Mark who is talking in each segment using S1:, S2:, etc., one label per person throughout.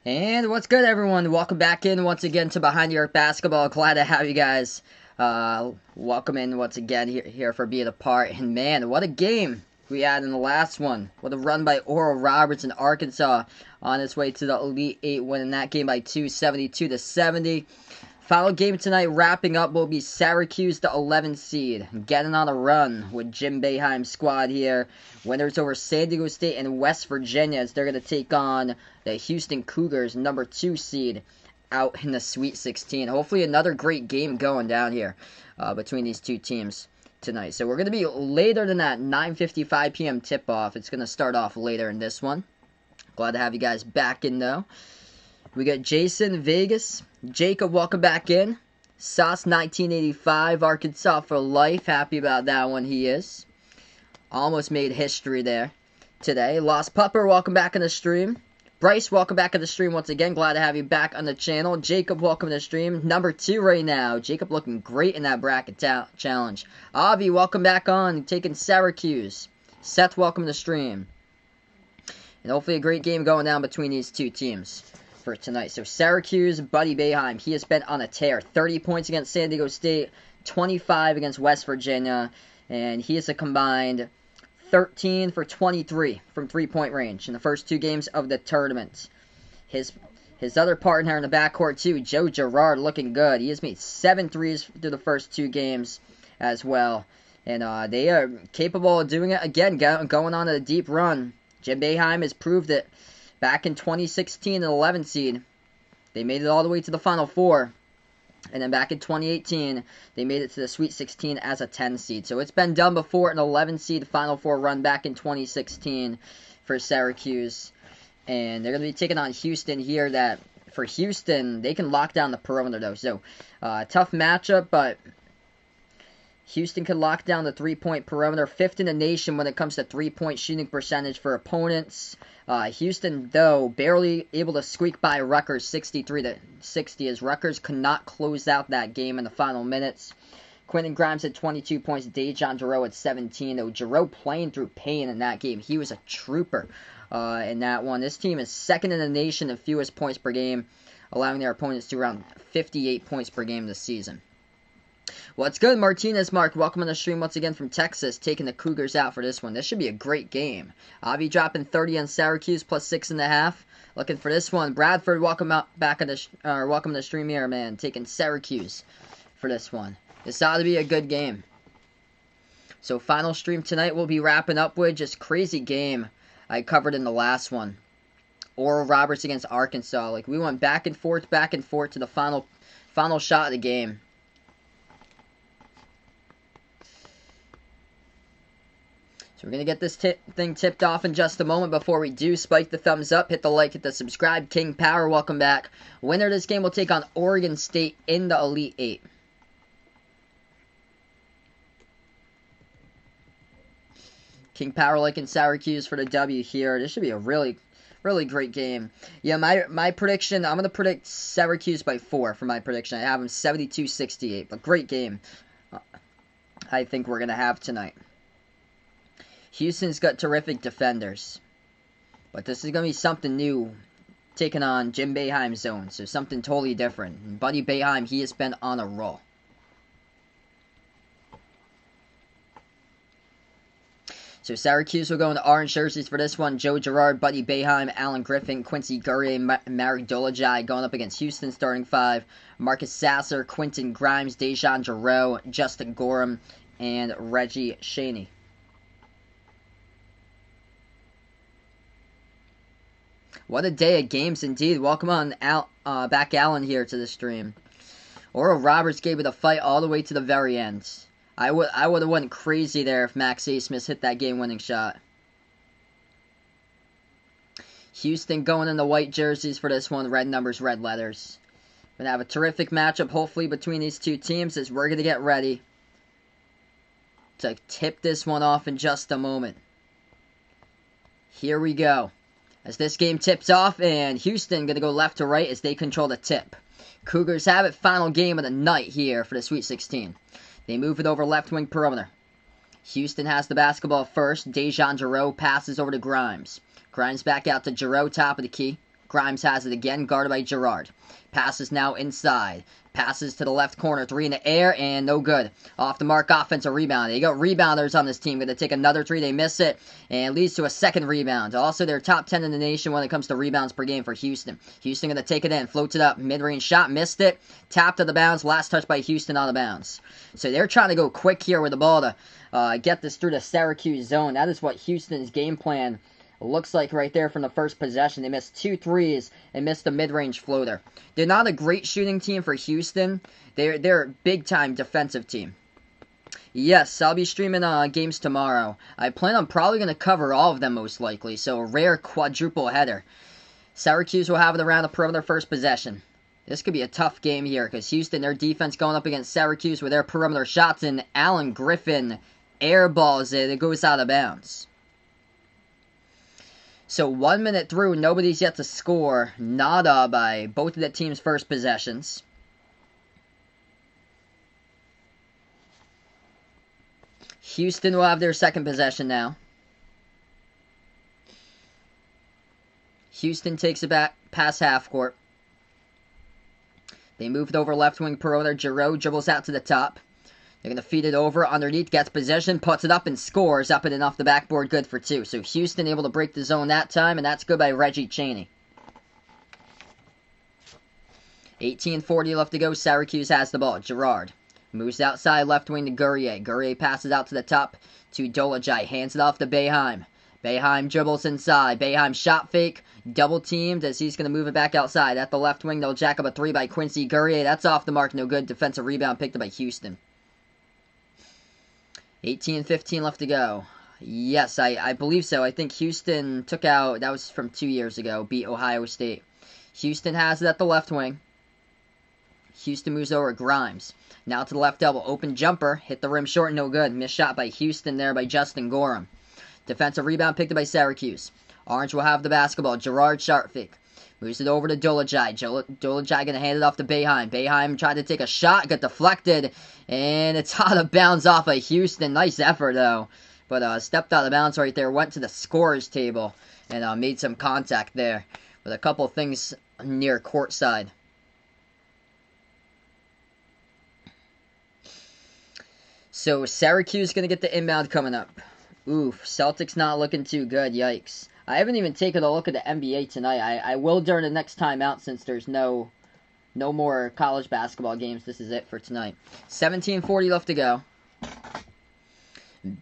S1: And what's good, everyone? Welcome back in once again to Behind the Arc Basketball. Glad to have you guys. Welcome in once again here for being a part. And man, what a game we had in the last one. What a run by Oral Roberts in Arkansas on its way to the Elite Eight, winning that game by 72-70. Final game tonight, wrapping up, will be Syracuse, the 11th seed, getting on a run with Jim Boeheim's squad here. Winners over San Diego State and West Virginia, as they're going to take on the Houston Cougars, number 2 seed, out in the Sweet 16. Hopefully another great game going down here between these two teams tonight. So we're going to be later than that, 9:55 p.m. tip-off. It's going to start off later in this one. Glad to have you guys back in, though. We got Jason, Vegas. Jacob, welcome back in. Sauce 1985, Arkansas for life. Happy about that one, he is. Almost made history there today. Lost Pupper, welcome back on the stream. Bryce, welcome back on the stream once again. Glad to have you back on the channel. Jacob, welcome to the stream. Number 2 right now. Jacob looking great in that bracket challenge. Avi, welcome back on. Taking Syracuse. Seth, welcome to the stream. And hopefully a great game going down between these two teams for tonight. So Syracuse, Buddy Boeheim, he has been on a tear. 30 points against San Diego State, 25 against West Virginia, and he is a combined 13 for 23 from three-point range in the first 2 games of the tournament. His other partner in the backcourt too, Joe Girard, looking good. He has made 7 threes through the first 2 games as well. And they are capable of doing it again, going on a deep run. Jim Boeheim has proved it. Back in 2016, an 11 seed, they made it all the way to the Final Four. And then back in 2018, they made it to the Sweet 16 as a 10 seed. So it's been done before, an 11 seed Final Four run back in 2016 for Syracuse. And they're going to be taking on Houston here. That for Houston, they can lock down the perimeter though. So tough matchup, but Houston can lock down the three-point perimeter. 5th in the nation when it comes to three-point shooting percentage for opponents. Houston, though, barely able to squeak by Rutgers 63-60, as Rutgers could not close out that game in the final minutes. Quentin Grimes had 22 points. Dejan Jarreau had 17, though Jarreau playing through pain in that game. He was a trooper in that one. This team is 2nd in the nation in fewest points per game, allowing their opponents to around 58 points per game this season. What's good, Martinez Mark? Welcome on the stream once again from Texas, taking the Cougars out for this one. This should be a great game. Avi dropping 30 on Syracuse plus 6.5. Looking for this one. Bradford, welcome to the stream here, man. Taking Syracuse for this one. This ought to be a good game. So final stream tonight we'll be wrapping up with just crazy game I covered in the last one. Oral Roberts against Arkansas. Like we went back and forth to the final shot of the game. We're going to get this thing tipped off in just a moment. Before we do, spike the thumbs up, hit the like, hit the subscribe. King Power, welcome back. Winner of this game will take on Oregon State in the Elite Eight. King Power liking Syracuse for the W here. This should be a really great game. Yeah, my prediction, I'm going to predict Syracuse by 4 for my prediction. I have them 72-68, but great game I think we're going to have tonight. Houston's got terrific defenders. But this is going to be something new, taking on Jim Boeheim's zone. So something totally different. And Buddy Boeheim, he has been on a roll. So Syracuse will go into orange jerseys for this one. Joe Girard, Buddy Boeheim, Alan Griffin, Quincy Gurrier, Marek Dolajai going up against Houston starting 5. Marcus Sasser, Quentin Grimes, Dejan Jarreau, Justin Gorham, and Reggie Shaney. What a day of games indeed. Welcome on back Alan here to the stream. Oral Roberts gave it a fight all the way to the very end. I would have went crazy there if Max Smith hit that game-winning shot. Houston going in the white jerseys for this one. Red numbers, red letters. Going to have a terrific matchup hopefully between these two teams as we're going to get ready to tip this one off in just a moment. Here we go. As this game tips off, and Houston going to go left to right as they control the tip. Cougars have it, final game of the night here for the Sweet 16. They move it over left wing perimeter. Houston has the basketball first. Dejan Jarreau passes over to Grimes. Grimes back out to Jarreau, top of the key. Grimes has it again, guarded by Girard. Passes now inside. Passes to the left corner, 3 in the air, and no good. Off the mark, offensive rebound. They got rebounders on this team. Going to take another 3. They miss it, and it leads to a second rebound. Also, they're top 10 in the nation when it comes to rebounds per game for Houston. Houston going to take it in, floats it up, mid-range shot, missed it. Tapped to the bounds, last touch by Houston on the bounds. So they're trying to go quick here with the ball to get this through the Syracuse zone. That is what Houston's game plan looks like right there from the first possession. They missed 2 threes and missed a mid-range floater. They're not a great shooting team for Houston. They're a big-time defensive team. Yes, I'll be streaming games tomorrow. I plan on probably going to cover all of them most likely, so a rare quadruple header. Syracuse will have it around the perimeter first possession. This could be a tough game here because Houston, their defense going up against Syracuse with their perimeter shots, and Allen Griffin airballs it. It goes out of bounds. So 1 minute through, nobody's yet to score. Nada by both of the team's first possessions. Houston will have their second possession now. Houston takes it back past half court. They moved over left wing perimeter. Giroux dribbles out to the top. They're going to feed it over underneath, gets possession, puts it up, and scores up and off the backboard, good for 2. So Houston able to break the zone that time, and that's good by Reggie Chaney. 18:40 left to go. Syracuse has the ball. Girard moves outside left wing to Guerrier. Guerrier passes out to the top to Dolajai. Hands it off to Boeheim. Boeheim dribbles inside. Boeheim shot fake. Double teamed as he's going to move it back outside. At the left wing, they'll jack up a 3 by Quincy Guerrier. That's off the mark. No good. Defensive rebound picked up by Houston. 18:15 left to go. Yes, I believe so. I think Houston took out, that was from 2 years ago, beat Ohio State. Houston has it at the left wing. Houston moves over Grimes. Now to the left elbow. Open jumper. Hit the rim short. No good. Missed shot by Houston there by Justin Gorham. Defensive rebound picked up by Syracuse. Orange will have the basketball. Girard sharp fake. Moves it over to Dolajai. Dolajai going to hand it off to Boeheim. Boeheim tried to take a shot. Got deflected. And it's out of bounds off of Houston. Nice effort, though. But stepped out of bounds right there. Went to the scorer's table. And made some contact there. With a couple things near courtside. So Syracuse going to get the inbound coming up. Oof. Celtics not looking too good. Yikes. I haven't even taken a look at the NBA tonight. I will during the next time out since there's no more college basketball games. This is it for tonight. 17:40 left to go.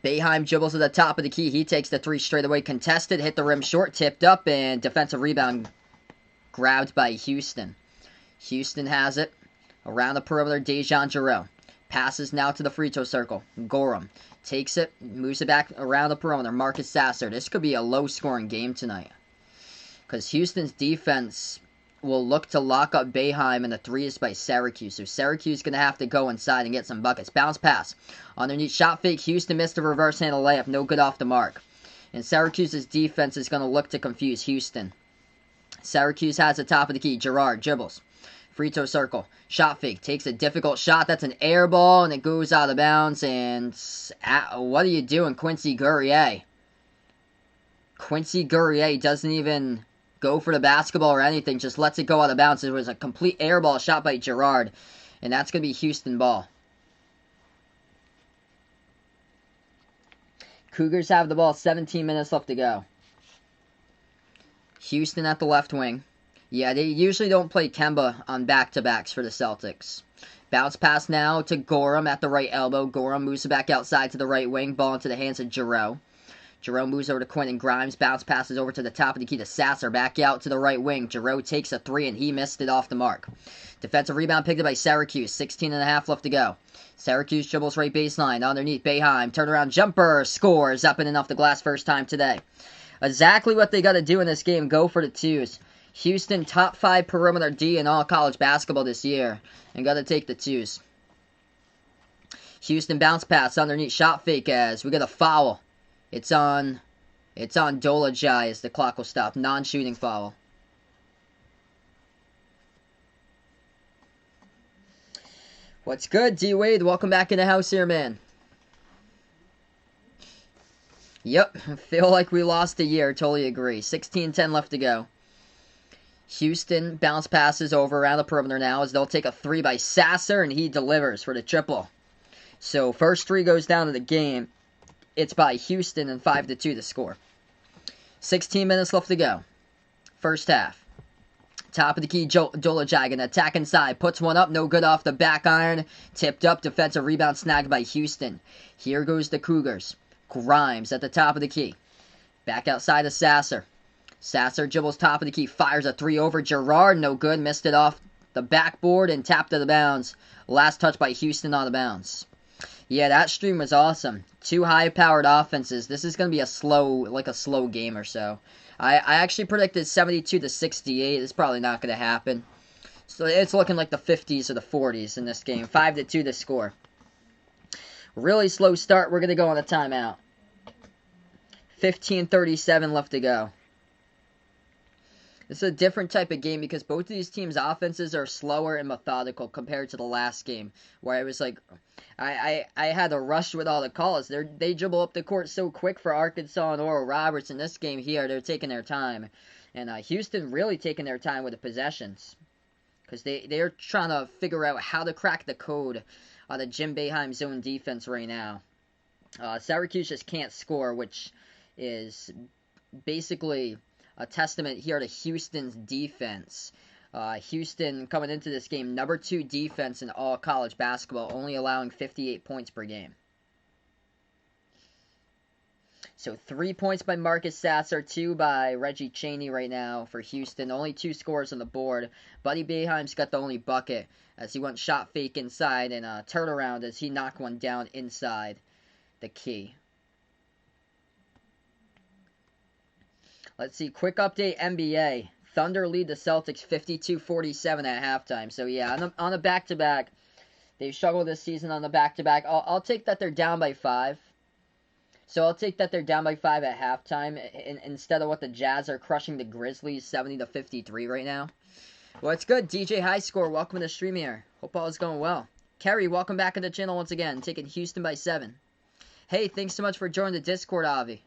S1: Boeheim dribbles to the top of the key. He takes the 3 straight away. Contested. Hit the rim short. Tipped up. And defensive rebound grabbed by Houston. Houston has it. Around the perimeter, Dejan Giroux. Passes now to the free throw circle. Gorham takes it, moves it back around the perimeter. Marcus Sasser. This could be a low-scoring game tonight. Because Houston's defense will look to lock up Boeheim, and the 3 is by Syracuse. So Syracuse is going to have to go inside and get some buckets. Bounce pass. Underneath shot fake. Houston missed a reverse handle layup. No good off the mark. And Syracuse's defense is going to look to confuse Houston. Syracuse has the top of the key. Girard dribbles. Free throw circle. Shot fake. Takes a difficult shot. That's an air ball, and it goes out of bounds. And what are you doing, Quincy Guerrier? Quincy Guerrier doesn't even go for the basketball or anything. Just lets it go out of bounds. It was a complete air ball shot by Girard. And that's going to be Houston ball. Cougars have the ball. 17 minutes left to go. Houston at the left wing. Yeah, they usually don't play Kemba on back-to-backs for the Celtics. Bounce pass now to Gorham at the right elbow. Gorham moves it back outside to the right wing. Ball into the hands of Giroux. Giroux moves over to Quentin Grimes. Bounce passes over to the top of the key to Sasser. Back out to the right wing. Giroux takes a 3, and he missed it off the mark. Defensive rebound picked up by Syracuse. 16.5 left to go. Syracuse dribbles right baseline. Underneath, Boeheim. Turnaround jumper. Scores. Up and off the glass first time today. Exactly what they got to do in this game. Go for the 2s. Houston, top 5 perimeter D in all college basketball this year. And got to take the 2s. Houston bounce pass underneath shot fake as we got a foul. It's on Dolajai as the clock will stop. Non-shooting foul. What's good, D-Wade? Welcome back in the house here, man. Yep, feel like we lost a year. Totally agree. 16:10 left to go. Houston bounce passes over around the perimeter now as they'll take a 3 by Sasser, and he delivers for the triple. So first 3 goes down to the game. It's by Houston, and 5-2 the score. 16 minutes left to go. First half. Top of the key, Dolajag, an attack inside. Puts one up, no good off the back iron. Tipped up, defensive rebound snagged by Houston. Here goes the Cougars. Grimes at the top of the key. Back outside of Sasser. Sasser dribbles top of the key, fires a 3 over Gerard, no good. Missed it off the backboard and tapped to the bounds. Last touch by Houston on the bounce. Yeah, that stream was awesome. 2 high-powered offenses. This is going to be a slow game or so. I actually predicted 72-68. It's probably not going to happen. So it's looking like the 50s or the 40s in this game. 5-2 the score. Really slow start. We're going to go on a timeout. 15:37 left to go. This is a different type of game because both of these teams' offenses are slower and methodical compared to the last game, where it was like, I had to rush with all the calls. They dribble up the court so quick for Arkansas and Oral Roberts. In this game here, they're taking their time. And Houston really taking their time with the possessions. Because they're trying to figure out how to crack the code on the Jim Boeheim zone defense right now. Syracuse just can't score, which is basically a testament here to Houston's defense. Houston coming into this game, number 2 defense in all college basketball, only allowing 58 points per game. So 3 points by Marcus Sasser, 2 by Reggie Chaney right now for Houston. Only 2 scores on the board. Buddy Boeheim's got the only bucket as he went shot fake inside and a turnaround as he knocked one down inside the key. Let's see, quick update NBA. Thunder lead the Celtics 52-47 at halftime. So yeah, on a back-to-back, they've struggled this season on the back-to-back. I'll take that they're down by 5. So I'll take that they're down by 5 at halftime instead of what the Jazz are crushing the Grizzlies 70-53 right now. Well, it's good. DJ High Score, welcome to the stream here. Hope all is going well. Kerry, welcome back to the channel once again. Taking Houston by 7. Hey, thanks so much for joining the Discord, Avi.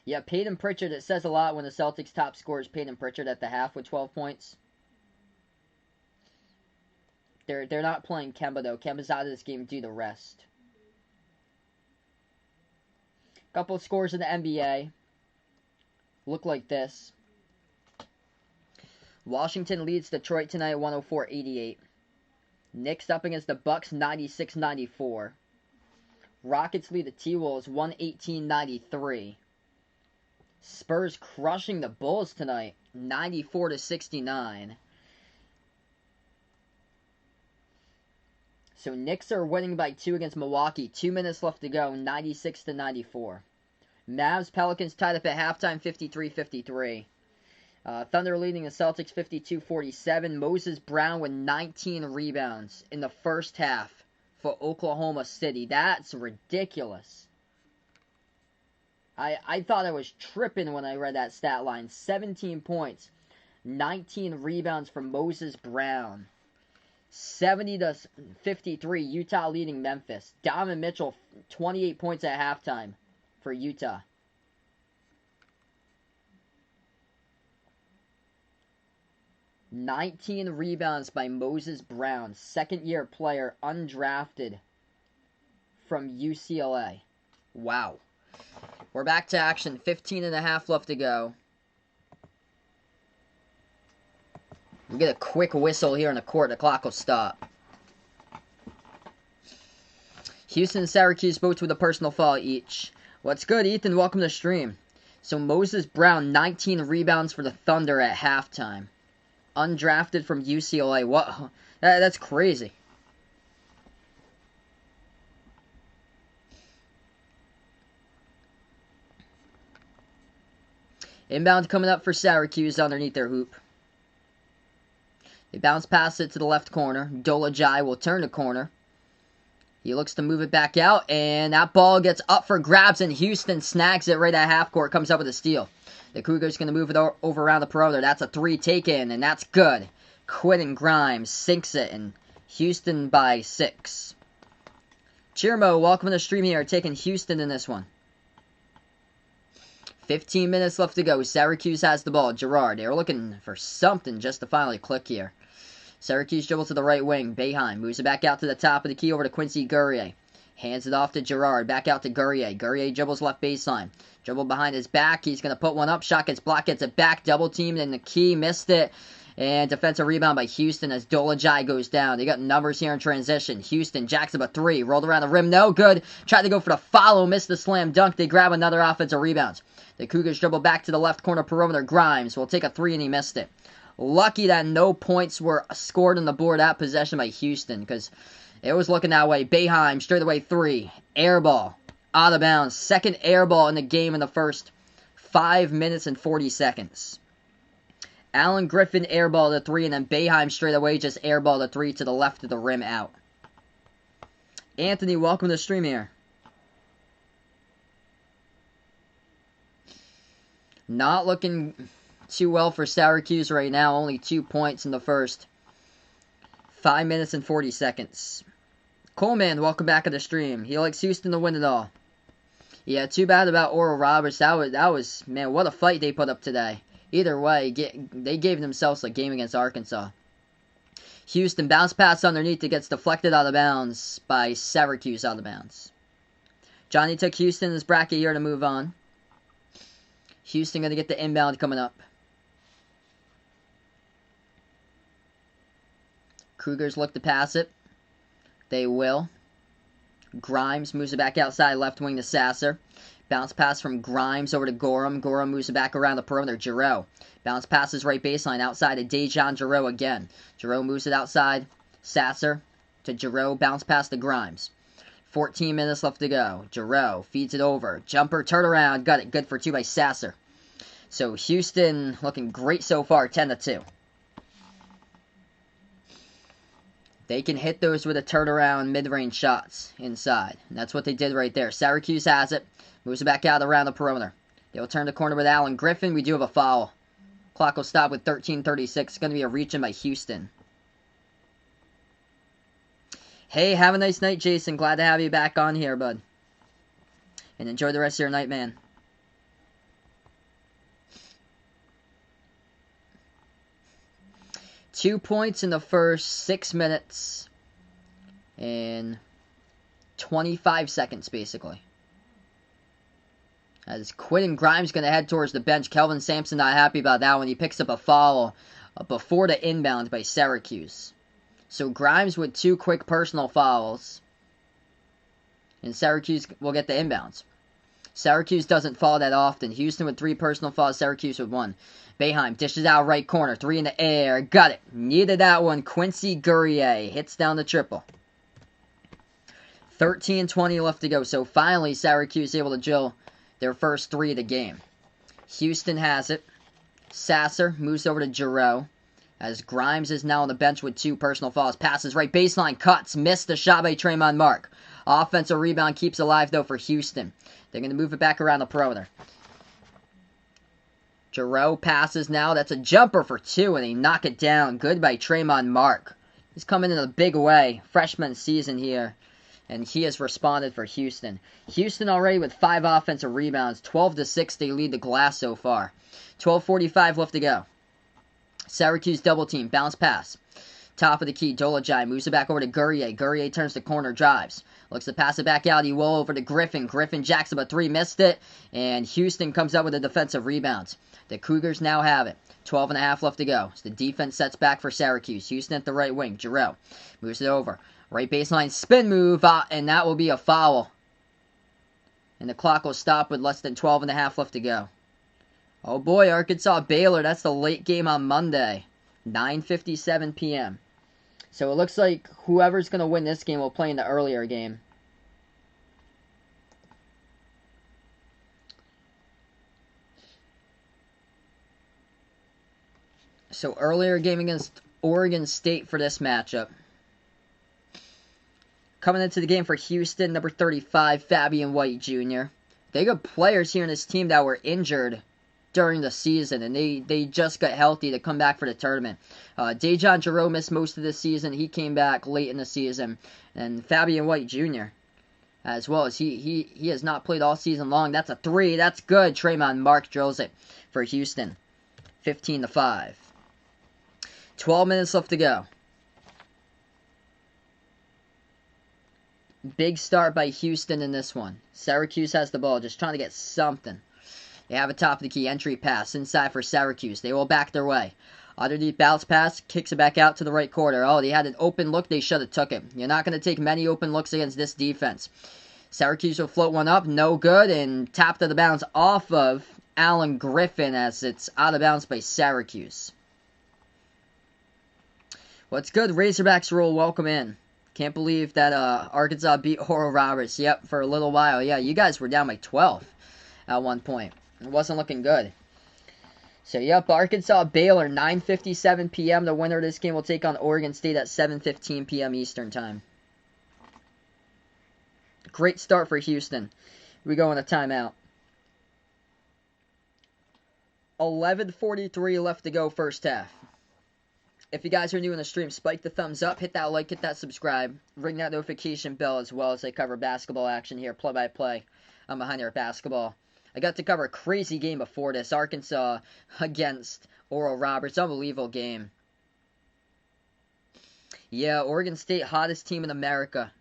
S1: Yeah, Peyton Pritchard, it says a lot when the Celtics' top scorer is Peyton Pritchard at the half with 12 points. They're not playing Kemba, though. Kemba's out of this game due to rest. Couple of scores in the NBA. Look like this. Washington leads Detroit tonight 104-88. Knicks up against the Bucks 96-94. Rockets lead the T-Wolves 118-93. Spurs crushing the Bulls tonight, 94-69. So Knicks are winning by 2 against Milwaukee. 2 minutes left to go, 96-94. Mavs Pelicans tied up at halftime, 53-53. Thunder leading the Celtics 52-47. Moses Brown with 19 rebounds in the first half for Oklahoma City. That's ridiculous. I thought I was tripping when I read that stat line. 17 points, 19 rebounds for Moses Brown. 70-53, Utah leading Memphis. Donovan Mitchell, 28 points at halftime for Utah. "19 rebounds by Moses Brown, second-year player, undrafted from UCLA. Wow. We're back to action. 15.5 left to go. We get a quick whistle here in the court. The clock will stop. Houston and Syracuse both with a personal foul each. What's good, Ethan? Welcome to the stream. So Moses Brown, 19 rebounds for the Thunder at halftime. Undrafted from UCLA. What? That's crazy. Inbound coming up for Syracuse underneath their hoop. They bounce past it to the left corner. Dolajai will turn the corner. He looks to move it back out, and that ball gets up for grabs, and Houston snags it right at half court, comes up with a steal. The Cougars going to move it over around the perimeter. That's a 3 taken, and that's good. Quentin Grimes sinks it, and Houston by 6. Cheermo, welcome to the stream here, taking Houston in this one. 15 minutes left to go. Syracuse has the ball. Girard, they're looking for something just to finally click here. Syracuse dribbles to the right wing. Boeheim moves it back out to the top of the key over to Quincy Guerrier. Hands it off to Girard. Back out to Guerrier. Guerrier dribbles left baseline. Dribble behind his back. He's going to put one up. Shot gets blocked. Gets it back. Double teamed in the key. Missed it. And defensive rebound by Houston as Dolajai goes down. They got numbers here in transition. Houston jacks up a three. Rolled around the rim. No good. Tried to go for the follow. Missed the slam dunk. They grab another offensive rebound. The Cougars dribble back to the left corner perimeter. Grimes will take a three and he missed it. Lucky that no points were scored on the board at possession by Houston because it was looking that way. Boeheim straight away three. Air ball. Out of bounds. Second air ball in the game in the first 5 minutes and 40 seconds. Allen Griffin airball the three, and then Boeheim straight away just airball the three to the left of the rim out. Anthony, welcome to the stream here. Not looking too well for Syracuse right now. Only 2 points in the first 5 minutes and 40 seconds. Coleman, welcome back to the stream. He likes Houston to win it all. Yeah, too bad about Oral Roberts. That was man, what a fight they put up today. Either way, they gave themselves a game against Arkansas. Houston bounce pass underneath. It gets deflected out of bounds by Syracuse out of bounds. Johnny took Houston in his bracket here to move on. Houston going to get the inbound coming up. Cougars look to pass it. They will. Grimes moves it back outside left wing to Sasser. Bounce pass from Grimes over to Gorham. Gorham moves it back around the perimeter. Giroux. Bounce passes right baseline outside to Dejan Giroux again. Giroux moves it outside. Sasser to Giroux. Bounce pass to Grimes. 14 minutes left to go. Giroux feeds it over. Jumper, turnaround. Got it. Good for two by Sasser. So Houston looking great so far. 10-2. They can hit those with a turnaround mid-range shots inside. And that's what they did right there. Syracuse has it. Moves it back out around the perimeter. They will turn the corner with Allen Griffin. We do have a foul. Clock will stop with 13:36. It's going to be a reach in by Houston. Hey, have a nice night, Jason. Glad to have you back on here, bud. And enjoy the rest of your night, man. Two points in the first 6 minutes and 25 seconds, basically. As Quentin Grimes going to head towards the bench. Kelvin Sampson not happy about that one. He picks up a foul before the inbound by Syracuse. So Grimes with 2 quick personal fouls. And Syracuse will get the inbounds. Syracuse doesn't foul that often. Houston with 3 personal fouls. Syracuse with 1. Boeheim dishes out right corner. 3 in the air. Got it. Needed that one. Quincy Guerrier hits down the triple. 13:20 left to go. So finally Syracuse able to drill their first 3 of the game. Houston has it. Sasser moves over to Giroux. As Grimes is now on the bench with 2 personal fouls. Passes right baseline. Cuts. Missed the shot by Tremont Mark. Offensive rebound keeps alive though for Houston. They're going to move it back around the perimeter. Giroux passes now. That's a jumper for 2 and they knock it down. Good by Tremont Mark. He's coming in a big way. Freshman season here. And he has responded for Houston. Houston already with 5 offensive rebounds. 12-6 they lead the glass so far. 12:45 left to go. Syracuse double team. Bounce pass. Top of the key. Dolajai moves it back over to Guerrier. Guerrier turns the corner. Drives. Looks to pass it back out. He will over to Griffin. Griffin jacks up a 3. Missed it. And Houston comes up with a defensive rebound. The Cougars now have it. 12.5 left to go. So the defense sets back for Syracuse. Houston at the right wing. Giroux moves it over. Right baseline spin move, and that will be a foul. And the clock will stop with less than 12.5 left to go. Oh boy, Arkansas Baylor, that's the late game on Monday. 9:57 p.m. So it looks like whoever's going to win this game will play in the earlier game. So earlier game against Oregon State for this matchup. Coming into the game for Houston, number 35, Fabian White Jr. They got players here in this team that were injured during the season, and they just got healthy to come back for the tournament. Dejan Giroux missed most of the season. He came back late in the season. And Fabian White Jr., as well as he has not played all season long. That's a 3. That's good. Tremont Mark drills it for Houston. 15-5. 12 minutes left to go. Big start by Houston in this one. Syracuse has the ball, just trying to get something. They have a top of the key entry pass inside for Syracuse. They will back their way. Underneath bounce pass, kicks it back out to the right corner. Oh, they had an open look. They should have took it. You're not going to take many open looks against this defense. Syracuse will float one up. No good. And tapped to the bounce off of Alan Griffin as it's out of bounds by Syracuse. What's good? Razorbacks roll. Welcome in. Can't believe that Arkansas beat Oral Roberts. Yep, for a little while. Yeah, you guys were down by 12 at one point. It wasn't looking good. So, yep, Arkansas Baylor, 9:57 p.m. The winner of this game will take on Oregon State at 7:15 p.m. Eastern Time. Great start for Houston. We go in a timeout. 11:43 left to go first half. If you guys are new in the stream, spike the thumbs up, hit that like, hit that subscribe, ring that notification bell as well as I cover basketball action here, play-by-play. I'm Behind Your Basketball. I got to cover a crazy game before this. Arkansas against Oral Roberts. Unbelievable game. Yeah, Oregon State, hottest team in America.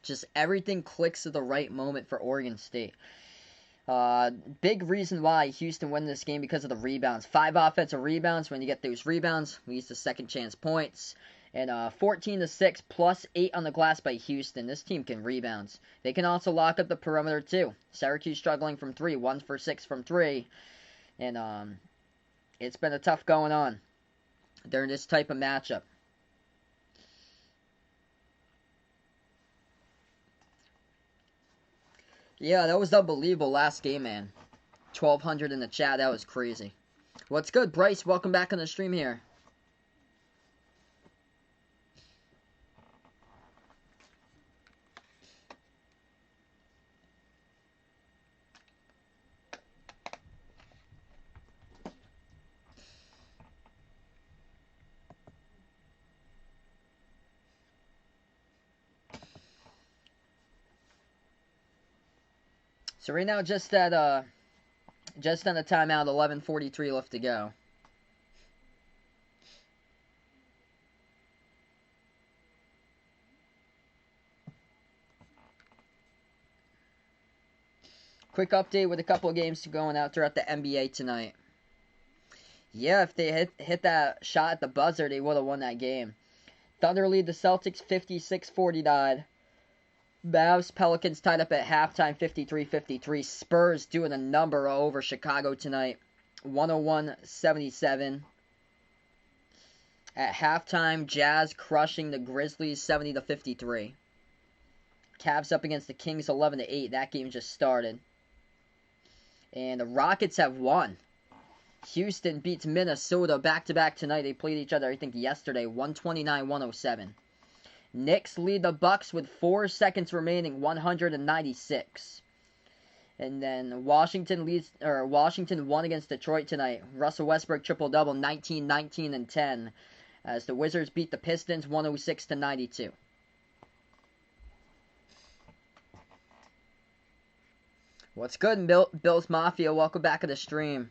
S1: Just everything clicks at the right moment for Oregon State. Big reason why Houston won this game because of the rebounds. 5 offensive rebounds. When you get those rebounds, leads to second chance points. And 14-6 plus 8 on the glass by Houston. This team can rebound. They can also lock up the perimeter too. Syracuse struggling from 3. 1 for 6 from 3. And it's been a tough going on during this type of matchup. Yeah, that was unbelievable last game, man. 1,200 in the chat. That was crazy. What's good, Bryce? Welcome back on the stream here. So right now, just on the timeout, 11:43 left to go. Quick update with a couple of games going out throughout the NBA tonight. Yeah, if they hit that shot at the buzzer, they would have won that game. Thunder lead the Celtics 56-49. Mavs, Pelicans tied up at halftime, 53-53. Spurs doing a number over Chicago tonight, 101-77. At halftime, Jazz crushing the Grizzlies, 70-53. Cavs up against the Kings, 11-8. That game just started. And the Rockets have won. Houston beats Minnesota back-to-back tonight. They played each other, I think, yesterday, 129-107. Knicks lead the Bucks with 4 seconds remaining, 196. And then Washington won against Detroit tonight. Russell Westbrook triple-double, 19, 19, and 10. As the Wizards beat the Pistons, 106-92. What's good, Bills Mafia? Welcome back to the stream.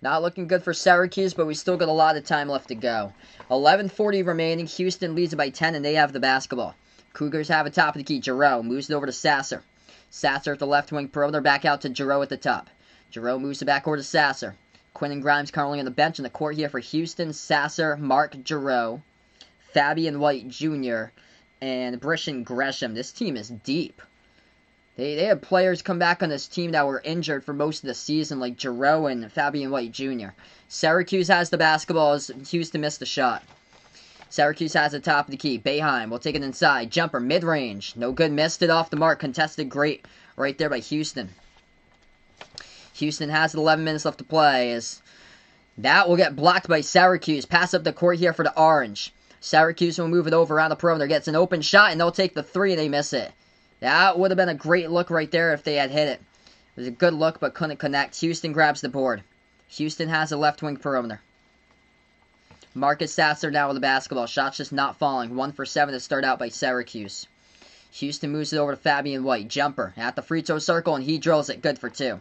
S1: Not looking good for Syracuse, but we still got a lot of time left to go. 11:40 remaining. Houston leads by 10, and they have the basketball. Cougars have a top of the key. Giroux moves it over to Sasser. Sasser at the left wing perimeter, back out to Giroux at the top. Giroux moves it back over to Sasser. Quinn and Grimes currently on the bench in the court here for Houston. Sasser, Mark Giroux, Fabian White Jr., and Brishan Gresham. This team is deep. They had players come back on this team that were injured for most of the season, like Giroux and Fabian White Jr. Syracuse has the basketball as Houston missed the shot. Syracuse has the top of the key. Boeheim will take it inside. Jumper, mid-range. No good. Missed it off the mark. Contested great right there by Houston. Houston has 11 minutes left to play. As that will get blocked by Syracuse. Pass up the court here for the Orange. Syracuse will move it over around the perimeter. Gets an open shot, and they'll take the 3, and they miss it. That would have been a great look right there if they had hit it. It was a good look, but couldn't connect. Houston grabs the board. Houston has a left wing perimeter. Marcus Sasser now with the basketball. Shots just not falling. 1 for 7 to start out by Syracuse. Houston moves it over to Fabian White. Jumper at the free throw circle, and he drills it. Good for 2.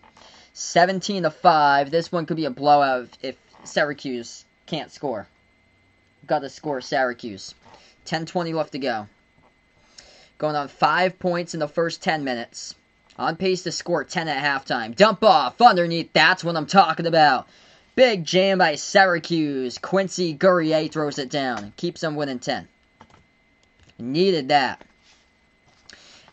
S1: 17-5. This one could be a blowout if Syracuse can't score. Got to score Syracuse. 10:20 left to go. Going on 5 points in the first 10 minutes. On pace to score 10 at halftime. Dump off underneath. That's what I'm talking about. Big jam by Syracuse. Quincy Guerrier throws it down. Keeps them winning 10. Needed that.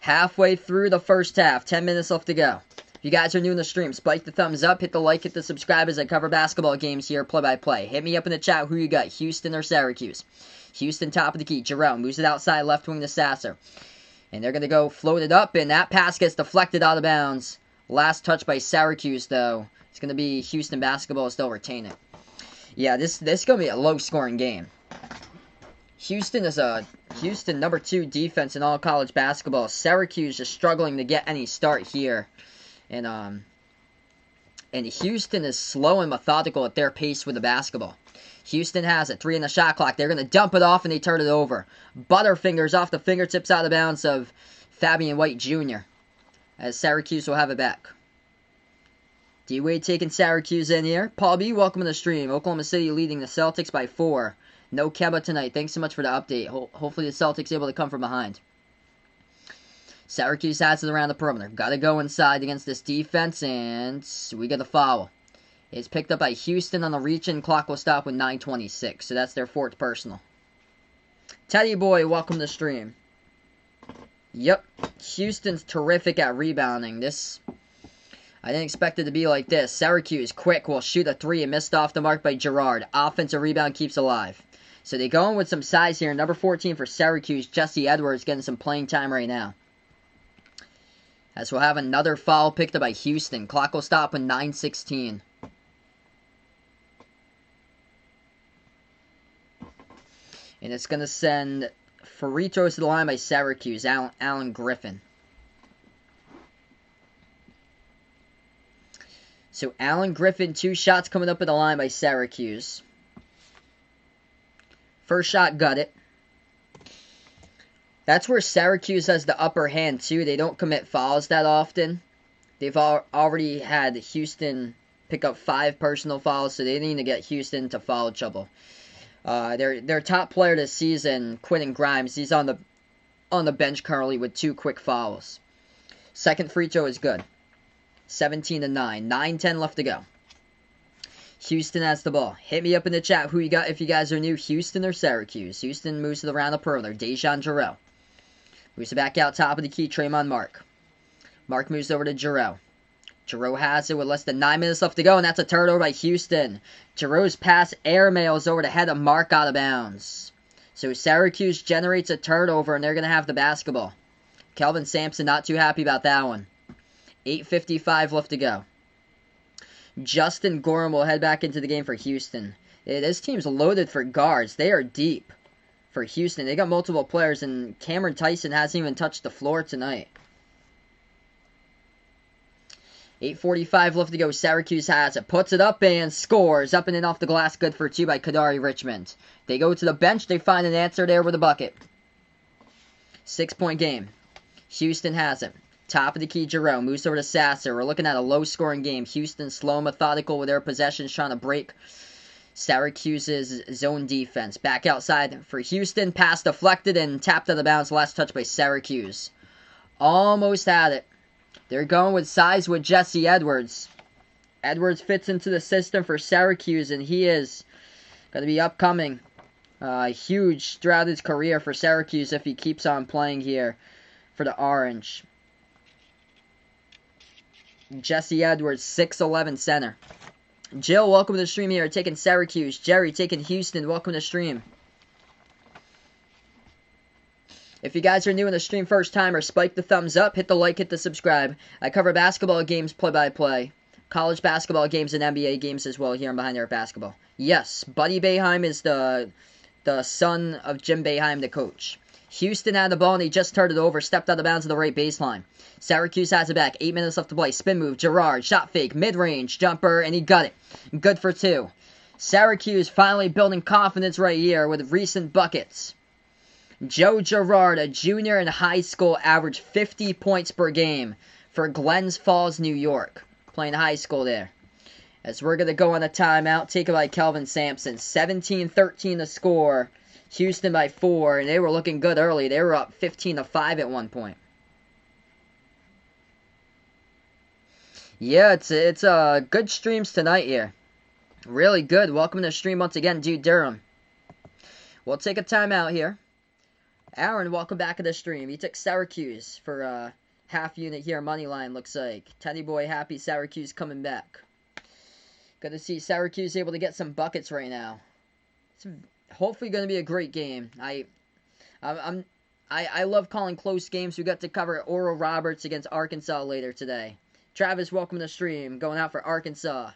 S1: Halfway through the first half. 10 minutes left to go. If you guys are new in the stream, spike the thumbs up, hit the like, hit the subscribe as I cover basketball games here, play-by-play. Hit me up in the chat who you got, Houston or Syracuse. Houston top of the key. Jerome moves it outside, left wing to Sasser. And they're going to go float it up, and that pass gets deflected out of bounds. Last touch by Syracuse, though. It's going to be Houston basketball, still retain it. Yeah, this is going to be a low-scoring game. Houston is a number 2 defense in all college basketball. Syracuse is struggling to get any start here. And Houston is slow and methodical at their pace with the basketball. Houston has it. 3 in the shot clock. They're going to dump it off, and they turn it over. Butterfingers off the fingertips out of bounds of Fabian White Jr. as Syracuse will have it back. D-Wade taking Syracuse in here. Paul B, welcome to the stream. Oklahoma City leading the Celtics by 4. No Kemba tonight. Thanks so much for the update. Hopefully the Celtics able to come from behind. Syracuse has it around the perimeter. Got to go inside against this defense, and we get a foul. It's picked up by Houston on the reach-in. Clock will stop with 9:26, so that's their 4th personal. Teddy Boy, welcome to the stream. Yep, Houston's terrific at rebounding. I didn't expect it to be like this. Syracuse, quick, will shoot a 3 and missed off the mark by Girard. Offensive rebound keeps alive. So they go in with some size here. Number 14 for Syracuse, Jesse Edwards, getting some playing time right now. As we'll have another foul picked up by Houston. Clock will stop with 9:16. And it's going to send free throws to the line by Syracuse, Alan Griffin. So Alan Griffin, 2 shots coming up at the line by Syracuse. First shot, got it. That's where Syracuse has the upper hand, too. They don't commit fouls that often. They've already had Houston pick up 5 personal fouls, so they need to get Houston to foul trouble. Their top player this season, Quentin Grimes, he's on the bench currently with 2 quick fouls. Second free throw is good. 17-9. 9:10 left to go. Houston has the ball. Hit me up in the chat who you got if you guys are new, Houston or Syracuse. Houston moves it around the perimeter. Dejan Jarrell. Moves it back out top of the key. Tremont Mark. Mark moves over to Jarrell. Jarrell has it with less than 9 minutes left to go, and that's a turnover by Houston. Jarrell's pass airmails over the head of Mark out of bounds. So Syracuse generates a turnover, and they're going to have the basketball. Kelvin Sampson not too happy about that one. 8:55 left to go. Justin Gorham will head back into the game for Houston. This team's loaded for guards. They are deep for Houston. They got multiple players, and Cameron Tyson hasn't even touched the floor tonight. 8:45 left to go. Syracuse has it. Puts it up and scores. Up and in off the glass. Good for 2 by Kadari Richmond. They go to the bench. They find an answer there with a bucket. 6-point game. Houston has it. Top of the key, Jerome. Moves over to Sasser. We're looking at a low-scoring game. Houston slow, methodical with their possessions, trying to break Syracuse's zone defense. Back outside for Houston. Pass deflected and tapped out of bounds. Last touch by Syracuse. Almost had it. They're going with size with Jesse Edwards. Edwards fits into the system for Syracuse, and he is going to be upcoming. Huge throughout his career for Syracuse if he keeps on playing here for the Orange. Jesse Edwards, 6'11" center. Jill, welcome to the stream here. Taking Syracuse. Jerry taking Houston. Welcome to the stream. If you guys are new in the stream first time, or spike the thumbs up, hit the like, hit the subscribe. I cover basketball games play-by-play. College basketball games and NBA games as well here on Behind the Arc Basketball. Yes, Buddy Boeheim is the son of Jim Boeheim, the coach. Houston had the ball, and he just turned it over, stepped out of bounds to the right baseline. Syracuse has it back. 8 minutes left to play. Spin move. Girard. Shot fake. Mid-range. Jumper. And he got it. Good for 2. Syracuse finally building confidence right here with recent buckets. Joe Girard, a junior in high school, averaged 50 points per game for Glens Falls, New York. Playing high school there. As we're going to go on a timeout, taken by Kelvin Sampson. 17-13 to score. Houston by 4, and they were looking good early. They were up 15-5 at one point. Yeah, it's good streams tonight here. Really good. Welcome to the stream once again, Dude Durham. We'll take a timeout here. Aaron, welcome back to the stream. He took Syracuse for half unit here. Money line looks like. Teddy boy happy Syracuse coming back. Good to see Syracuse able to get some buckets right now. It's hopefully going to be a great game. I love calling close games. We got to cover Oral Roberts against Arkansas later today. Travis, welcome to the stream. Going out for Arkansas.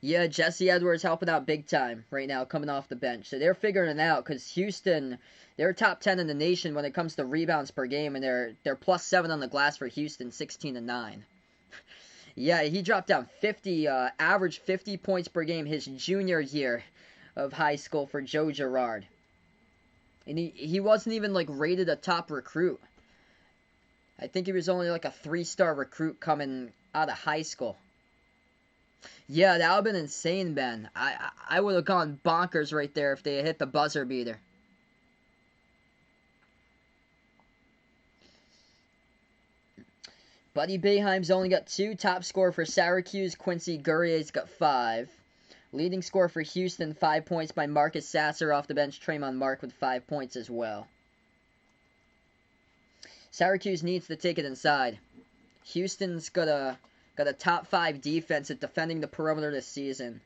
S1: Yeah, Jesse Edwards helping out big time right now, coming off the bench. So they're figuring it out because Houston, they're top 10 in the nation when it comes to rebounds per game, and they're plus 7 on the glass for Houston, 16-9. Yeah, he dropped down 50, average 50 points per game his junior year of high school for Joe Girard. And he wasn't even, like, rated a top recruit. I think he was only, like, a 3-star recruit coming out of high school. Yeah, that would have been insane, Ben. I would have gone bonkers right there if they had hit the buzzer beater. Buddy Boeheim's only got 2. Top scorer for Syracuse, Quincy Guerrier's got 5. Leading scorer for Houston, 5 points by Marcus Sasser off the bench. Tremont Mark with 5 points as well. Syracuse needs to take it inside. Houston's got a top 5 defense at defending the perimeter this season.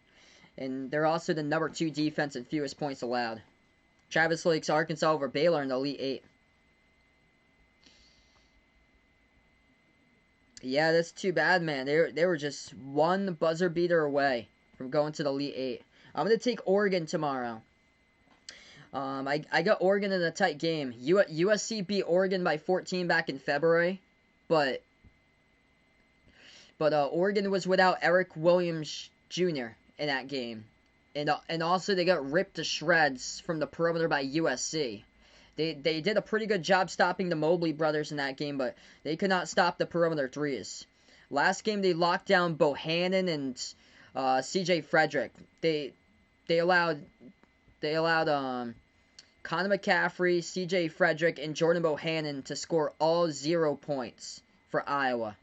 S1: And they're also the number 2 defense in fewest points allowed. Travis Lake's Arkansas over Baylor in the Elite 8. Yeah, that's too bad, man. They were just one buzzer beater away from going to the Elite 8. I'm going to take Oregon tomorrow. I got Oregon in a tight game. USC beat Oregon by 14 back in February, but Oregon was without Eric Williams Jr. in that game, and also they got ripped to shreds from the perimeter by USC. They did a pretty good job stopping the Mobley brothers in that game, but they could not stop the perimeter threes. Last game they locked down Bohannon and C.J. Frederick. They allowed Connor McCaffrey, C.J. Frederick, and Jordan Bohannon to score all 0 points for Iowa.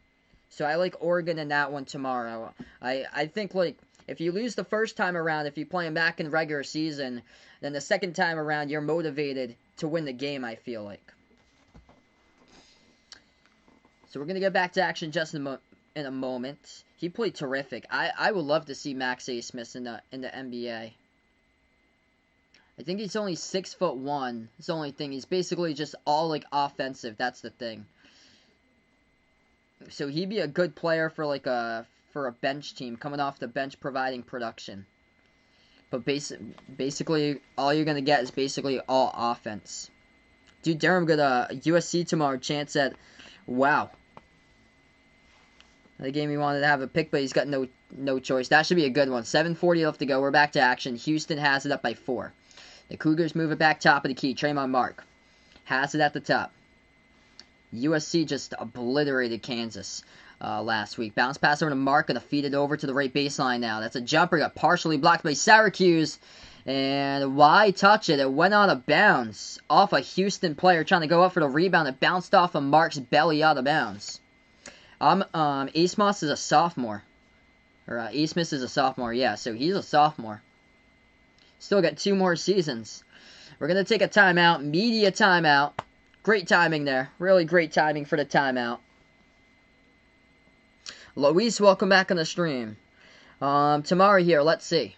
S1: So I like Oregon in that one tomorrow. I think, like, if you lose the first time around, if you play them back in regular season, then the second time around you're motivated to win the game, I feel like. So we're going to get back to action just in a moment. He played terrific. I would love to see Max A. Smith in the NBA. I think he's only 6'1". That's the only thing. He's basically just all, like, offensive. That's the thing. So he'd be a good player for, like, for a bench team, coming off the bench providing production. But basically, all you're going to get is basically all offense. Dude, Durham got a USC tomorrow chance at, wow. The game he wanted to have a pick, but he's got no choice. That should be a good one. 7:40 left to go. We're back to action. Houston has it up by 4. The Cougars move it back top of the key. Tremont Mark has it at the top. USC just obliterated Kansas last week. Bounce pass over to Mark and feed it over to the right baseline now. That's a jumper. Got partially blocked by Syracuse. And why touch it? It went out of bounds off a Houston player trying to go up for the rebound. It bounced off of Mark's belly out of bounds. Asmus is a sophomore. Or Asmus is a sophomore, yeah. So he's a sophomore. Still got 2 more seasons. We're going to take a timeout. Media timeout. Great timing there. Really great timing for the timeout. Luis, welcome back on the stream. Tomorrow here, let's see.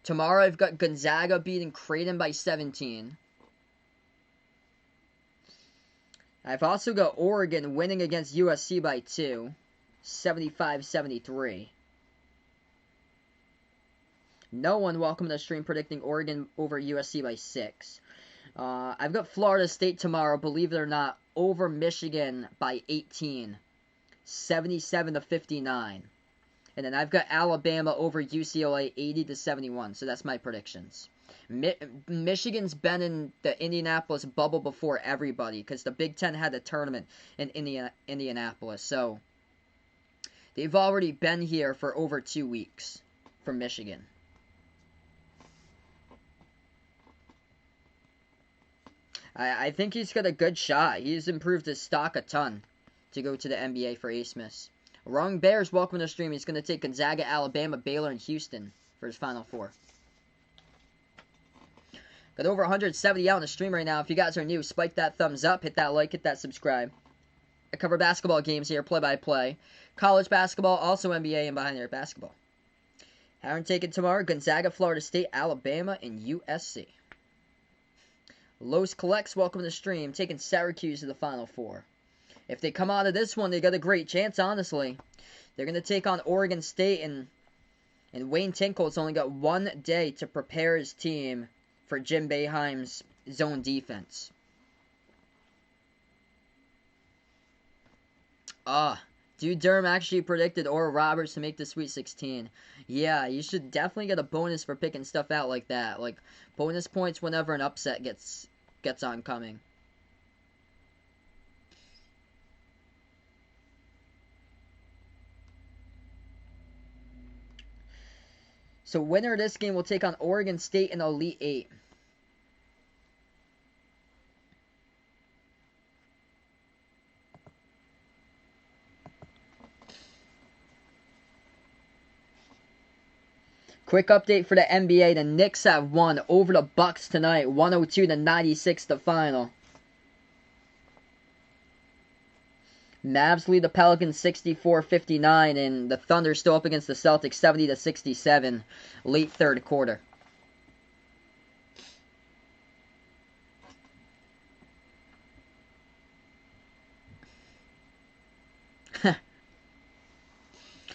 S1: Tomorrow I've got Gonzaga beating Creighton by 17. I've also got Oregon winning against USC by 2. 75-73. No one welcome to the stream predicting Oregon over USC by 6. I've got Florida State tomorrow, believe it or not, over Michigan by 18. 77-59. And then I've got Alabama over UCLA 80-71. So that's my predictions. Michigan's been in the Indianapolis bubble before everybody because the Big Ten had a tournament in Indianapolis. So they've already been here for over 2 weeks for Michigan. I think he's got a good shot. He's improved his stock a ton to go to the NBA for A-Smiths. Wrong Bears, welcome to the stream. He's going to take Gonzaga, Alabama, Baylor, and Houston for his Final Four. Got over 170 out on the stream right now. If you guys are new, spike that thumbs up, hit that like, hit that subscribe. I cover basketball games here, play-by-play. College basketball, also NBA and behind their basketball. Aaron taking tomorrow, Gonzaga, Florida State, Alabama, and USC. Los Collects, welcome to the stream, taking Syracuse to the Final Four. If they come out of this one, they got a great chance, honestly. They're going to take on Oregon State, and Wayne Tinkle's only got 1 day to prepare his team for Jim Boeheim's zone defense. Dude Durham actually predicted Oral Roberts to make the Sweet 16. Yeah, you should definitely get a bonus for picking stuff out like that. Like, bonus points whenever an upset gets oncoming. So winner of this game will take on Oregon State in Elite 8. Quick update for the NBA. The Knicks have won over the Bucks tonight. 102-96 the final. Mavs lead the Pelicans 64-59, and the Thunder still up against the Celtics 70-67 late third quarter.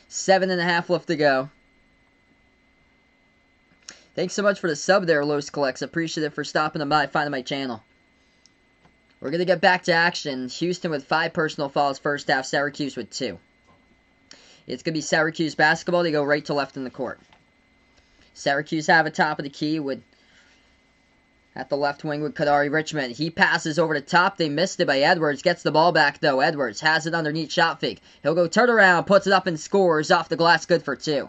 S1: Seven and a half left to go. Thanks so much for the sub there, Los Collects. Appreciate it for stopping by, finding my channel. We're going to get back to action. Houston with 5 personal fouls first half. Syracuse with 2. It's going to be Syracuse basketball. They go right to left in the court. Syracuse have a top of the key with at the left wing with Kadari Richmond. He passes over the top. They missed it by Edwards. Gets the ball back, though. Edwards has it underneath shot fake. He'll go turn around, puts it up and scores off the glass. Good for 2.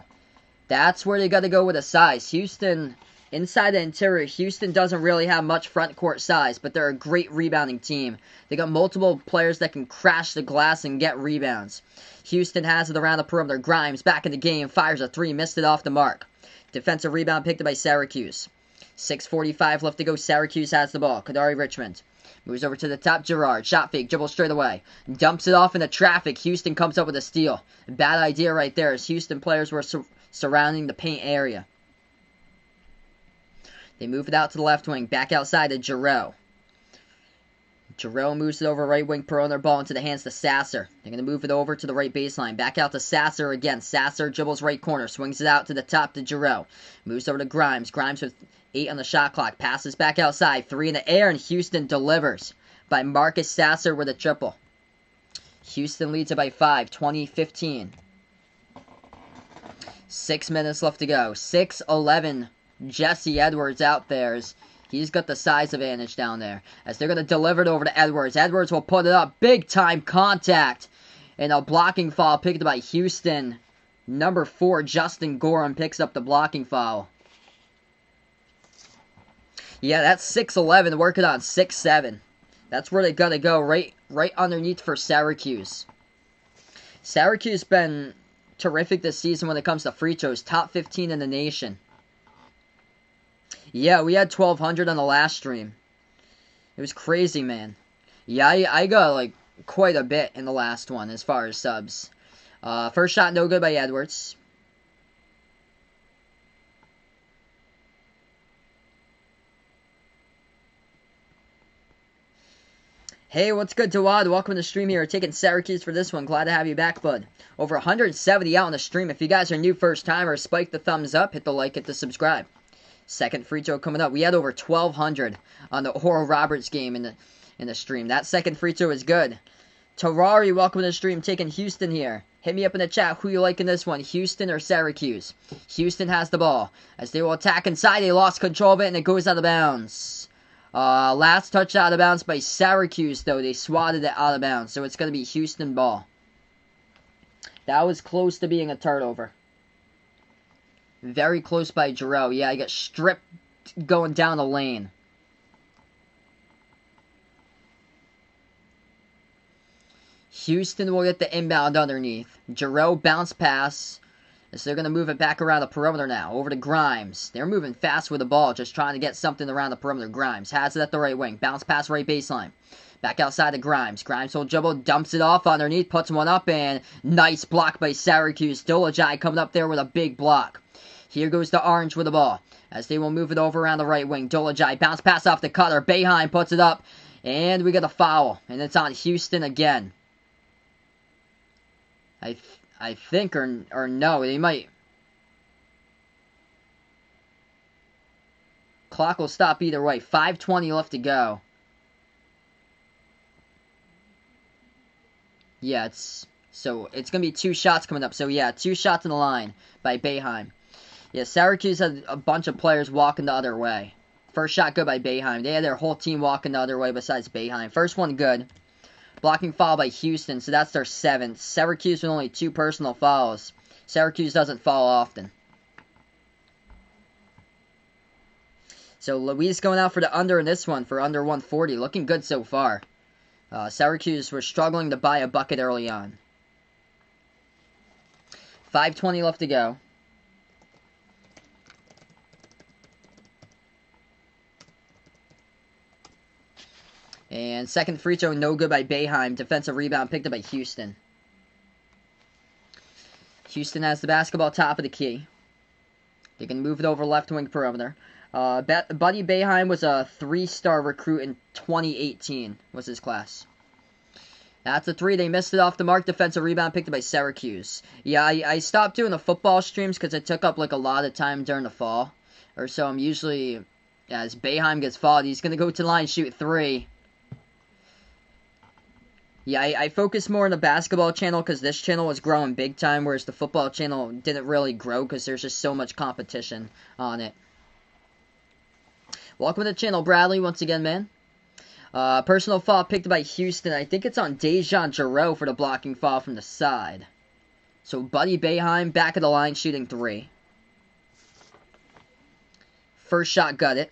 S1: That's where they got to go with a size. Houston, inside the interior, Houston doesn't really have much front court size, but they're a great rebounding team. They got multiple players that can crash the glass and get rebounds. Houston has it around the perimeter. Grimes back in the game, fires a 3, missed it off the mark. Defensive rebound picked up by Syracuse. 6:45 left to go. Syracuse has the ball. Kadari Richmond moves over to the top. Girard, shot fake, dribble straight away. Dumps it off into traffic. Houston comes up with a steal. Bad idea right there as Houston players were surrounding the paint area. They move it out to the left wing. Back outside to Giroux. Giroux moves it over right wing, perimeter ball into the hands to Sasser. They're going to move it over to the right baseline. Back out to Sasser again. Sasser dribbles right corner. Swings it out to the top to Giroux. Moves over to Grimes. Grimes with 8 on the shot clock. Passes back outside. 3 in the air, and Houston delivers by Marcus Sasser with a triple. Houston leads it by 5, 20-15. 6 minutes left to go. 6-11. Jesse Edwards out there. He's got the size advantage down there. As they're going to deliver it over to Edwards. Edwards will put it up. Big time contact. And a blocking foul picked up by Houston. Number 4, Justin Gorham picks up the blocking foul. Yeah, that's 6-11. Working on 6-7. That's where they got to go. Right underneath for Syracuse. Syracuse been terrific this season when it comes to free throws. Top 15 in the nation. Yeah, we had 1,200 on the last stream. It was crazy, man. Yeah, I got, like, quite a bit in the last one as far as subs. First shot, no good by Edwards. Hey, what's good, Dawad? Welcome to the stream here. Taking Syracuse for this one. Glad to have you back, bud. Over 170 out on the stream. If you guys are new first-timers, spike the thumbs up, hit the like, hit the subscribe. Second free throw coming up. We had over 1,200 on the Oral Roberts game in the stream. That second free throw is good. Tarari, welcome to the stream. Taking Houston here. Hit me up in the chat who you like in this one, Houston or Syracuse. Houston has the ball. As they will attack inside, they lost control of it, and it goes out of bounds. Last touch out of bounds by Syracuse, though. They swatted it out of bounds, so it's going to be Houston ball. That was close to being a turnover. Very close by Giroux. Yeah, I got stripped going down the lane. Houston will get the inbound underneath. Giroux bounce pass. So they're going to move it back around the perimeter now. Over to Grimes. They're moving fast with the ball. Just trying to get something around the perimeter. Grimes has it at the right wing. Bounce pass right baseline. Back outside to Grimes. Grimes will dribble. Dumps it off underneath. Puts one up. And nice block by Syracuse. Dolajai coming up there with a big block. Here goes the Orange with the ball. As they will move it over around the right wing. Dolajai bounce pass off the cutter. Boeheim puts it up. And we get a foul. And it's on Houston again. I think, or no, they might. Clock will stop either way. 5:20 left to go. Yeah, it's going to be 2 shots coming up. So, yeah, 2 shots in the line by Boeheim. Yeah, Syracuse had a bunch of players walking the other way. First shot good by Boeheim. They had their whole team walking the other way besides Boeheim. First one good. Blocking foul by Houston, so that's their 7th. Syracuse with only 2 personal fouls. Syracuse doesn't foul often. So Luis going out for the under in this one for under 140. Looking good so far. Syracuse were struggling to buy a bucket early on. 5:20 left to go. And second free throw, no good by Boeheim. Defensive rebound picked up by Houston. Houston has the basketball top of the key. They can move it over left wing perimeter. Buddy Boeheim was a 3-star recruit in 2018, was his class. That's a 3. They missed it off the mark. Defensive rebound picked up by Syracuse. Yeah, I stopped doing the football streams because it took up like a lot of time during the fall. Or so I'm usually, as Boeheim gets fouled, he's going to go to the line, shoot 3. Yeah, I focus more on the basketball channel because this channel was growing big time, whereas the football channel didn't really grow because there's just so much competition on it. Welcome to the channel, Bradley, once again, man. Personal foul picked by Houston. I think it's on Dejan Giroux for the blocking foul from the side. So Buddy Boeheim back of the line shooting 3. First shot got it.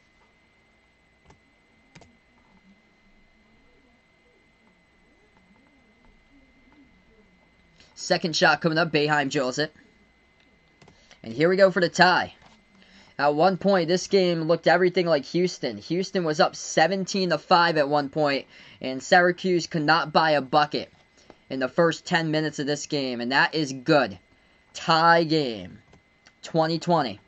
S1: Second shot coming up. Boeheim drills it. And here we go for the tie. At one point, this game looked everything like Houston. Houston was up 17-5 at one point, and Syracuse could not buy a bucket in the first 10 minutes of this game, and that is good. Tie game. 2020.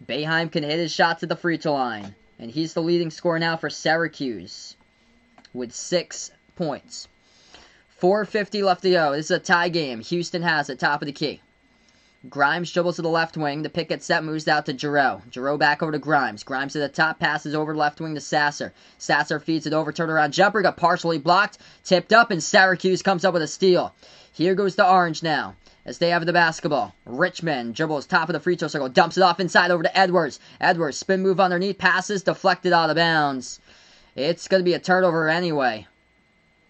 S1: Boeheim can hit his shots at the free throw line, and he's the leading scorer now for Syracuse with 6 points. 4:50 left to go. This is a tie game. Houston has it, top of the key. Grimes dribbles to the left wing. The pick gets set, moves out to Giroux. Giroux back over to Grimes. Grimes to the top, passes over left wing to Sasser. Sasser feeds it over, turnaround jumper, got partially blocked, tipped up, and Syracuse comes up with a steal. Here goes the Orange now, as they have the basketball. Richmond dribbles top of the free throw circle, dumps it off inside over to Edwards. Edwards, spin move underneath, passes, deflected out of bounds. It's going to be a turnover anyway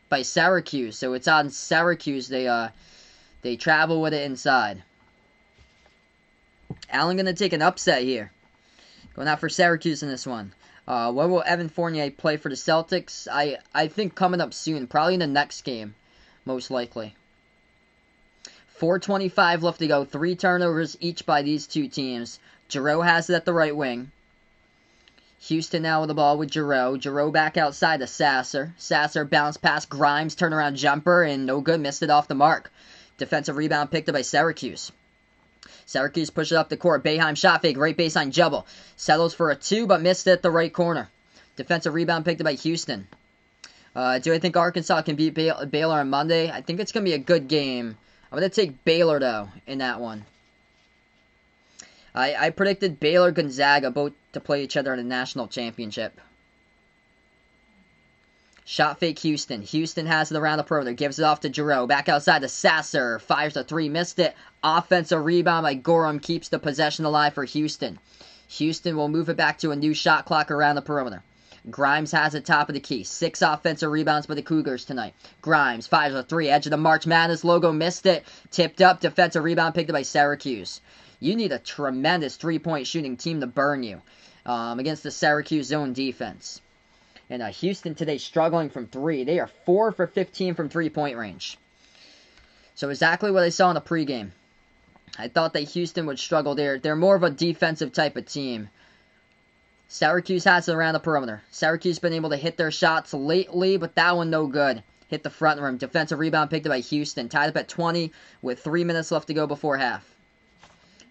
S1: by Syracuse, so it's on Syracuse. They travel with it inside. Allen going to take an upset here. Going out for Syracuse in this one. When will Evan Fournier play for the Celtics? I think coming up soon. Probably in the next game. Most likely. 4:25 left to go. 3 turnovers each by these two teams. Giroux has it at the right wing. Houston now with the ball with Giroux. Giroux back outside to Sasser. Sasser bounce past Grimes. Turnaround jumper. And no good. Missed it off the mark. Defensive rebound picked up by Syracuse. Syracuse pushes it up the court. Boeheim shot fake. Right baseline jumble. Settles for a 2, but missed it at the right corner. Defensive rebound picked up by Houston. Do I think Arkansas can beat Baylor on Monday? I think it's going to be a good game. I'm going to take Baylor, though, in that one. I predicted Baylor Gonzaga both to play each other in the national championship. Shot fake Houston. Houston has it around the perimeter. Gives it off to Giroux. Back outside to Sasser. Fires a three. Missed it. Offensive rebound by Gorham. Keeps the possession alive for Houston. Houston will move it back to a new shot clock around the perimeter. Grimes has it top of the key. 6 offensive rebounds by the Cougars tonight. Grimes fires a three. Edge of the March Madness logo. Missed it. Tipped up. Defensive rebound picked up by Syracuse. You need a tremendous three-point shooting team to burn you against the Syracuse zone defense. And Houston today struggling from 3. They are 4 for 15 from three-point range. So exactly what I saw in the pregame. I thought that Houston would struggle there. They're more of a defensive type of team. Syracuse has it around the perimeter. Syracuse been able to hit their shots lately, but that one no good. Hit the front rim. Defensive rebound picked up by Houston. Tied up at 20 with 3 minutes left to go before half.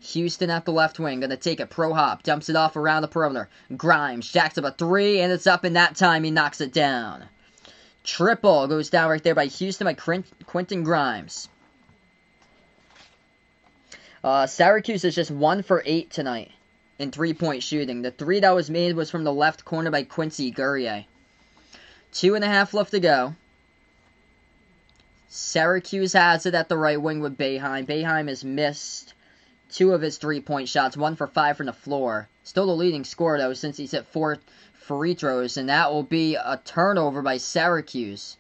S1: Houston at the left wing. Going to take it. Pro hop. Dumps it off around the perimeter. Grimes jacks up a 3, and it's up in that time. He knocks it down. Triple goes down right there by Houston by Quentin Grimes. Syracuse is just 1 for 8 tonight in three-point shooting. The 3 that was made was from the left corner by Quincy Guerrier. 2.5 left to go. Syracuse has it at the right wing with Boeheim. Boeheim has missed 2 of his three-point shots, 1 for 5 from the floor. Still the leading scorer, though, since he's hit 4 free throws, and that will be a turnover by Syracuse.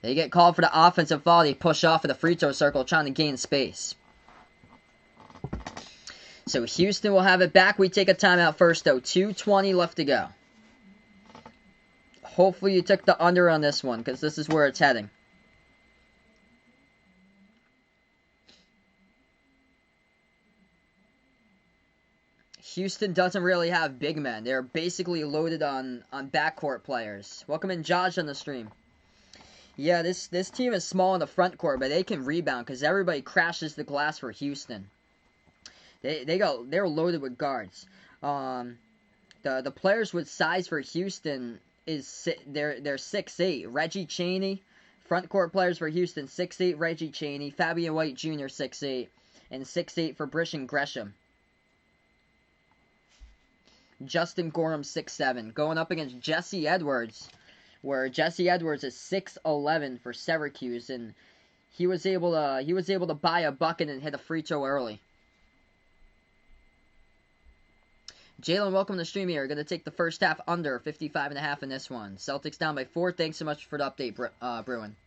S1: They get called for the offensive foul. They push off of the free throw circle, trying to gain space. So Houston will have it back. We take a timeout first, though. 2:20 left to go. Hopefully you took the under on this one, because this is where it's heading. Houston doesn't really have big men. They're basically loaded on backcourt players. Welcome in Josh on the stream. Yeah, this team is small in the front court, but they can rebound because everybody crashes the glass for Houston. They're loaded with guards. The players with size for Houston they're 6'8". Reggie Chaney, front court players for Houston, 6'8". Reggie Chaney, Fabian White Jr. 6'8", and 6'8" for Brishan Gresham. Justin Gorham 6'7", going up against Jesse Edwards, where Jesse Edwards is 6'11" for Syracuse, and he was able to buy a bucket and hit a free throw early. Jalen, welcome to the stream here. Going to take the first half under 55.5 in this one. Celtics down by 4. Thanks so much for the update, Bruin.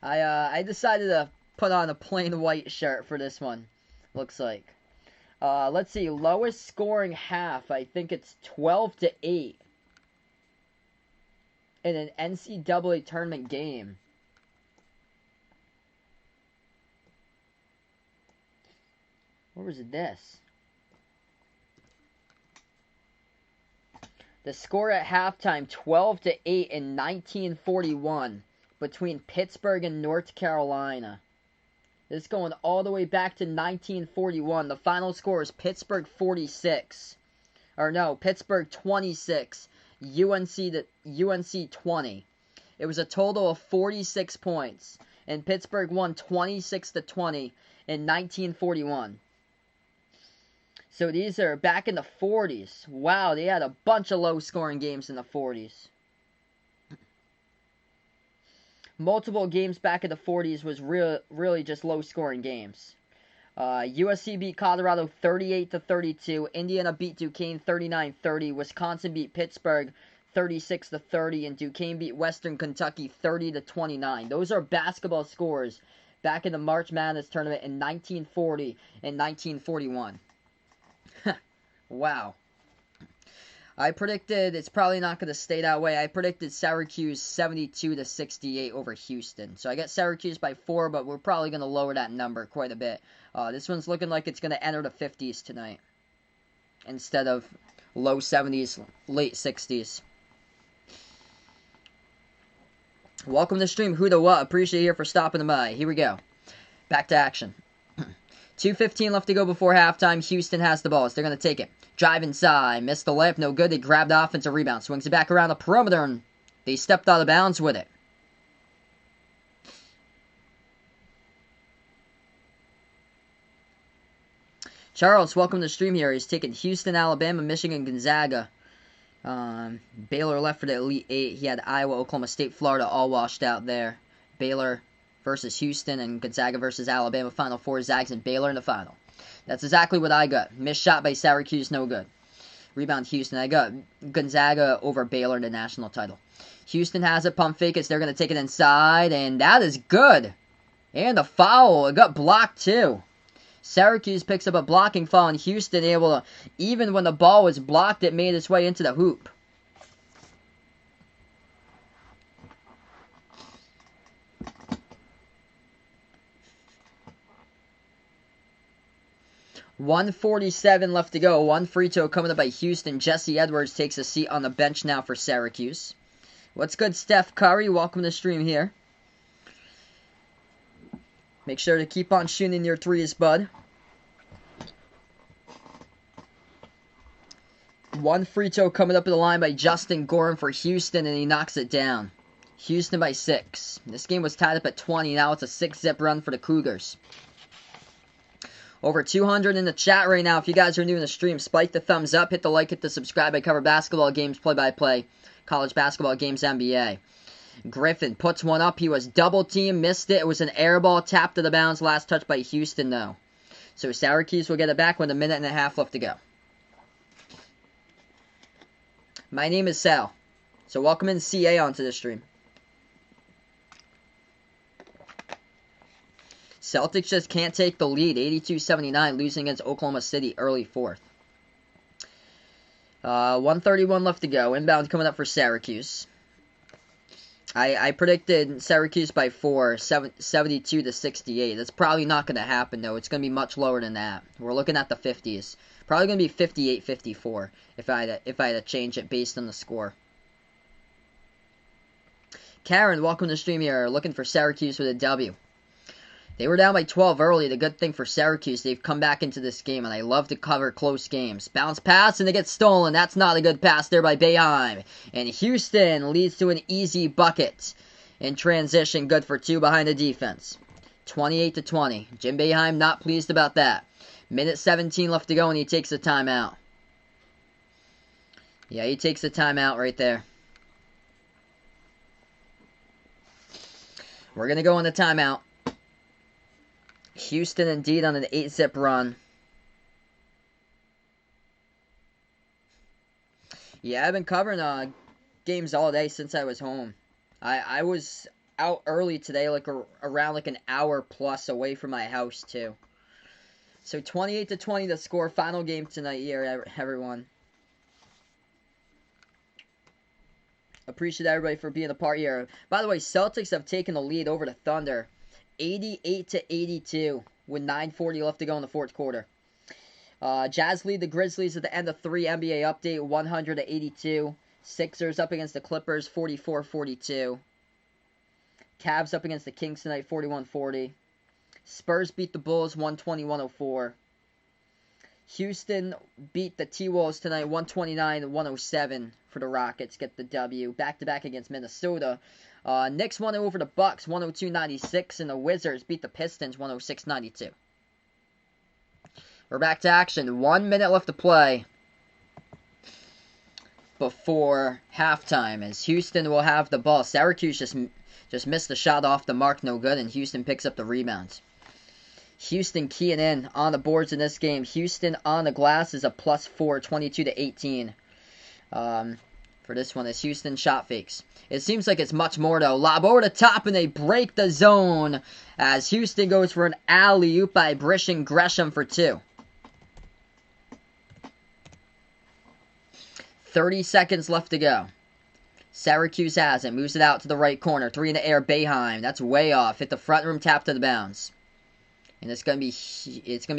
S1: I decided to put on a plain white shirt for this one, looks like. Let's see, lowest scoring half, I think it's 12-8 in an NCAA tournament game. Where was this? The score at halftime, 12-8 in 1941 between Pittsburgh and North Carolina. This is going all the way back to 1941. The final score is Pittsburgh 46. Pittsburgh 26. UNC 20. It was a total of 46 points. And Pittsburgh won 26-20 in 1941. So these are back in the 40s. Wow, they had a bunch of low-scoring games in the 40s. Multiple games back in the 40s was really just low-scoring games. USC beat Colorado 38-32. Indiana beat Duquesne 39-30. Wisconsin beat Pittsburgh 36-30. And Duquesne beat Western Kentucky 30-29. Those are basketball scores back in the March Madness tournament in 1940 and 1941. Wow. I predicted it's probably not going to stay that way. I predicted Syracuse 72-68 over Houston. So I got Syracuse by 4, but we're probably going to lower that number quite a bit. This one's looking like it's going to enter the 50s tonight instead of low 70s, late 60s. Welcome to the stream, Who the What. Appreciate you for stopping by. Here we go. Back to action. 2:15 left to go before halftime. Houston has the ball. So they're going to take it. Drive inside. Missed the layup. No good. They grabbed the offensive rebound. Swings it back around the perimeter, and they stepped out of bounds with it. Charles, welcome to the stream here. He's taking Houston, Alabama, Michigan, Gonzaga. Baylor left for the Elite Eight. He had Iowa, Oklahoma State, Florida all washed out there. Baylor versus Houston and Gonzaga versus Alabama. Final Four, Zags and Baylor in the final. That's exactly what I got. Missed shot by Syracuse, no good. Rebound Houston. I got Gonzaga over Baylor in the national title. Houston has it. Pump fake it. They're going to take it inside, and that is good. And a foul. It got blocked too. Syracuse picks up a blocking foul, and Houston able to, even when the ball was blocked, it made its way into the hoop. .147 left to go. One free throw coming up by Houston. Jesse Edwards takes a seat on the bench now for Syracuse. What's good, Steph Curry? Welcome to the stream here. Make sure to keep on shooting your threes, bud. One free throw coming up at the line by Justin Gorin for Houston, and he knocks it down. Houston by 6. This game was tied up at 20. Now it's a 6-zip run for the Cougars. Over 200 in the chat right now. If you guys are new in the stream, spike the thumbs up, hit the like, hit the subscribe. I cover basketball games, play-by-play, college basketball games, NBA. Griffin puts one up. He was double-teamed, missed it. It was an air ball, tapped to the bounds. Last touch by Houston, though. So Syracuse will get it back with a minute and a half left to go. My name is Sal. So welcome in CA onto the stream. Celtics just can't take the lead. 82-79, losing against Oklahoma City early fourth. 1:31 left to go. Inbound coming up for Syracuse. I predicted Syracuse by 4, 72-68. That's probably not going to happen, though. It's going to be much lower than that. We're looking at the 50s. Probably going to be 58-54 if I had to change it based on the score. Karen, welcome to the stream here. Looking for Syracuse with a W. They were down by 12 early. The good thing for Syracuse, they've come back into this game, and I love to cover close games. Bounce pass, and it gets stolen. That's not a good pass there by Boeheim. And Houston leads to an easy bucket. In transition, good for 2 behind the defense. 28-20. Jim Boeheim not pleased about that. Minute 17 left to go, and he takes a timeout. Yeah, he takes a timeout right there. We're going to go on the timeout. Houston indeed on an 8-zip run. Yeah, I've been covering games all day since I was home. I was out early today, like around like an hour plus away from my house too. So 28-20 the score. Final game tonight here, everyone. Appreciate everybody for being a part here. By the way, Celtics have taken the lead over the Thunder. 88-82 with 9:40 left to go in the fourth quarter. Jazz lead the Grizzlies at the end of 3. NBA update 100-82. Sixers up against the Clippers 44-42. Cavs up against the Kings tonight 41-40. Spurs beat the Bulls 120-104. Houston beat the T-Wolves tonight 129-107 for the Rockets. Get the W. Back-to-back against Minnesota. Knicks won over the Bucks 102-96, and the Wizards beat the Pistons 106-92. We're back to action. 1 minute left to play before halftime, as Houston will have the ball. Syracuse just missed the shot off the mark, no good, and Houston picks up the rebounds. Houston keying in on the boards in this game. Houston on the glass is a +4, 22-18. For this one, is Houston shot fakes. It seems like it's much more, though. Lob over the top, and they break the zone as Houston goes for an alley-oop by Brishan Gresham for 2. 30 seconds left to go. Syracuse has it. Moves it out to the right corner. 3 in the air. Boeheim. That's way off. Hit the front rim, tap to the bounds. And it's gonna be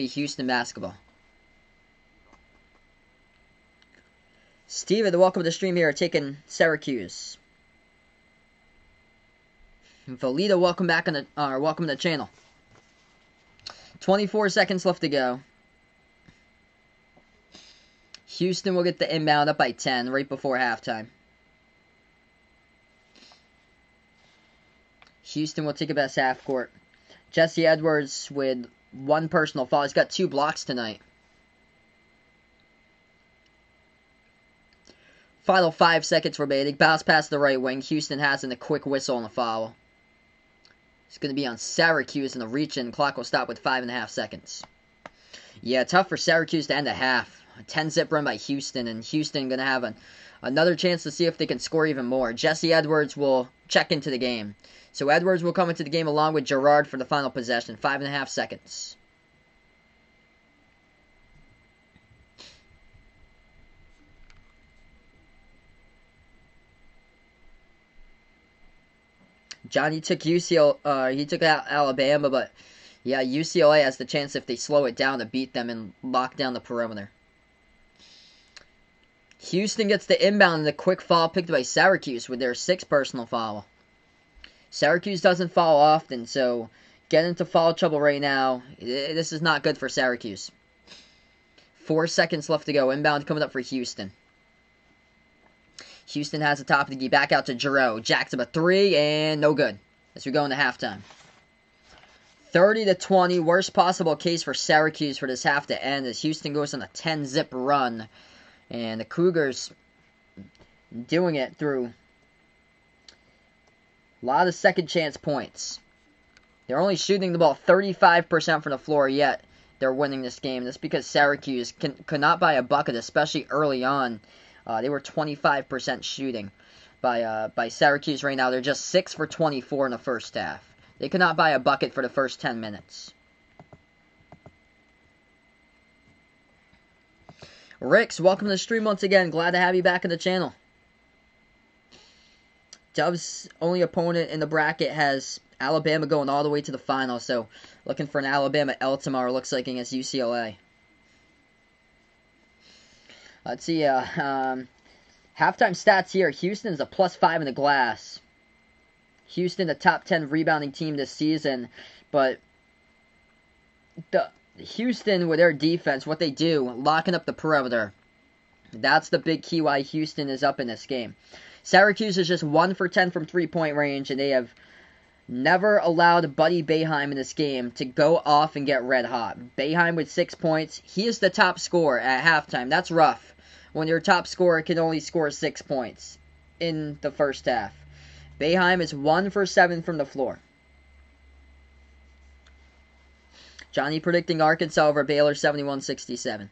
S1: Houston basketball. Steven, welcome to the stream here, taking Syracuse. Valita, welcome back on the welcome to the channel. 24 seconds left to go. Houston will get the inbound up by 10 right before halftime. Houston will take it best half court. Jesse Edwards with 1 personal foul. He's got 2 blocks tonight. Final 5 seconds remaining. Bounce past the right wing. Houston has in a quick whistle and a foul. It's going to be on Syracuse, and the reach-in clock will stop with 5.5 seconds. Yeah, tough for Syracuse to end a half. A 10-zip run by Houston, and Houston going to have another chance to see if they can score even more. Jesse Edwards will check into the game. So Edwards will come into the game along with Gerard for the final possession. 5.5 seconds. Johnny took UCLA, he took out Alabama, but yeah, UCLA has the chance if they slow it down to beat them and lock down the perimeter. Houston gets the inbound and the quick foul picked by Syracuse with their 6th personal foul. Syracuse doesn't foul often, so get into foul trouble right now. This is not good for Syracuse. 4 seconds left to go. Inbound coming up for Houston. Houston has the top of the key. Back out to Giroux. Jacks up a 3, and no good. As we go into halftime. 30-20. Worst possible case for Syracuse for this half to end as Houston goes on a 10-zip run. And the Cougars doing it through a lot of second chance points. They're only shooting the ball 35% from the floor, yet they're winning this game. That's because Syracuse could not buy a bucket, especially early on. They were 25% shooting by Syracuse right now. They're just 6 for 24 in the first half. They could not buy a bucket for the first 10 minutes. Ricks, welcome to the stream once again. Glad to have you back in the channel. Dub's only opponent in the bracket has Alabama going all the way to the final, so looking for an Alabama L tomorrow, looks like, against UCLA. Let's see, halftime stats here. Houston is a +5 in the glass. Houston, the top 10 rebounding team this season, but Houston, with their defense, what they do, locking up the perimeter, that's the big key why Houston is up in this game. Syracuse is just 1 for 10 from three-point range, and they have never allowed Buddy Boeheim in this game to go off and get red hot. Boeheim with 6 points. He is the top scorer at halftime. That's rough when your top scorer can only score 6 points in the first half. Boeheim is 1 for 7 from the floor. Johnny predicting Arkansas over Baylor 71-67.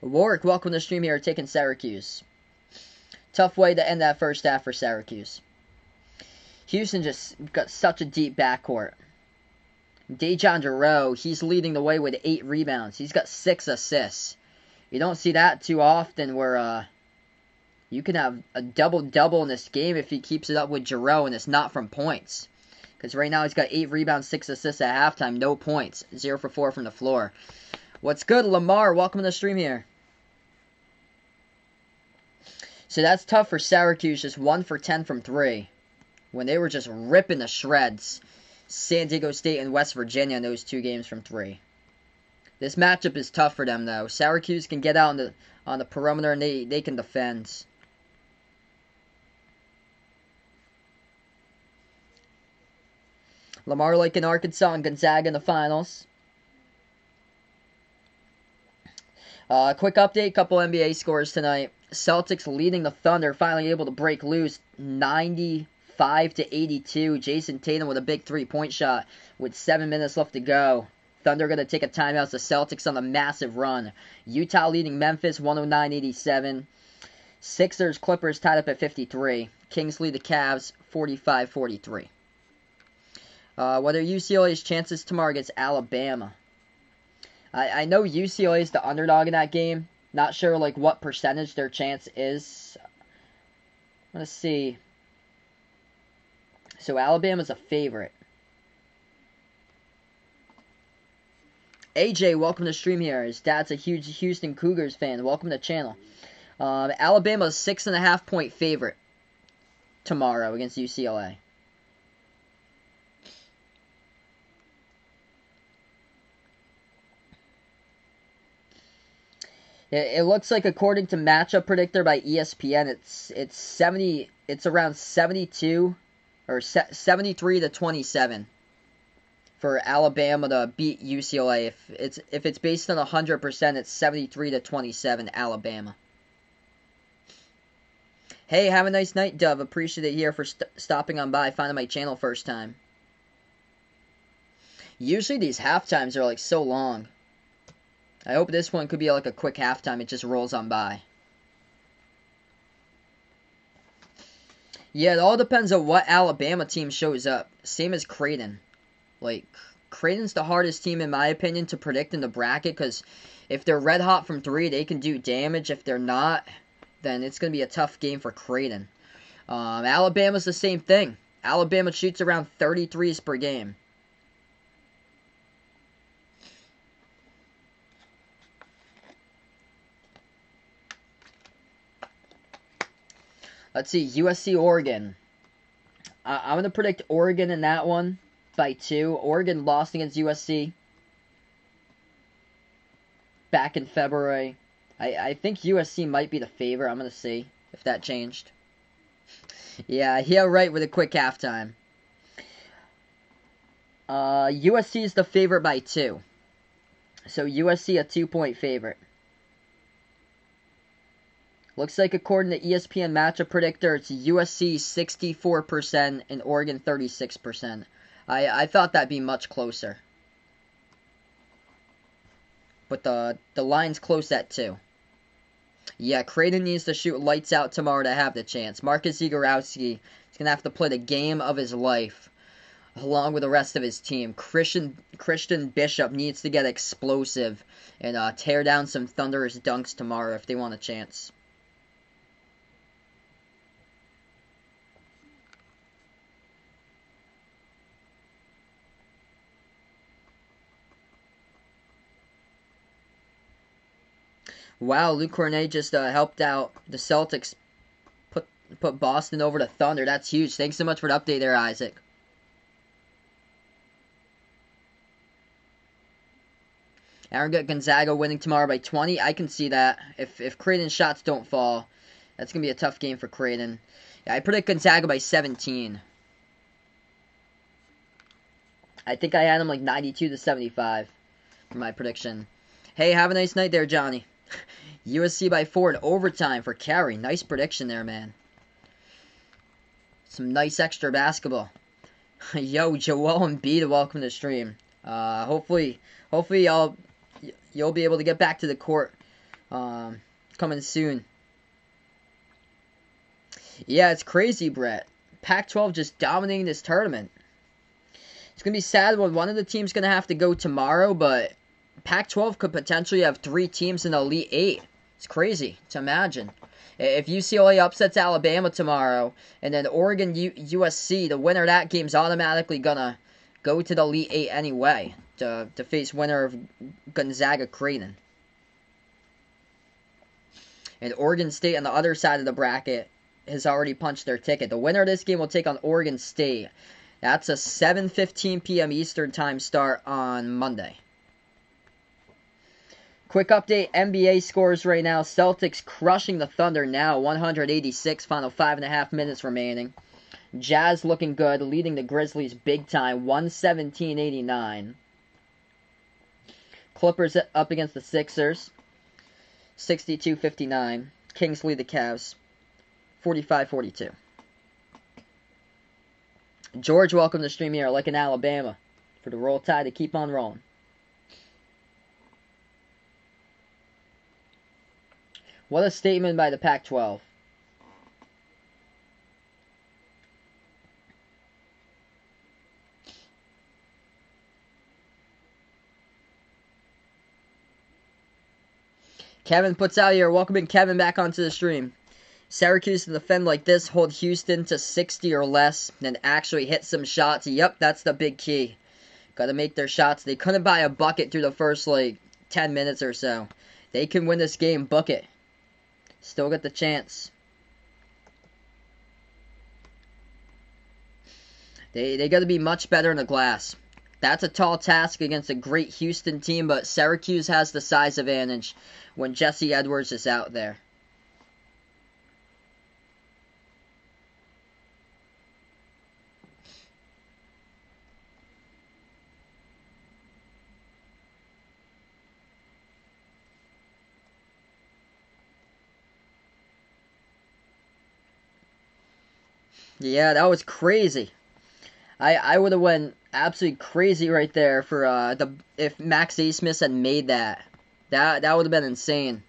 S1: Warwick, welcome to the stream here, taking Syracuse. Tough way to end that first half for Syracuse. Houston just got such a deep backcourt. Dejon Giroux, he's leading the way with 8 rebounds. He's got 6 assists. You don't see that too often where you can have a double-double in this game if he keeps it up with Giroux and it's not from points. Because right now he's got 8 rebounds, 6 assists at halftime, no points. 0 for 4 from the floor. What's good, Lamar? Welcome to the stream here. So that's tough for Syracuse, just 1 for 10 from 3. When they were just ripping the shreds. San Diego State and West Virginia in those 2 games from 3. This matchup is tough for them, though. Syracuse can get out on the perimeter and they can defend. Lamar Lake in Arkansas and Gonzaga in the finals. Quick update, couple NBA scores tonight. Celtics leading the Thunder, finally able to break loose 95-82. Jason Tatum with a big 3-point shot with 7 minutes left to go. Thunder going to take a timeout. The Celtics on a massive run. Utah leading Memphis 109-87. Sixers, Clippers tied up at 53. Kings lead the Cavs 45-43. What are UCLA's chances tomorrow against Alabama? I know UCLA is the underdog in that game. Not sure like what percentage their chance is. Let's see. So Alabama's a favorite. AJ, welcome to the stream here. His dad's a huge Houston Cougars fan. Welcome to the channel. Alabama's 6.5 point favorite tomorrow against UCLA. It looks like, according to Matchup Predictor by ESPN, it's around 72 or 73 to 27 for Alabama to beat UCLA. If it's based on 100%, it's 73 to 27 Alabama. Hey, have a nice night, Dove. Appreciate it here for stopping on by, finding my channel first time. Usually these halftimes are like so long. I hope this one could be like a quick halftime. It just rolls on by. Yeah, it all depends on what Alabama team shows up. Same as Creighton. Like, Creighton's the hardest team, in my opinion, to predict in the bracket, because if they're red hot from three, they can do damage. If they're not, then it's going to be a tough game for Creighton. Alabama's the same thing. Alabama shoots around 33s per game. Let's see, USC, Oregon. I'm going to predict Oregon in that one by 2. Oregon lost against USC back in February. I think USC might be the favorite. I'm going to see if that changed. Yeah, right, with a quick halftime. USC is the favorite by 2. So USC a 2-point favorite. Looks like, according to ESPN Matchup Predictor, it's USC 64% and Oregon 36%. I thought that'd be much closer. But the line's close at 2. Yeah, Creighton needs to shoot lights out tomorrow to have the chance. Marcus Zegarowski is going to have to play the game of his life along with the rest of his team. Christian Bishop needs to get explosive and tear down some thunderous dunks tomorrow if they want a chance. Wow, Luke Cornet just helped out the Celtics put Boston over to Thunder. That's huge. Thanks so much for the update there, Isaac. Aaron got Gonzaga winning tomorrow by 20. I can see that. If Creighton's shots don't fall, that's going to be a tough game for Creighton. Yeah, I predict Gonzaga by 17. I think I had them like 92 to 75 for my prediction. Hey, have a nice night there, Johnny. USC by 4 in overtime for Carey. Nice prediction there, man. Some nice extra basketball. Yo, Joel Embiid, welcome to the stream. Hopefully you'll be able to get back to the court coming soon. Yeah, it's crazy, Brett. Pac-12 just dominating this tournament. It's going to be sad when one of the teams going to have to go tomorrow, but Pac-12 could potentially have 3 teams in the Elite 8. It's crazy to imagine. If UCLA upsets Alabama tomorrow, and then Oregon USC, the winner of that game is automatically going to go to the Elite 8 anyway to face winner of Gonzaga Creighton. And Oregon State on the other side of the bracket has already punched their ticket. The winner of this game will take on Oregon State. That's a 7:15 p.m. Eastern Time start on Monday. Quick update, NBA scores right now. Celtics crushing the Thunder now, 186, final 5.5 minutes remaining. Jazz looking good, leading the Grizzlies big time, 117-89. Clippers up against the Sixers, 62-59. Kings lead the Cavs, 45-42. George, welcome to the stream here, like in Alabama, for the Roll Tide to keep on rolling. What a statement by the Pac-12. Kevin puts out here, welcoming Kevin back onto the stream. Syracuse to defend like this, hold Houston to 60 or less, then actually hit some shots. Yep, that's the big key. Got to make their shots. They couldn't buy a bucket through the first, 10 minutes or so. They can win this game, book it. Still got the chance. They got to be much better in the glass. That's a tall task against a great Houston team, but Syracuse has the size advantage when Jesse Edwards is out there. Yeah, that was crazy. I would have went absolutely crazy right there for if Max A. Smith had made that. That would have been insane.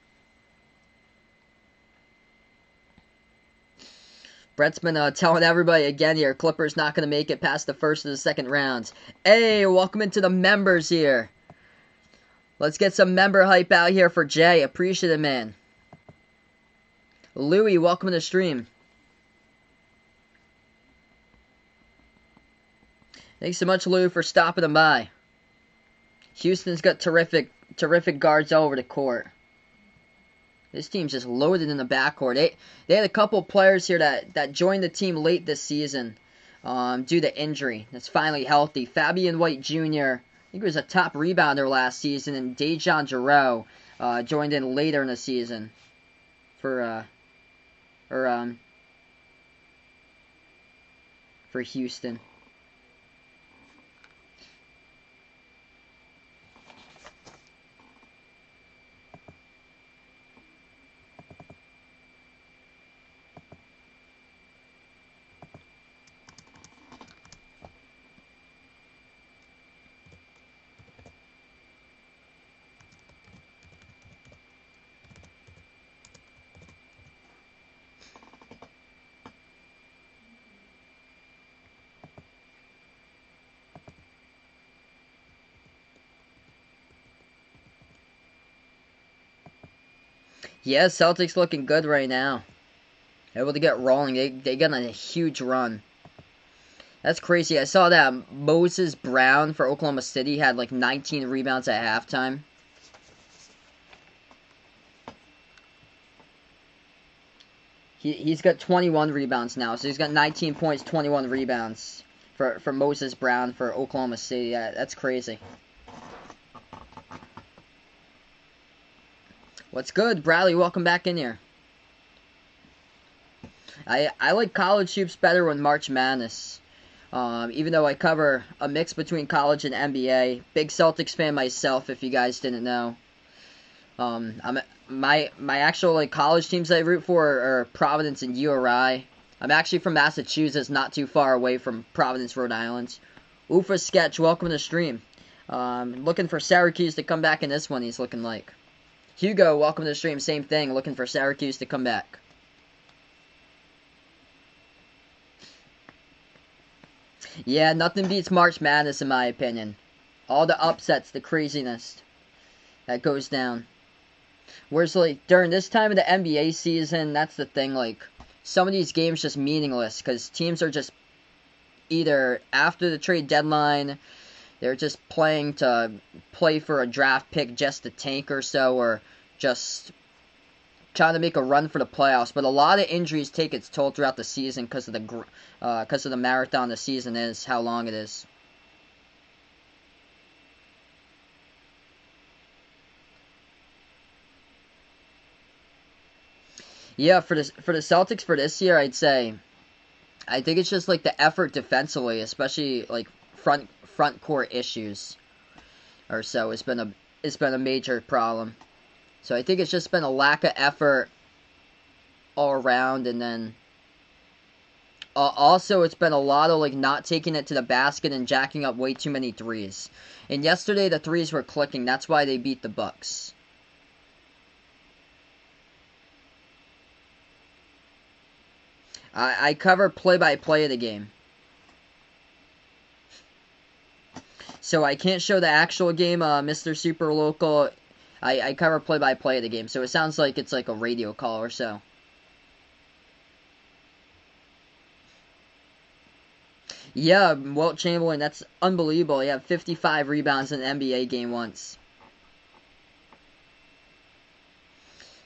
S1: Brett's been telling everybody again here, Clippers not going to make it past the first or the second rounds. Hey, welcome into the members here. Let's get some member hype out here for Jay. Appreciate it, man. Louie, welcome to the stream. Thanks so much, Lou, for stopping by. Houston's got terrific guards all over the court. This team's just loaded in the backcourt. They had a couple players here that joined the team late this season due to injury. That's finally healthy. Fabian White Jr., I think he was a top rebounder last season, and Dejan Giroux joined in later in the season for Houston. Yeah, Celtics looking good right now. Able to get rolling. They got on a huge run. That's crazy. I saw that Moses Brown for Oklahoma City had like 19 rebounds at halftime. He's got 21 rebounds now. So he's got 19 points, 21 rebounds for Moses Brown for Oklahoma City. That's crazy. What's good, Bradley? Welcome back in here. I like college hoops better when March Madness. Even though I cover a mix between college and NBA. Big Celtics fan myself, if you guys didn't know. My actual like college teams I root for are Providence and URI. I'm actually from Massachusetts, not too far away from Providence, Rhode Island. Ufa Sketch, welcome to the stream. Looking for Syracuse to come back in this one, he's looking like. Hugo, welcome to the stream. Same thing. Looking for Syracuse to come back. Yeah, nothing beats March Madness in my opinion. All the upsets, the craziness that goes down. Whereas, like, during this time of the NBA season, that's the thing, like, some of these games just meaningless because teams are just either after the trade deadline, they're just playing to play for a draft pick just to tank or so, or just trying to make a run for the playoffs. But a lot of injuries take its toll throughout the season because of the marathon the season is, how long it is. Yeah, for the Celtics for this year, I'd say, I think it's just like the effort defensively, especially like front court issues or so. It's been a major problem. So I think it's just been a lack of effort all around, and then also it's been a lot of like not taking it to the basket and jacking up way too many threes. And yesterday the threes were clicking. That's why they beat the Bucks. I cover play-by-play of the game. So I can't show the actual game, Mr. Super Local. I cover play-by-play of the game. So it sounds like it's like a radio call or so. Yeah, Wilt Chamberlain, that's unbelievable. He had 55 rebounds in an NBA game once.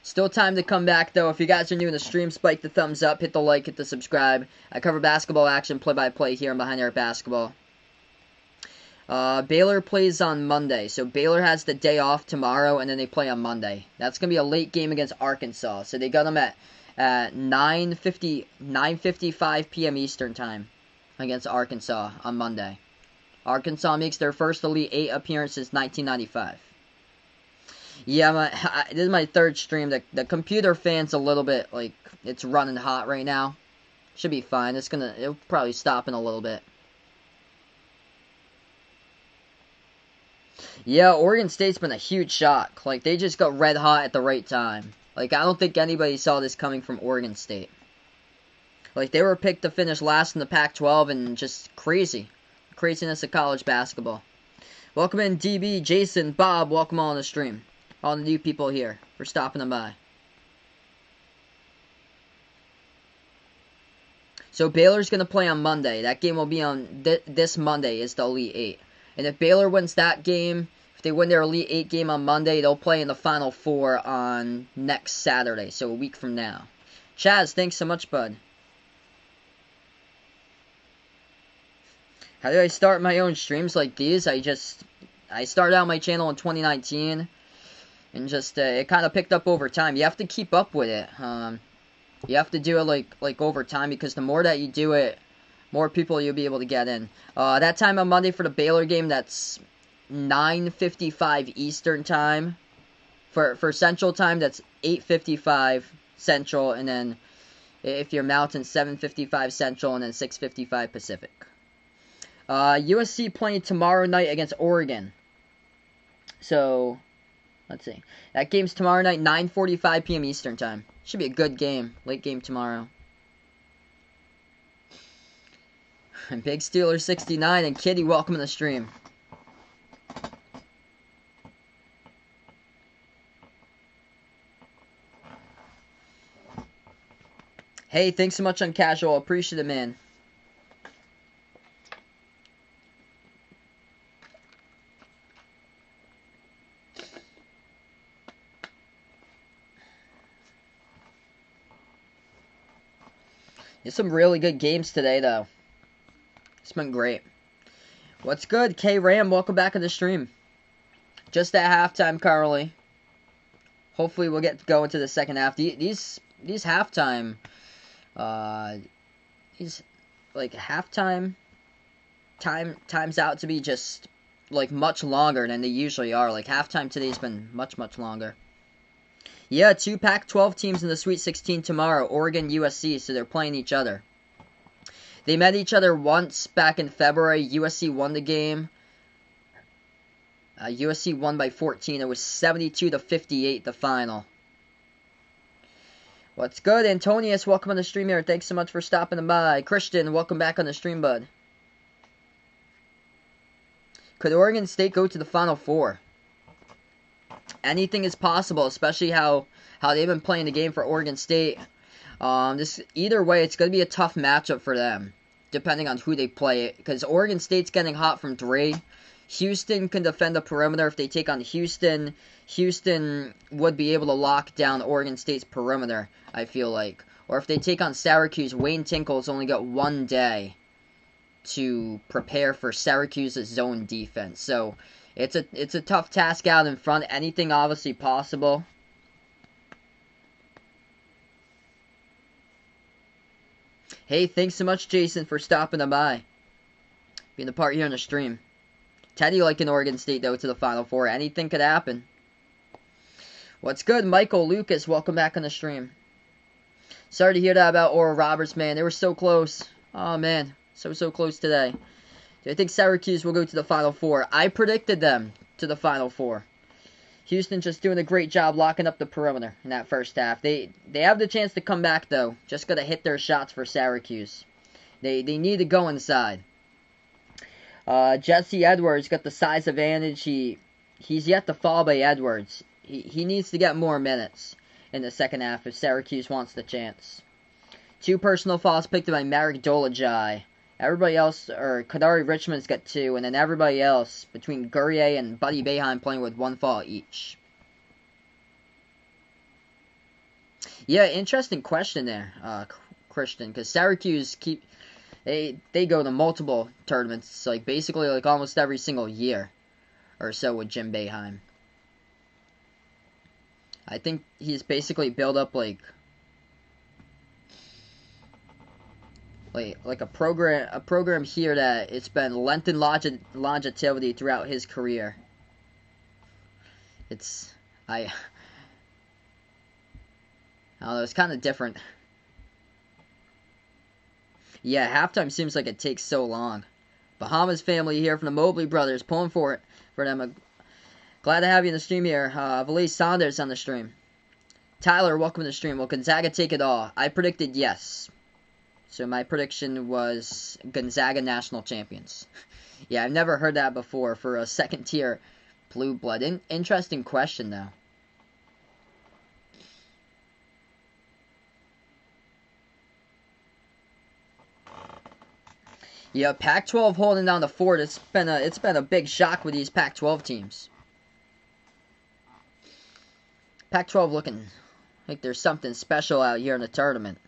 S1: Still time to come back, though. If you guys are new in the stream, spike the thumbs up, hit the like, hit the subscribe. I cover basketball action play-by-play here on Behind Arc Basketball. Baylor plays on Monday, so Baylor has the day off tomorrow, and then they play on Monday. That's going to be a late game against Arkansas, so they got them at 9:55 p.m. Eastern Time against Arkansas on Monday. Arkansas makes their first Elite Eight appearance since 1995. Yeah, this is my third stream. The computer fan's a little bit, like, it's running hot right now. Should be fine. It'll probably stop in a little bit. Yeah, Oregon State's been a huge shock. Like, they just got red hot at the right time. Like, I don't think anybody saw this coming from Oregon State. Like, they were picked to finish last in the Pac-12 and just crazy. Craziness of college basketball. Welcome in, DB, Jason, Bob. Welcome on the stream. All the new people here for stopping them by. So, Baylor's going to play on Monday. That game will be on this Monday is the Elite Eight. And if Baylor wins that game, if they win their Elite Eight game on Monday, they'll play in the Final Four on next Saturday, so a week from now. Chaz, thanks so much, bud. How do I start my own streams like these? I started out my channel in 2019, and just it kind of picked up over time. You have to keep up with it. You have to do it like over time, because the more that you do it, more people you'll be able to get in. That time on Monday for the Baylor game, that's 9:55 Eastern Time. For Central Time, that's 8:55 Central, and then if you're Mountain, 7:55 Central, and then 6:55 Pacific. USC playing tomorrow night against Oregon. So, let's see. That game's tomorrow night, 9:45 p.m. Eastern Time. Should be a good game. Late game tomorrow. And Big Steeler 69 and Kitty, welcome to the stream. Hey, thanks so much on Casual. Appreciate it, man. There's some really good games today, though. It's been great. What's good, K-Ram? Welcome back to the stream. Just at halftime, Carly. Hopefully we'll get going to the second half. These halftime, these like halftime times out to be just like much longer than they usually are. Like halftime today's been much longer. Yeah, 2 Pac-12 teams in the Sweet 16 tomorrow. Oregon, USC, so they're playing each other. They met each other once back in February. USC won the game. USC won by 14. It was 72-58, the final. What's good, Antonius? Welcome on the stream here. Thanks so much for stopping by. Christian, welcome back on the stream, bud. Could Oregon State go to the Final Four? Anything is possible, especially how they've been playing the game for Oregon State. Either way, it's going to be a tough matchup for them, depending on who they play. Because Oregon State's getting hot from 3. Houston can defend the perimeter. If they take on Houston, Houston would be able to lock down Oregon State's perimeter, I feel like. Or if they take on Syracuse, Wayne Tinkle's only got 1 day to prepare for Syracuse's zone defense. So it's a tough task out in front. Anything obviously possible. Hey, thanks so much, Jason, for stopping by. Being a part here on the stream. Teddy liking Oregon State, though, to the Final Four. Anything could happen. What's good, Michael Lucas? Welcome back on the stream. Sorry to hear that about Oral Roberts, man. They were so close. Oh, man. So close today. Do I think Syracuse will go to the Final Four? I predicted them to the Final Four. Houston just doing a great job locking up the perimeter in that first half. They have the chance to come back, though. Just got to hit their shots for Syracuse. They need to go inside. Jesse Edwards got the size advantage. He's yet to fall by Edwards. He needs to get more minutes in the second half if Syracuse wants the chance. 2 personal fouls picked up by Marek Dolajai. Everybody else, or Kadari Richmond's got 2, and then everybody else, between Guerrier and Buddy Boeheim, playing with 1 foul each. Yeah, interesting question there, Christian, because Syracuse They go to multiple tournaments, like basically like almost every single year or so with Jim Boeheim. I think he's basically built up like a program here that it's been lengthened longevity throughout his career. I don't know, it's kind of different. Yeah, halftime seems like it takes so long. Bahamas family here from the Mobley brothers, pulling for it for them. Glad to have you in the stream here. Valise Saunders on the stream. Tyler, welcome to the stream. Will Gonzaga take it all? I predicted yes. So my prediction was Gonzaga national champions. Yeah, I've never heard that before for a second tier blue blood. Interesting question though. Yeah, Pac-12 holding down the fort. It's been a big shock with these Pac-12 teams. Pac-12 looking like there's something special out here in the tournament.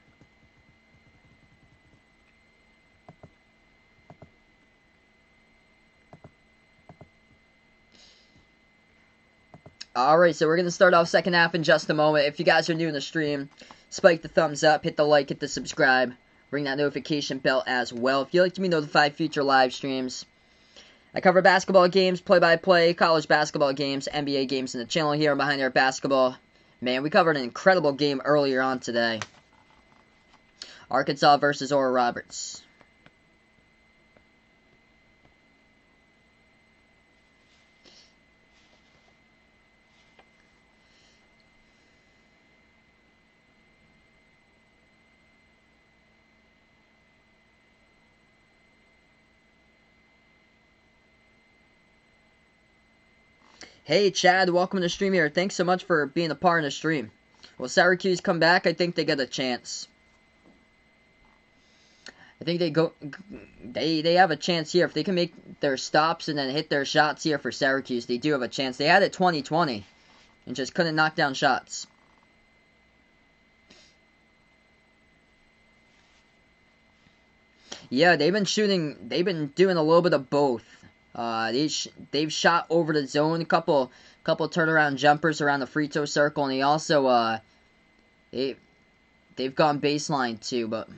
S1: Alright, so we're going to start off second half in just a moment. If you guys are new in the stream, spike the thumbs up, hit the like, hit the subscribe, ring that notification bell as well. If you'd like to be notified future live streams, I cover basketball games, play-by-play, college basketball games, NBA games in the channel here on Behind Your Basketball. Man, we covered an incredible game earlier on today. Arkansas versus Oral Roberts. Hey, Chad, welcome to the stream here. Thanks so much for being a part of the stream. Will Syracuse come back? I think they get a chance. I think they have a chance here. If they can make their stops and then hit their shots here for Syracuse, they do have a chance. They had it 20-20 and just couldn't knock down shots. Yeah, they've been doing a little bit of both. They've shot over the zone, a couple turnaround jumpers around the free throw circle, and they also they've gone baseline too, but I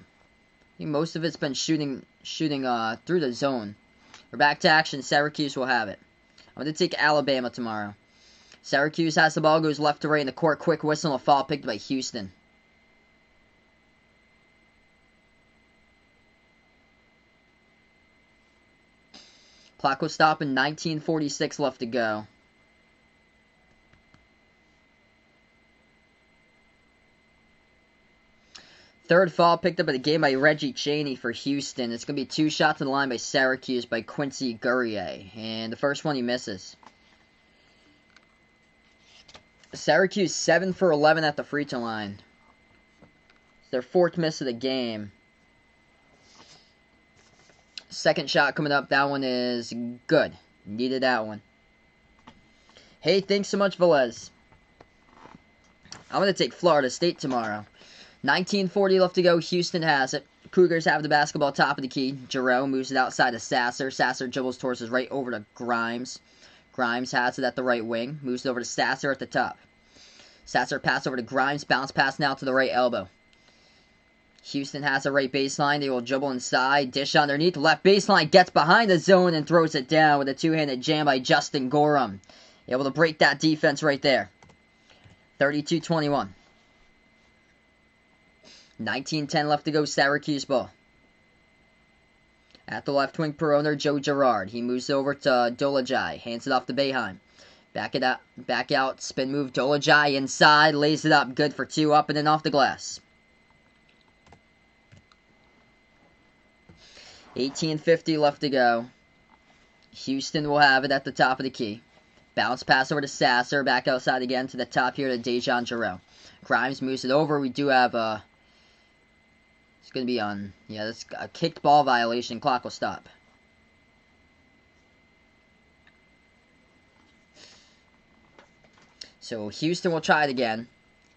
S1: think most of it's been shooting through the zone. We're back to action. Syracuse will have it. I'm going to take Alabama tomorrow. Syracuse has the ball, goes left to right in the court. Quick whistle, a foul picked by Houston. Clock will stop in 19:46 left to go. Third foul picked up at the game by Reggie Chaney for Houston. It's going to be 2 shots to the line by Syracuse by Quincy Guerrier. And the first one he misses. Syracuse 7 for 11 at the free throw line. It's their 4th miss of the game. Second shot coming up. That one is good. Needed that one. Hey, thanks so much, Velez. I'm going to take Florida State tomorrow. 19:40 left to go. Houston has it. Cougars have the basketball top of the key. Jarreau moves it outside to Sasser. Sasser dribbles towards his right over to Grimes. Grimes has it at the right wing. Moves it over to Sasser at the top. Sasser pass over to Grimes. Bounce pass now to the right elbow. Houston has a right baseline. They will dribble inside. Dish underneath. Left baseline. Gets behind the zone and throws it down with a two-handed jam by Justin Gorham. Able to break that defense right there. 32-21. 19:10 left to go. Syracuse ball. At the left wing per owner, Joe Girard. He moves over to Dolajai. Hands it off to Boeheim. Back out. Spin move. Dolajai inside. Lays it up. Good for 2. Up and then off the glass. 18:50 left to go. Houston will have it at the top of the key. Bounce pass over to Sasser. Back outside again to the top here to Dejan Jarreau. Grimes moves it over. We do have it's going to be on... Yeah, that's a kicked ball violation. Clock will stop. So Houston will try it again.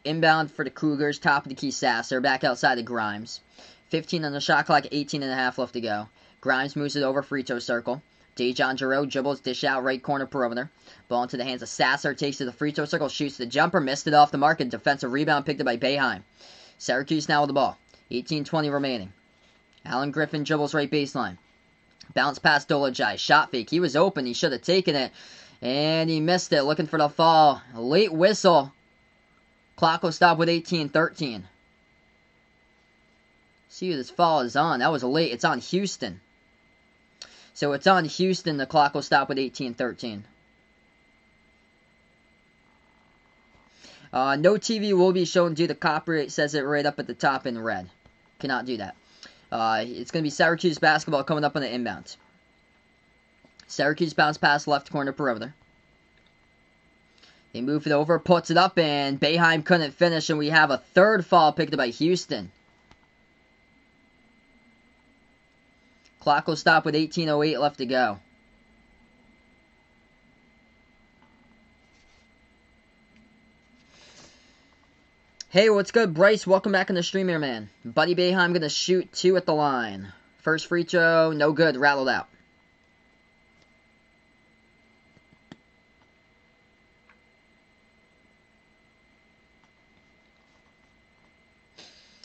S1: Inbound for the Cougars. Top of the key Sasser. Back outside to Grimes. 15 on the shot clock, 18.5 left to go. Grimes moves it over free throw circle. Dejon Giroux dribbles, dish out, right corner perimeter. Ball into the hands of Sasser, takes to the free throw circle, shoots the jumper, missed it off the mark, and defensive rebound picked up by Boeheim. Syracuse now with the ball. 18:20 remaining. Alan Griffin dribbles right baseline. Bounce past Dolajai. Shot fake. He was open. He should have taken it. And he missed it. Looking for the fall. A late whistle. Clock will stop with 18:13. See who this fall is on. That was late. It's on Houston. So it's on Houston. The clock will stop with 18:13. No TV will be shown due to copyright. It says it right up at the top in red. Cannot do that. It's going to be Syracuse basketball coming up on the inbound. Syracuse bounce pass left corner perimeter. They move it over, puts it up, and Boeheim couldn't finish, and we have a third foul picked up by Houston. Clock will stop with 18:08 left to go. Hey, what's good, Bryce? Welcome back in the stream here, man. Buddy Boeheim going to shoot 2 at the line. First free throw, no good, rattled out.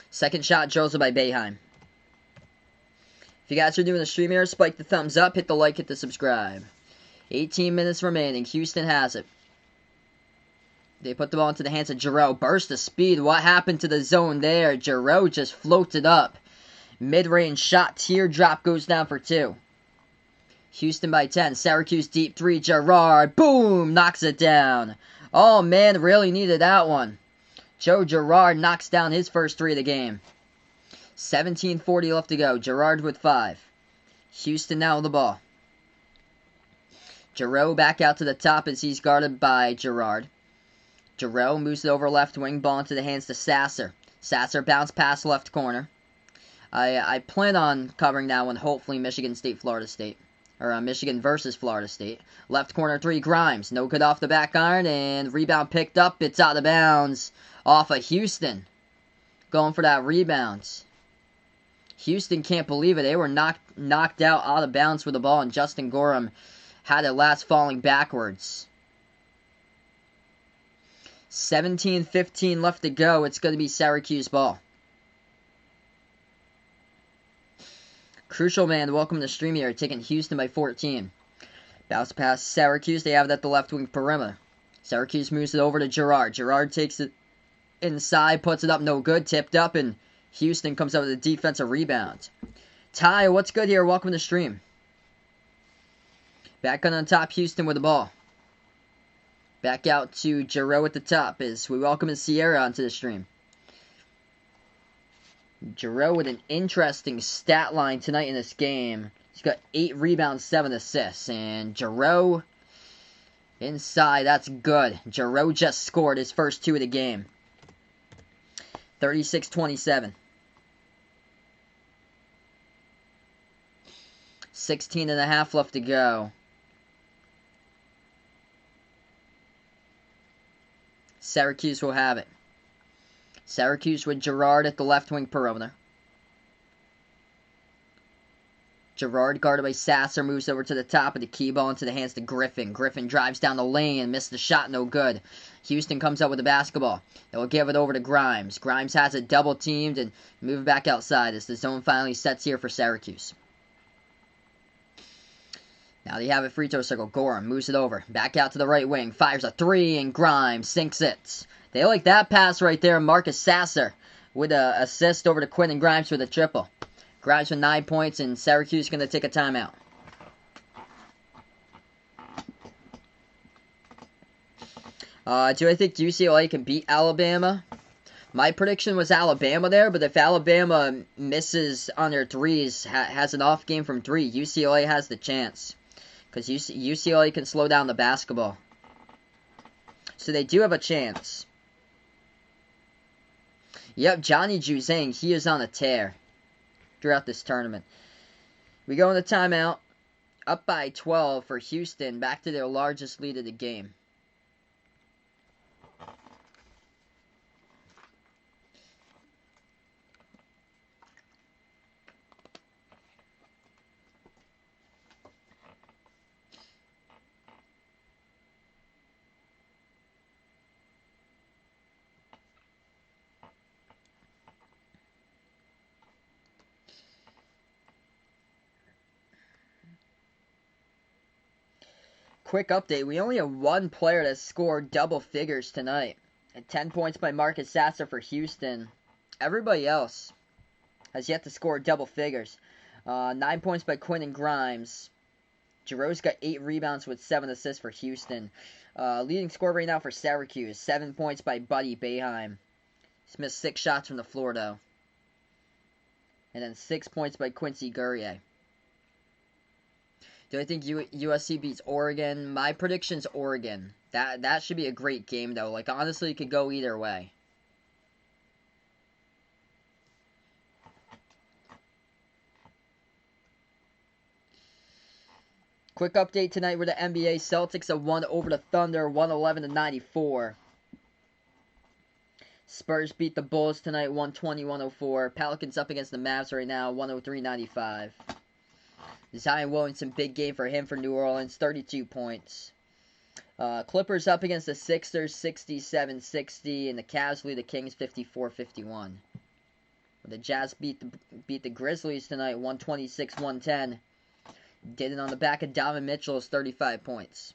S1: Second shot, Joseph by Boeheim. If you guys are doing the stream here, spike the thumbs up, hit the like, hit the subscribe. 18 minutes remaining. Houston has it. They put the ball into the hands of Giroux. Burst of speed. What happened to the zone there? Giroux just floated up. Mid-range shot. Teardrop goes down for 2. Houston by 10. Syracuse deep 3. Girard. Boom! Knocks it down. Oh, man. Really needed that one. Joe Girard knocks down his first 3 of the game. 17:40 left to go. Girard with 5. Houston now with the ball. Giroux back out to the top as he's guarded by Girard. Giroux moves it over left wing, ball into the hands to Sasser. Sasser bounce pass left corner. I plan on covering that one, hopefully Michigan State, Florida State. Or Michigan versus Florida State. Left corner 3, Grimes. No good off the back iron, and rebound picked up. It's out of bounds off of Houston. Going for that rebound. Houston can't believe it. They were knocked out of bounds with the ball, and Justin Gorham had it last falling backwards. 17:15 left to go. It's going to be Syracuse ball. Crucial man, welcome to the stream here. Taking Houston by 14. Bounce past Syracuse. They have it at the left wing perimeter. Syracuse moves it over to Girard. Girard takes it inside, puts it up, no good. Tipped up, and Houston comes up with a defensive rebound. Ty, what's good here? Welcome to the stream. Back on top, Houston with the ball. Back out to Giroux at the top as we welcome Sierra onto the stream. Giroux with an interesting stat line tonight in this game. He's got 8 rebounds, 7 assists. And Giroux inside, that's good. Giroux just scored his first 2 of the game. 36-27. 16.5 left to go. Syracuse will have it. Syracuse with Girard at the left wing perimeter. Girard guarded by Sasser, moves over to the top of the key, ball into the hands to Griffin. Griffin drives down the lane, missed the shot, no good. Houston comes up with the basketball. They'll give it over to Grimes. Grimes has it double teamed and move back outside as the zone finally sets here for Syracuse. Now they have a free throw circle. Gorham moves it over. Back out to the right wing. Fires a 3, and Grimes sinks it. They like that pass right there. Marcus Sasser with an assist over to Quentin Grimes with a triple. Grimes with 9 points, and Syracuse going to take a timeout. Do I think UCLA can beat Alabama? My prediction was Alabama there, but if Alabama misses on their threes, has an off game from 3, UCLA has the chance. Because UCLA can slow down the basketball. So they do have a chance. Yep, Johnny Juzang, he is on a tear throughout this tournament. We go into timeout. Up by 12 for Houston. Back to their largest lead of the game. quick update. We only have one player that scored double figures tonight. And 10 points by Marcus Sasser for Houston. Everybody else has yet to score double figures. 9 points by Quentin Grimes. Giroux's got 8 rebounds with 7 assists for Houston. Leading scorer right now for Syracuse. 7 points by Buddy Boeheim. He's missed 6 shots from the floor, though. And then 6 points by Quincy Guerrier. Do I think USC beats Oregon? My prediction's Oregon. That should be a great game, though. Like, honestly, it could go either way. Quick update tonight with the NBA. Celtics have won over the Thunder, 111-94. Spurs beat the Bulls tonight, 120-104. Pelicans up against the Mavs right now, 103-95. Zion Williamson, big game for him for New Orleans, 32 points. Clippers up against the Sixers, 67-60. And the Cavs lead the Kings, 54-51. The Jazz beat the Grizzlies tonight, 126-110. Did it on the back of Donovan Mitchell's 35 points.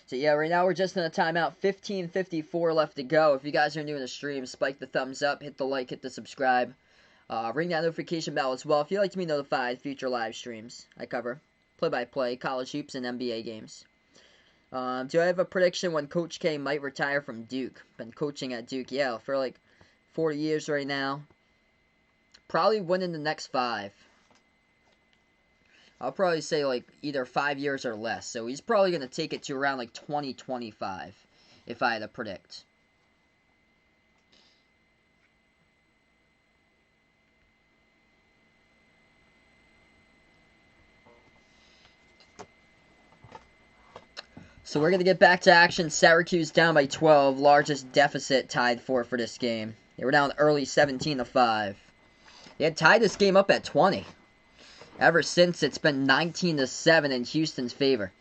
S1: So yeah, right now we're just in a timeout. 15:54 left to go. If you guys are new to the stream, spike the thumbs up, hit the like, hit the subscribe. Ring that notification bell as well if you'd like to be notified of future live streams. I cover play-by-play, college hoops, and NBA games. Do I have a prediction when Coach K might retire from Duke? Been coaching at Duke, yeah, for like 40 years right now. Probably winning the next 5. I'll probably say like either 5 years or less. So he's probably going to take it to around like 2025 if I had to predict. So we're going to get back to action. Syracuse down by 12. Largest deficit tied for this game. They were down early 17-5. They had tied this game up at 20. Ever since, it's been 19-7 in Houston's favor.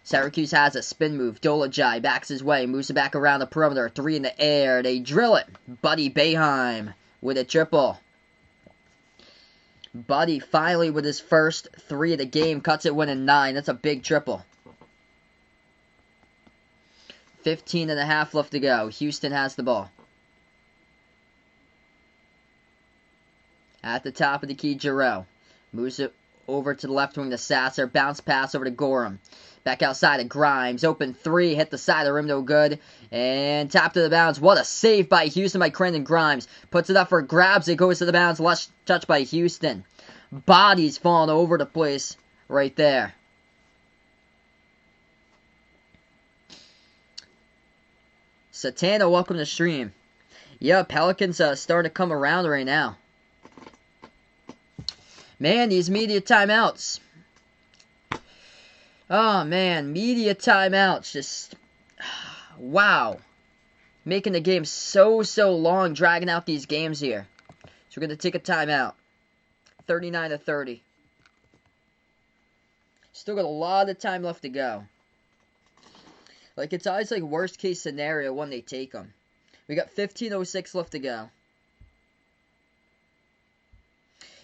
S1: Syracuse has a spin move. Dolajai backs his way. Moves it back around the perimeter. 3 in the air. They drill it. Buddy Boeheim with a triple. Buddy finally with his first 3 of the game. Cuts it winning 9. That's a big triple. 15.5 left to go. Houston has the ball. At the top of the key, Giroux. Moves it over to the left wing to Sasser. Bounce pass over to Gorham. Back outside to Grimes. Open 3. Hit the side of the rim. No good. And top to the bounce. What a save by Houston by Quentin Grimes. Puts it up for grabs. It goes to the bounce. Lush touch by Houston. Bodies falling over the place right there. Satana, welcome to the stream. Yeah, Pelicans starting to come around right now. Man, these media timeouts. Oh, man, media timeouts. Just, wow. Making the game so long, dragging out these games here. So we're going to take a timeout. 39-30. Still got a lot of time left to go. Like, it's always like worst case scenario when they take them. We got 15:06 left to go.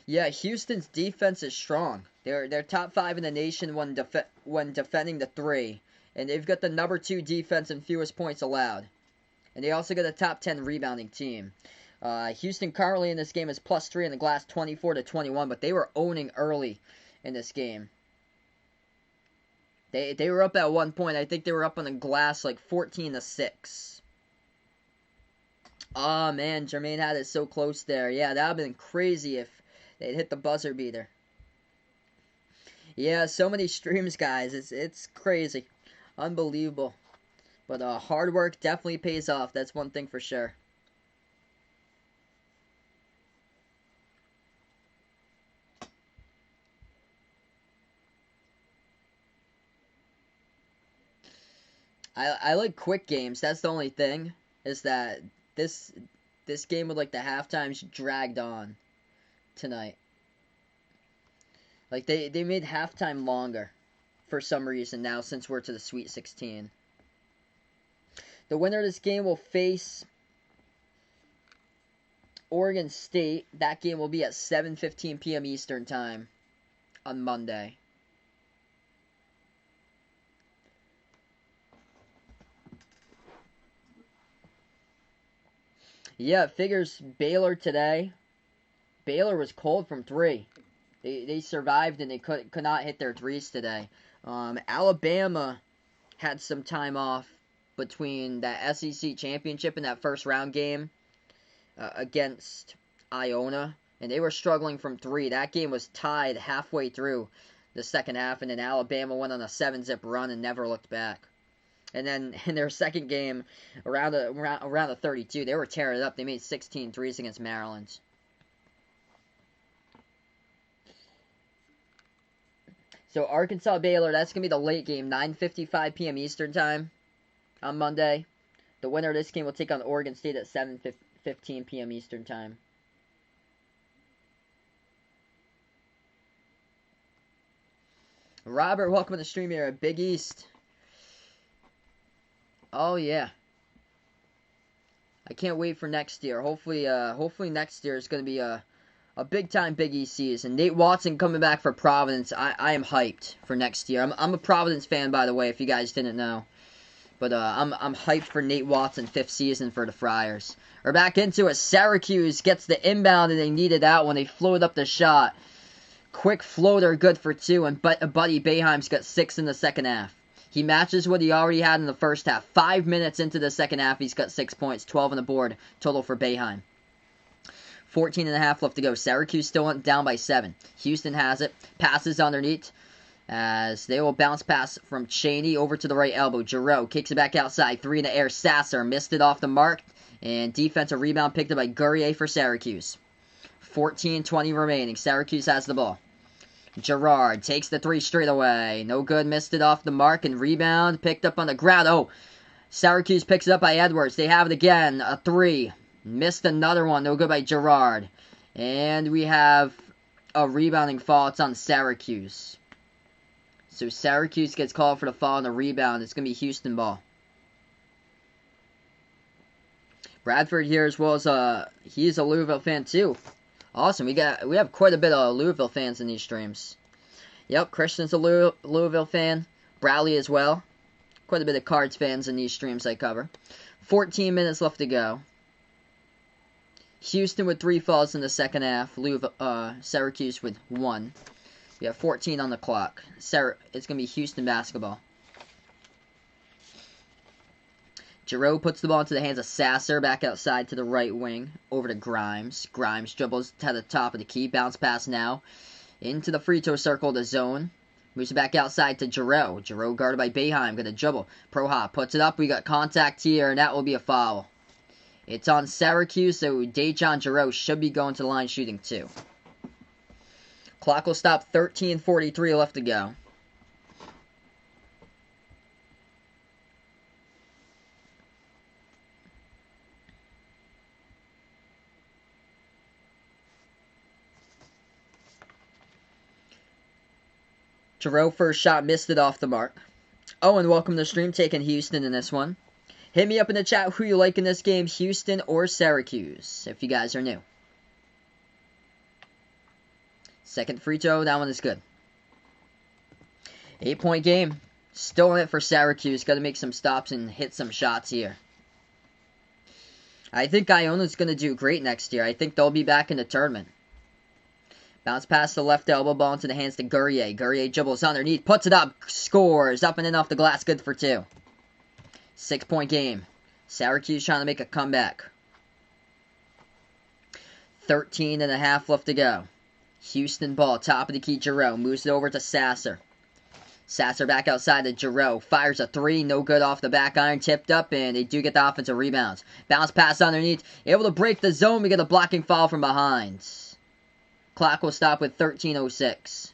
S1: Yeah, Houston's defense is strong. They're top 5 in the nation when defending the 3. And they've got the number 2 defense and fewest points allowed. And they also got a top 10 rebounding team. Houston currently in this game is +3 in the glass, 24-21. But they were owning early in this game. They were up at one point. I think they were up on the glass like 14-6. Oh, man, Jermaine had it so close there. Yeah, that would have been crazy if they'd hit the buzzer beater. Yeah, so many streams, guys. It's crazy. Unbelievable. But hard work definitely pays off. That's one thing for sure. I like quick games. That's the only thing. Is that this game with like the halftimes dragged on tonight. Like they made halftime longer. for some reason now since we're to the Sweet 16. The winner of this game will face Oregon State. That game will be at 7:15 p.m. Eastern Time on Monday. Yeah, it figures Baylor today. Baylor was cold from 3. They survived and they could not hit their threes today. Alabama had some time off between that SEC championship and that first round game against Iona, and they were struggling from 3. That game was tied halfway through the second half, and then Alabama went on a 7-zip run and never looked back. And then in their second game, around the 32, they were tearing it up. They made 16 threes against Maryland. So Arkansas Baylor, that's going to be the late game, 9:55 p.m. Eastern Time on Monday. The winner of this game will take on Oregon State at 7:15 p.m. Eastern Time. Robert, welcome to the stream here at Big East. Oh yeah, I can't wait for next year. Hopefully next year is going to be a big time Big East season. Nate Watson coming back for Providence. I am hyped for next year. I'm a Providence fan, by the way, if you guys didn't know. But I'm hyped for Nate Watson, 5th season for the Friars. We're back into it. Syracuse gets the inbound and they needed that when they floated up the shot. Quick floater, good for 2, and Buddy Boeheim's got 6 in the second half. He matches what he already had in the first half. 5 minutes into the second half, he's got 6 points, 12 on the board total for Boeheim. 14.5 left to go. Syracuse still went down by 7. Houston has it. Passes underneath as they will bounce pass from Chaney over to the right elbow. Giroux kicks it back outside. 3 in the air. Sasser missed it off the mark. And defensive rebound picked up by Guerrier for Syracuse. 14:20 remaining. Syracuse has the ball. Girard takes the 3 straight away. No good. Missed it off the mark. And rebound picked up on the ground. Oh, Syracuse picks it up by Edwards. They have it again. A 3. Missed another one. No good by Girard. And we have a rebounding foul. It's on Syracuse. So Syracuse gets called for the foul on the rebound. It's going to be Houston ball. Bradford here as well as he's a Louisville fan too. Awesome. We have quite a bit of Louisville fans in these streams. Yep, Christian's a Louisville fan. Bradley as well. Quite a bit of Cards fans in these streams I cover. 14 minutes left to go. Houston with 3 fouls in the second half. Syracuse with 1. We have 14 on the clock. It's going to be Houston basketball. Giroux puts the ball into the hands of Sasser. Back outside to the right wing. Over to Grimes. Grimes dribbles to the top of the key. Bounce pass now. Into the free throw circle, the zone. Moves it back outside to Giroux. Giroux guarded by Boeheim. Going to dribble. Proha puts it up. We got contact here, and that will be a foul. It's on Syracuse, so Dejon Giroux should be going to the line shooting 2. Clock will stop. 13:43 left to go. Giroux first shot, missed it off the mark. Owen, welcome to the stream, taking Houston in this one. Hit me up in the chat who you like in this game, Houston or Syracuse, if you guys are new. Second free throw, that one is good. 8-point game. Still in it for Syracuse. Got to make some stops and hit some shots here. I think Iona's going to do great next year. I think they'll be back in the tournament. Bounce past the left elbow, ball into the hands to Guerrier. Guerrier dribbles underneath, puts it up, scores. Up and in off the glass, good for 2. 6-point game. Syracuse trying to make a comeback. 13.5 left to go. Houston ball, top of the key, Giroux. Moves it over to Sasser. Sasser back outside to Giroux. Fires a 3, no good off the back iron. Tipped up, and they do get the offensive rebounds. Bounce pass underneath. Able to break the zone. We get a blocking foul from behind. Clock will stop with 13:06.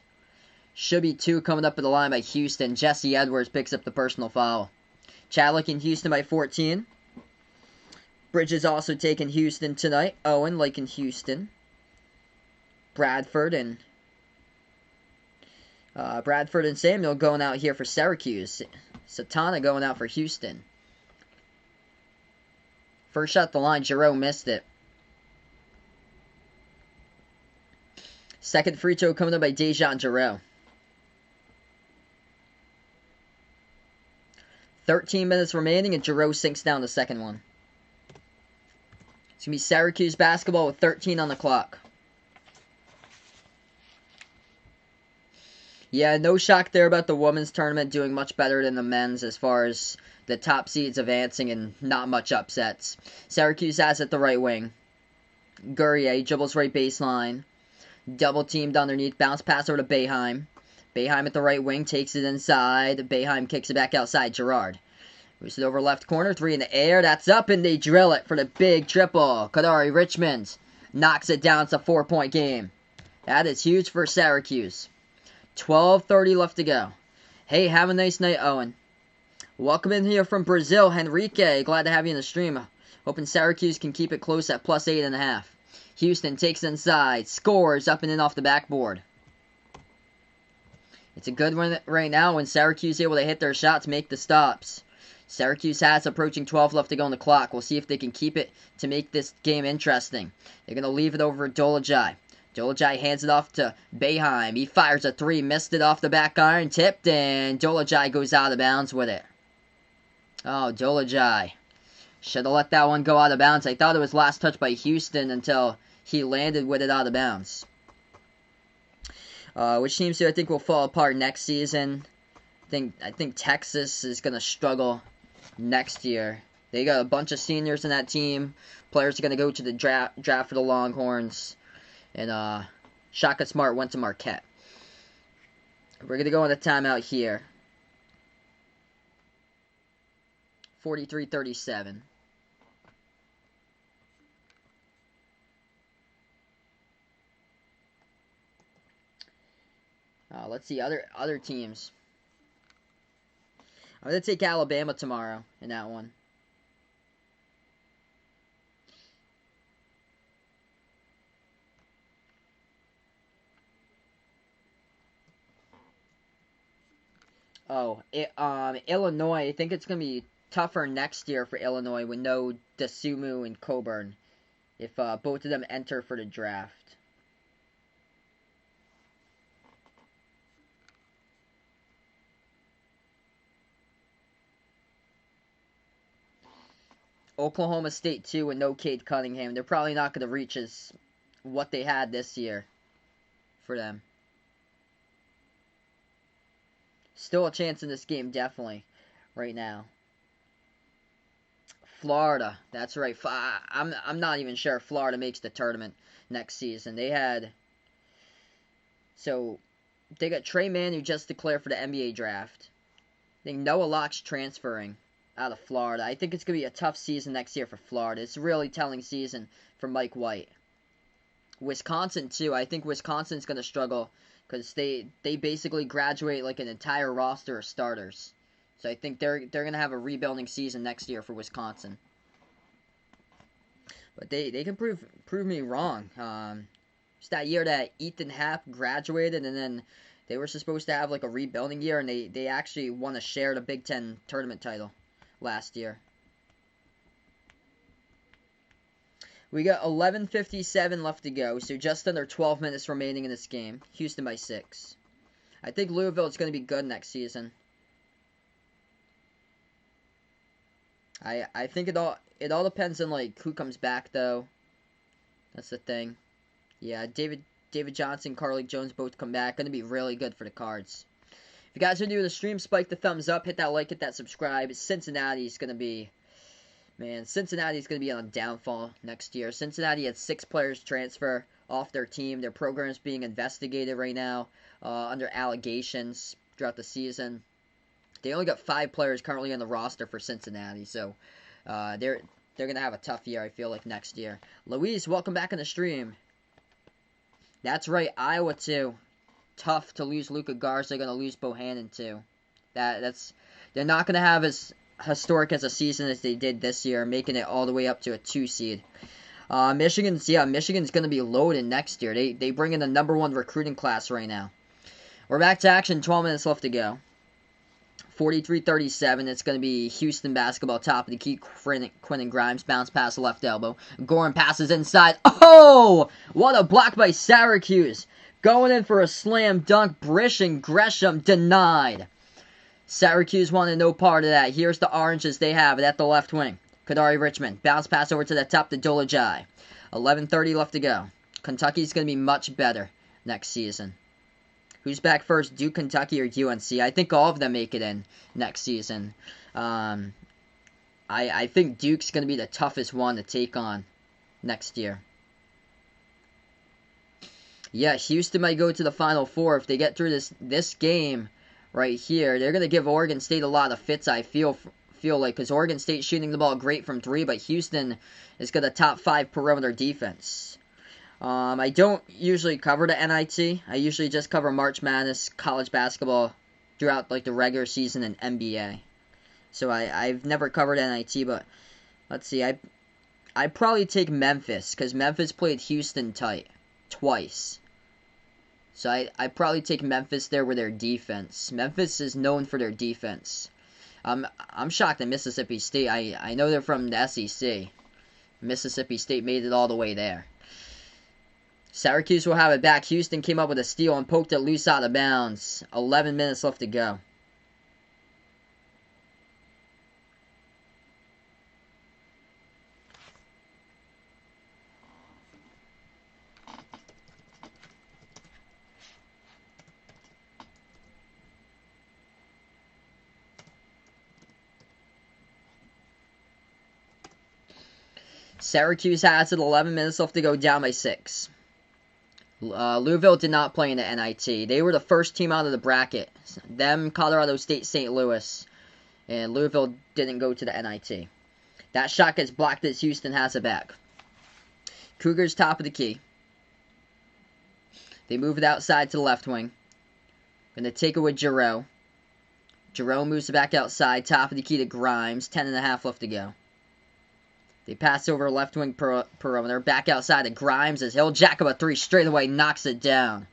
S1: Should be 2 coming up at the line by Houston. Jesse Edwards picks up the personal foul. Chadwick in Houston by 14. Bridges also taking Houston tonight. Owen liking Houston. Bradford and Bradford and Samuel going out here for Syracuse. Satana going out for Houston. First shot at the line, Giroux missed it. Second free throw coming up by Dejan Giroux. 13 minutes remaining, and Giroux sinks down the second one. It's going to be Syracuse basketball with 13 on the clock. Yeah, no shock there about the women's tournament doing much better than the men's as far as the top seeds advancing and not much upsets. Syracuse has it the right wing. Guerrier dribbles right baseline. Double teamed underneath. Bounce pass over to Boeheim. Boeheim at the right wing takes it inside. Boeheim kicks it back outside. Gerard moves it over left corner. Three in the air. That's up, and they drill it for the big triple. Kadari Richmond knocks it down. It's a 4-point game. That is huge for Syracuse. 12:30 left to go. Hey, have a nice night, Owen. Welcome in here from Brazil, Henrique. Glad to have you in the stream. Hoping Syracuse can keep it close at plus 8.5. Houston takes inside, scores up and in off the backboard. It's a good one right now when Syracuse is able to hit their shots, make the stops. Syracuse has approaching 12 left to go on the clock. We'll see if they can keep it to make this game interesting. They're going to leave it over Dolajai. Dolajai hands it off to Boeheim. He fires a three, missed it off the back iron, tipped, and Dolajai goes out of bounds with it. Oh, Dolajai. Should have let that one go out of bounds. I thought it was last touched by Houston until he landed with it out of bounds. Which teams do I think will fall apart next season? I think Texas is going to struggle next year. They got a bunch of seniors in that team. Players are going to go to the draft for the Longhorns. And Shaka Smart went to Marquette. We're going to go on a timeout here. 43-37. Let's see other teams. I'm going to take Alabama tomorrow in that one. Illinois. I think it's going to be tougher next year for Illinois with no Desumu and Coburn if both of them enter for the draft. Oklahoma State, too, with no Cade Cunningham. They're probably not going to reach what they had this year for them. Still a chance in this game, definitely, right now. Florida, that's right. I'm not even sure if Florida makes the tournament next season. They got Trey Mann, who just declared for the NBA draft. I think Noah Locke's transferring out of Florida. I think it's going to be a tough season next year for Florida. It's a really telling season for Mike White. Wisconsin, too. I think Wisconsin's going to struggle because they basically graduate like an entire roster of starters. So I think they're going to have a rebuilding season next year for Wisconsin. But they can prove me wrong. It's that year that Ethan Happ graduated, and then they were supposed to have like a rebuilding year, and they actually won a share of the Big Ten tournament title last year. We got 11:57 left to go, so just under 12 minutes remaining in this game. Houston by 6. I think Louisville is going to be good next season. I think it all depends on like who comes back though. That's the thing. Yeah, David Johnson, Carlik Jones both come back. Going to be really good for the Cards. If you guys are new to the stream, spike the thumbs up, hit that like, hit that subscribe. Cincinnati's going to be on a downfall next year. Cincinnati had 6 players transfer off their team. Their program is being investigated right now under allegations throughout the season. They only got 5 players currently on the roster for Cincinnati, so they're going to have a tough year, I feel like, next year. Louise, welcome back on the stream. That's right, Iowa, too. Tough to lose Luka Garza. They're going to lose Bohannon, too. They're not going to have as historic as a season as they did this year, making it all the way up to a 2 seed. Michigan's going to be loaded next year. They bring in the #1 recruiting class right now. We're back to action. 12 minutes left to go. 43-37. It's going to be Houston basketball, top of the key. Quentin Grimes, bounce pass left elbow. Goran passes inside. Oh! What a block by Syracuse. Going in for a slam dunk. Brish and Gresham denied. Syracuse wanted no part of that. Here's the oranges. They have it at the left wing. Kadari Richmond. Bounce pass over to the top to Dolajai. 11:30 left to go. Kentucky's going to be much better next season. Who's back first, Duke, Kentucky, or UNC? I think all of them make it in next season. I think Duke's going to be the toughest one to take on next year. Yeah, Houston might go to the Final Four if they get through this game right here. They're going to give Oregon State a lot of fits, I feel like, because Oregon State's shooting the ball great from three, but Houston is got a top 5 perimeter defense. I don't usually cover the NIT. I usually just cover March Madness, college basketball throughout like the regular season and NBA. So I've never covered NIT, but let's see. I'd probably take Memphis because Memphis played Houston tight twice. So I'd probably take Memphis there with their defense. Memphis is known for their defense. I'm shocked at Mississippi State. I know they're from the SEC. Mississippi State made it all the way there. Syracuse will have it back. Houston came up with a steal and poked it loose out of bounds. 11 minutes left to go. Syracuse has it. 11 minutes left to go, down by 6. Louisville did not play in the NIT. They were the first team out of the bracket. Them, Colorado State, St. Louis. And Louisville didn't go to the NIT. That shot gets blocked as Houston has it back. Cougars top of the key. They move it outside to the left wing. Going to take it with Giroux. Giroux moves it back outside. Top of the key to Grimes. 10.5 left to go. They pass over left wing perimeter. Back outside to Grimes as he'll jack up a 3 straight away. Knocks it down.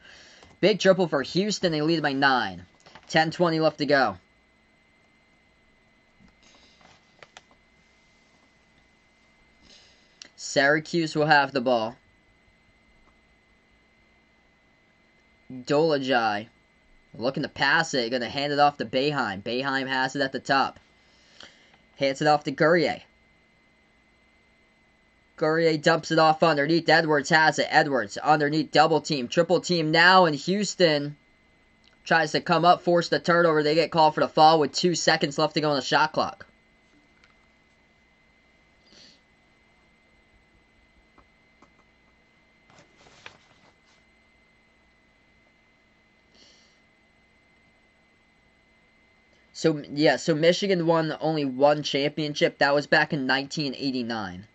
S1: Big triple for Houston. They lead by 9. 10:20 left to go. Syracuse will have the ball. Dolajai looking to pass it. Going to hand it off to Boeheim. Boeheim has it at the top. Hands it off to Guerrier. Guerrier dumps it off underneath. Edwards has it. Edwards underneath, double team, triple team now, and Houston tries to come up, force the turnover. They get called for the foul with 2 seconds left to go on the shot clock. So Michigan won only one championship. That was back in 1989.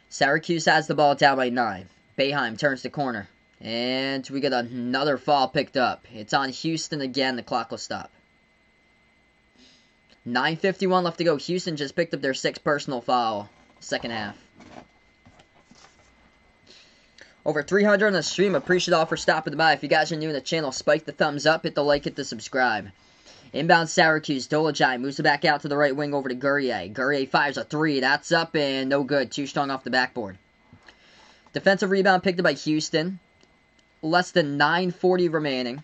S1: Syracuse has the ball, down by 9. Boeheim turns the corner. And we get another foul picked up. It's on Houston again. The clock will stop. 9:51 left to go. Houston just picked up their 6th personal foul. Second half. Over 300 on the stream. Appreciate all for stopping by. If you guys are new to the channel, spike the thumbs up, hit the like, hit the subscribe. Inbound Syracuse. Dolajai moves it back out to the right wing over to Guerrier. Guerrier fires a 3. That's up and no good. Too strong off the backboard. Defensive rebound picked up by Houston. Less than 9:40 remaining.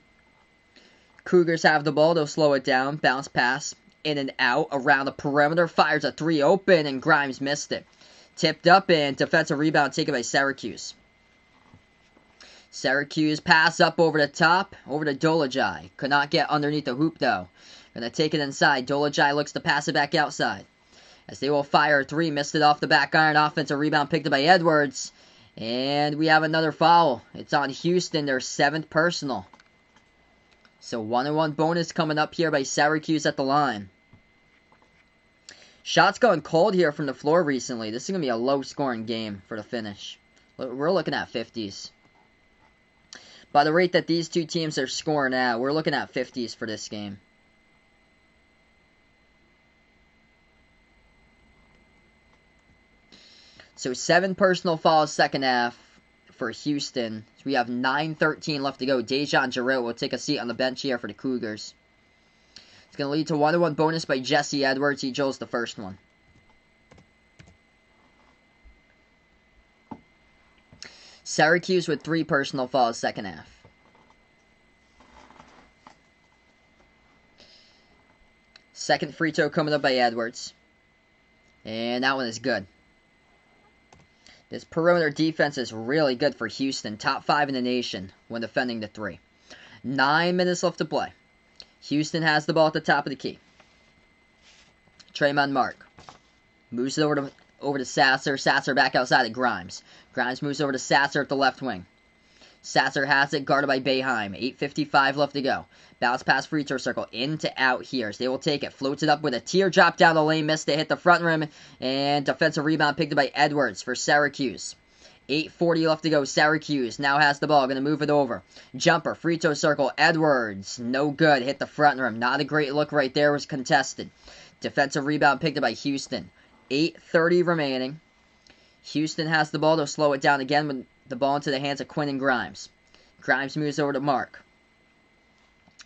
S1: Cougars have the ball. They'll slow it down. Bounce pass. In and out. Around the perimeter. Fires a 3 open and Grimes missed it. Tipped up and defensive rebound taken by Syracuse. Syracuse pass up over the top, over to Dolajai. Could not get underneath the hoop though. Gonna take it inside. Dolajai looks to pass it back outside. As they will fire a 3, missed it off the back iron. Offensive rebound picked up by Edwards. And we have another foul. It's on Houston, their 7th personal. So 1-on-1 bonus coming up here by Syracuse at the line. Shots going cold here from the floor recently. This is going to be a low-scoring game for the finish. We're looking at 50s. By the rate that these two teams are scoring at, we're looking at 50s for this game. So 7 personal fouls second half. for Houston. So we have 9:13 left to go. Dejan Jarrell will take a seat on the bench here for the Cougars. It's going to lead to 1-1 bonus by Jesse Edwards. He drills the first one. Syracuse with 3 personal fouls second half. Second free throw coming up by Edwards. And that one is good. This perimeter defense is really good for Houston. Top 5 in the nation when defending the 3. 9 minutes left to play. Houston has the ball at the top of the key. Tremont Mark. Moves it over to Sasser. Sasser back outside of Grimes. Grimes moves over to Sasser at the left wing. Sasser has it, guarded by Boeheim. 8:55 left to go. Bounce pass free throw circle. In to out here. So they will take it. Floats it up with a teardrop down the lane. Missed to hit the front rim. And defensive rebound picked up by Edwards for Syracuse. 8:40 left to go. Syracuse now has the ball. Going to move it over. Jumper. Free throw circle. Edwards. No good. Hit the front rim. Not a great look right there. Was contested. Defensive rebound picked up by Houston. 8:30 remaining. Houston has the ball. They'll slow it down again with the ball into the hands of Quinn and Grimes. Grimes moves over to Mark.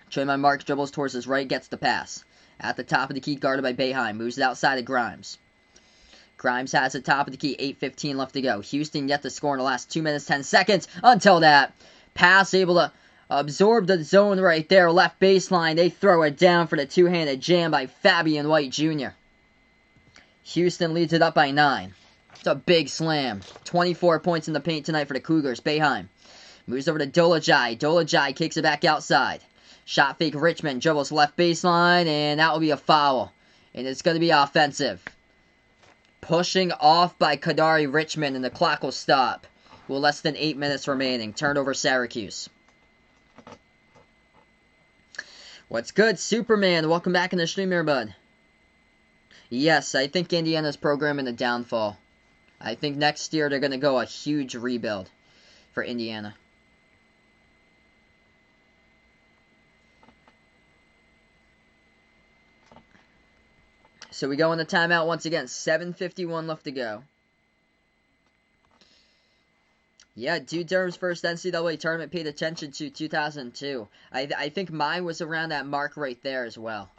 S1: Tremont Mark dribbles towards his right, gets the pass. At the top of the key, guarded by Boeheim. Moves it outside of Grimes. Grimes has the top of the key. 8:15 left to go. Houston yet to score in the last 2 minutes, 10 seconds. Until that pass, able to absorb the zone right there. Left baseline. They throw it down for the two-handed jam by Fabian White Jr. Houston leads it up by 9. It's a big slam. 24 points in the paint tonight for the Cougars. Boeheim moves over to Dolajai. Dolajai kicks it back outside. Shot fake Richmond. Dribbles left baseline, and that will be a foul. And it's going to be offensive. Pushing off by Kadari Richmond, and the clock will stop. With less than 8 minutes remaining. Turnover Syracuse. What's good, Superman? Welcome back in the stream here, bud. Yes, I think Indiana's program in the downfall. I think next year they're going to go a huge rebuild for Indiana. So we go in the timeout once again. 7:51 left to go. Yeah, Dude Durham's first NCAA tournament paid attention to 2002. I think mine was around that mark right there as well.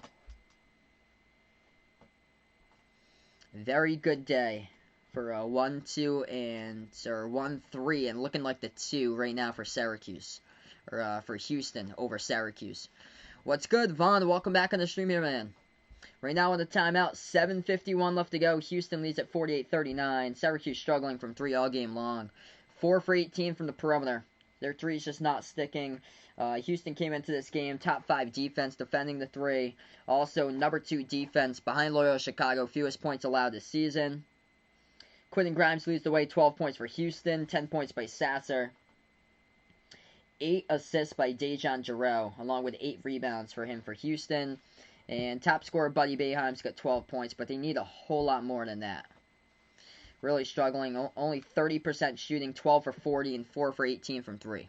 S1: Very good day for 1-2 and or 1-3 and looking like the 2 right now for Syracuse or for Houston over Syracuse. What's good, Vaughn? Welcome back on the stream here, man. Right now on the timeout, 7:51 left to go. Houston leads at 48-39. Syracuse struggling from 3 all game long. 4 for 18 from the perimeter. Their 3's just not sticking. Houston came into this game top 5 defense, defending the 3. Also, number 2 defense behind Loyola Chicago. Fewest points allowed this season. Quinn and Grimes leads the way. 12 points for Houston. 10 points by Sasser. 8 assists by Dejan Jarrell, along with 8 rebounds for him for Houston. And top scorer Buddy Boeheim's got 12 points, but they need a whole lot more than that. Really struggling. Only 30% shooting, 12 for 40, and 4 for 18 from 3.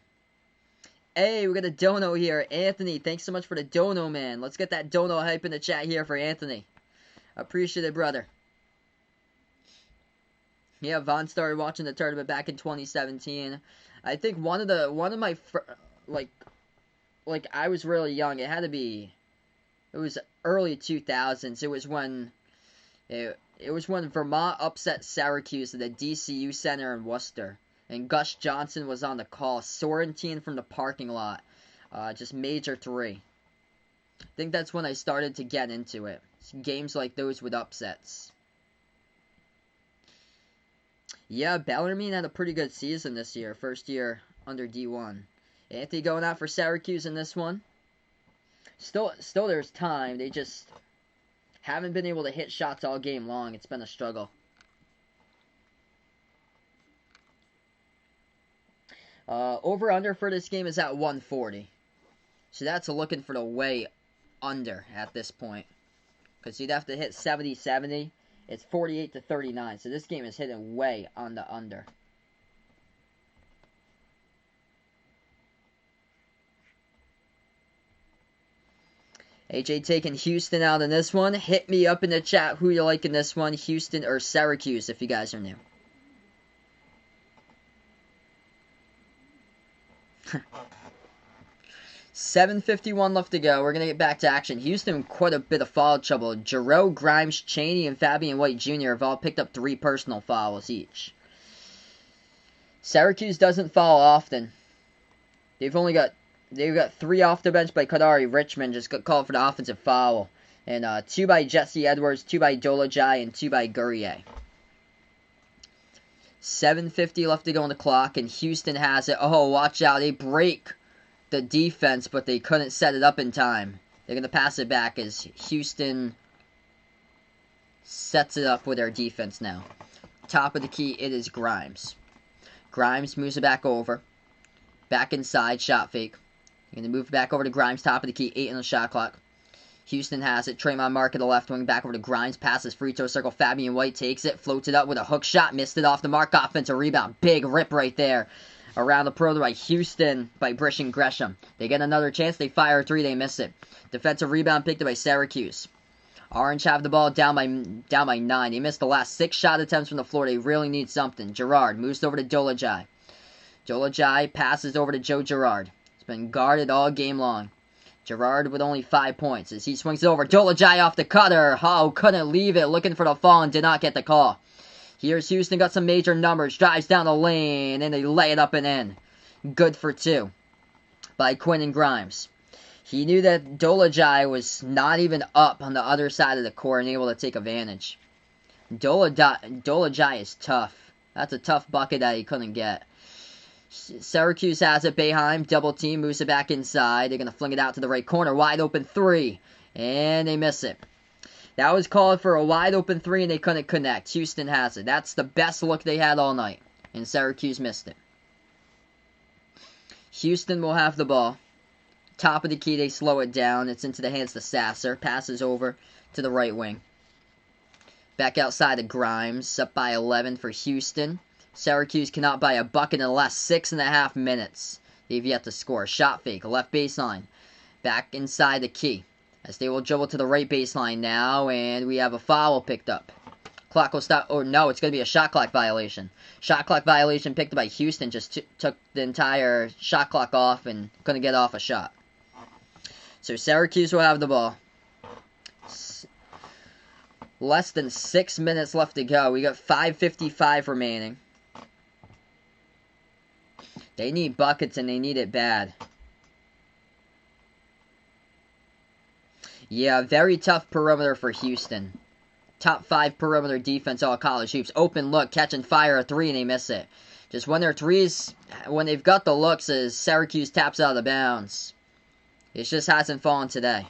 S1: Hey, we got a dono here. Anthony, thanks so much for the dono, man. Let's get that dono hype in the chat here for Anthony. Appreciate it, brother. Yeah, Vaughn started watching the tournament back in 2017. I think one of my I was really young. It had to be. It was early 2000s. It was when Vermont upset Syracuse at the DCU Center in Worcester. And Gus Johnson was on the call. Sorrentine from the parking lot. Just major 3. I think that's when I started to get into it. Games like those with upsets. Yeah, Bellarmine had a pretty good season this year. First year under D1. Anthony going out for Syracuse in this one. Still there's time. They just haven't been able to hit shots all game long. It's been a struggle. Over-under for this game is at 140. So that's looking for the way under at this point. Because you'd have to hit 70-70. It's 48-39. So this game is hitting way on the under. AJ taking Houston out in this one. Hit me up in the chat who you like in this one. Houston or Syracuse if you guys are new. 7:51 left to go. We're going to get back to action. Houston, quite a bit of foul trouble. Jarreau, Grimes, Chaney, and Fabian White Jr. have all picked up 3 personal fouls each. Syracuse doesn't foul often. They've got 3 off the bench by Kadari. Richmond just got called for the offensive foul. And 2 by Jesse Edwards, 2 by Dolajai, and 2 by Guerrier. 7:50 left to go on the clock, and Houston has it. Oh, watch out. They break the defense, but they couldn't set it up in time. They're going to pass it back as Houston sets it up with their defense now. Top of the key, it is Grimes. Grimes moves it back over. Back inside, shot fake. You're going to move back over to Grimes, top of the key, 8 on the shot clock. Houston has it. Tremont Mark at the left wing, back over to Grimes, passes free throw circle. Fabian White takes it, floats it up with a hook shot, missed it off the mark. Offensive rebound, big rip right there. Around the perimeter by Houston, by Brish and Gresham. They get another chance, they fire a 3, they miss it. Defensive rebound picked up by Syracuse. Orange have the ball down by 9. They missed the last 6 shot attempts from the floor. They really need something. Girard moves over to Dolajai. Dolajai passes over to Joe Girard. It's been guarded all game long. Girard with only 5 points as he swings it over. Dolajai off the cutter. Oh, couldn't leave it. Looking for the fall and did not get the call. Here's Houston, got some major numbers. Drives down the lane and they lay it up and in. Good for 2 by Quinn and Grimes. He knew that Dolajai was not even up on the other side of the court and able to take advantage. Dolajai is tough. That's a tough bucket that he couldn't get. Syracuse has it. Boeheim, double team, moves it back inside. They're going to fling it out to the right corner. Wide open 3. And they miss it. That was called for a wide open 3 and they couldn't connect. Houston has it. That's the best look they had all night. And Syracuse missed it. Houston will have the ball. Top of the key, they slow it down. It's into the hands of Sasser. Passes over to the right wing. Back outside of Grimes. Up by 11 for Houston. Syracuse cannot buy a bucket in the last 6.5 minutes. They've yet to score. Shot fake, left baseline. Back inside the key. As they will dribble to the right baseline now, and we have a foul picked up. Clock will stop. Oh, no, it's going to be a shot clock violation. Shot clock violation picked up by Houston. Just took the entire shot clock off and couldn't get off a shot. So Syracuse will have the ball. Less than 6 minutes left to go. We got 5:55 remaining. They need buckets, and they need it bad. Yeah, very tough perimeter for Houston. Top 5 perimeter defense all college hoops. Open look, catch and fire a 3, and they miss it. Just when their threes, when they've got the looks, as Syracuse taps out of the bounds. It just hasn't fallen today.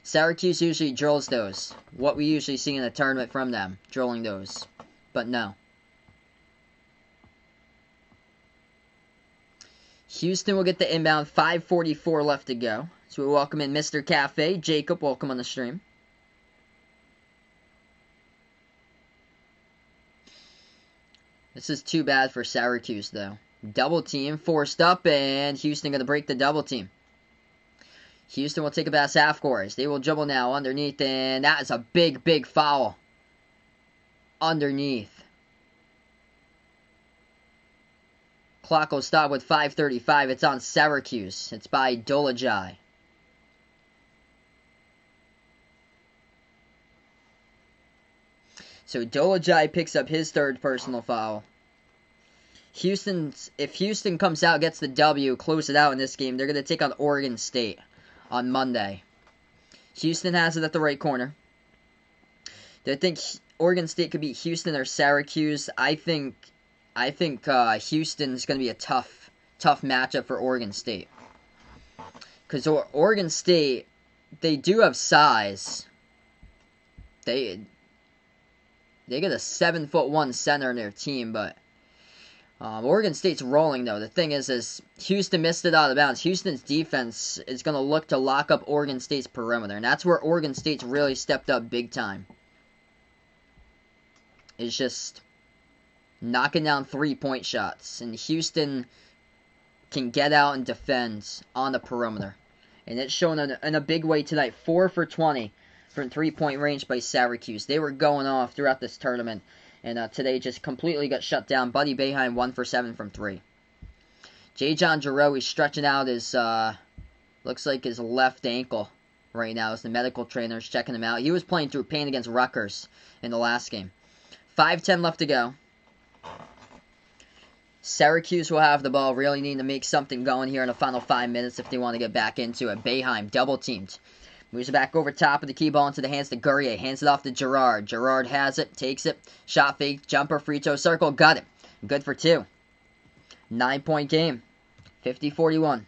S1: Syracuse usually drills those. What we usually see in the tournament from them, drilling those. But no. Houston will get the inbound. 5:44 left to go. So we welcome in Mr. Cafe. Jacob, welcome on the stream. This is too bad for Syracuse, though. Double team forced up, and Houston going to break the double team. Houston will take it past half court. They will dribble now underneath, and that is a big, big foul. Underneath. Clock will stop with 5:35. It's on Syracuse. It's by Dolajai. So Dolajai picks up his 3rd personal foul. If Houston comes out, gets the W, close it out in this game, they're going to take on Oregon State on Monday. Houston has it at the right corner. Do I think Oregon State could beat Houston or Syracuse? I think Houston's going to be a tough matchup for Oregon State. Because Oregon State, they do have size. They get a 7'1" center in their team, but Oregon State's rolling, though. The thing is Houston missed it out of bounds. Houston's defense is going to look to lock up Oregon State's perimeter, and that's where Oregon State's really stepped up big time. It's just knocking down 3-point shots, and Houston can get out and defend on the perimeter. And it's shown in a big way tonight. 4 for 20 from 3-point range by Syracuse. They were going off throughout this tournament. And today just completely got shut down. Buddy Boeheim 1 for 7 from 3. J-John Giroux is stretching out his, looks like his left ankle right now as the medical trainer's checking him out. He was playing through pain against Rutgers in the last game. 5:10 left to go. Syracuse will have the ball. Really need to make something going here in the final 5 minutes if they want to get back into it. Boeheim double-teamed. Moves it back over top of the key ball into the hands to Guerrier. Hands it off to Girard. Girard has it. Takes it. Shot fake. Jumper. Free throw circle. Got it. Good for 2. 9-point game. 50-41.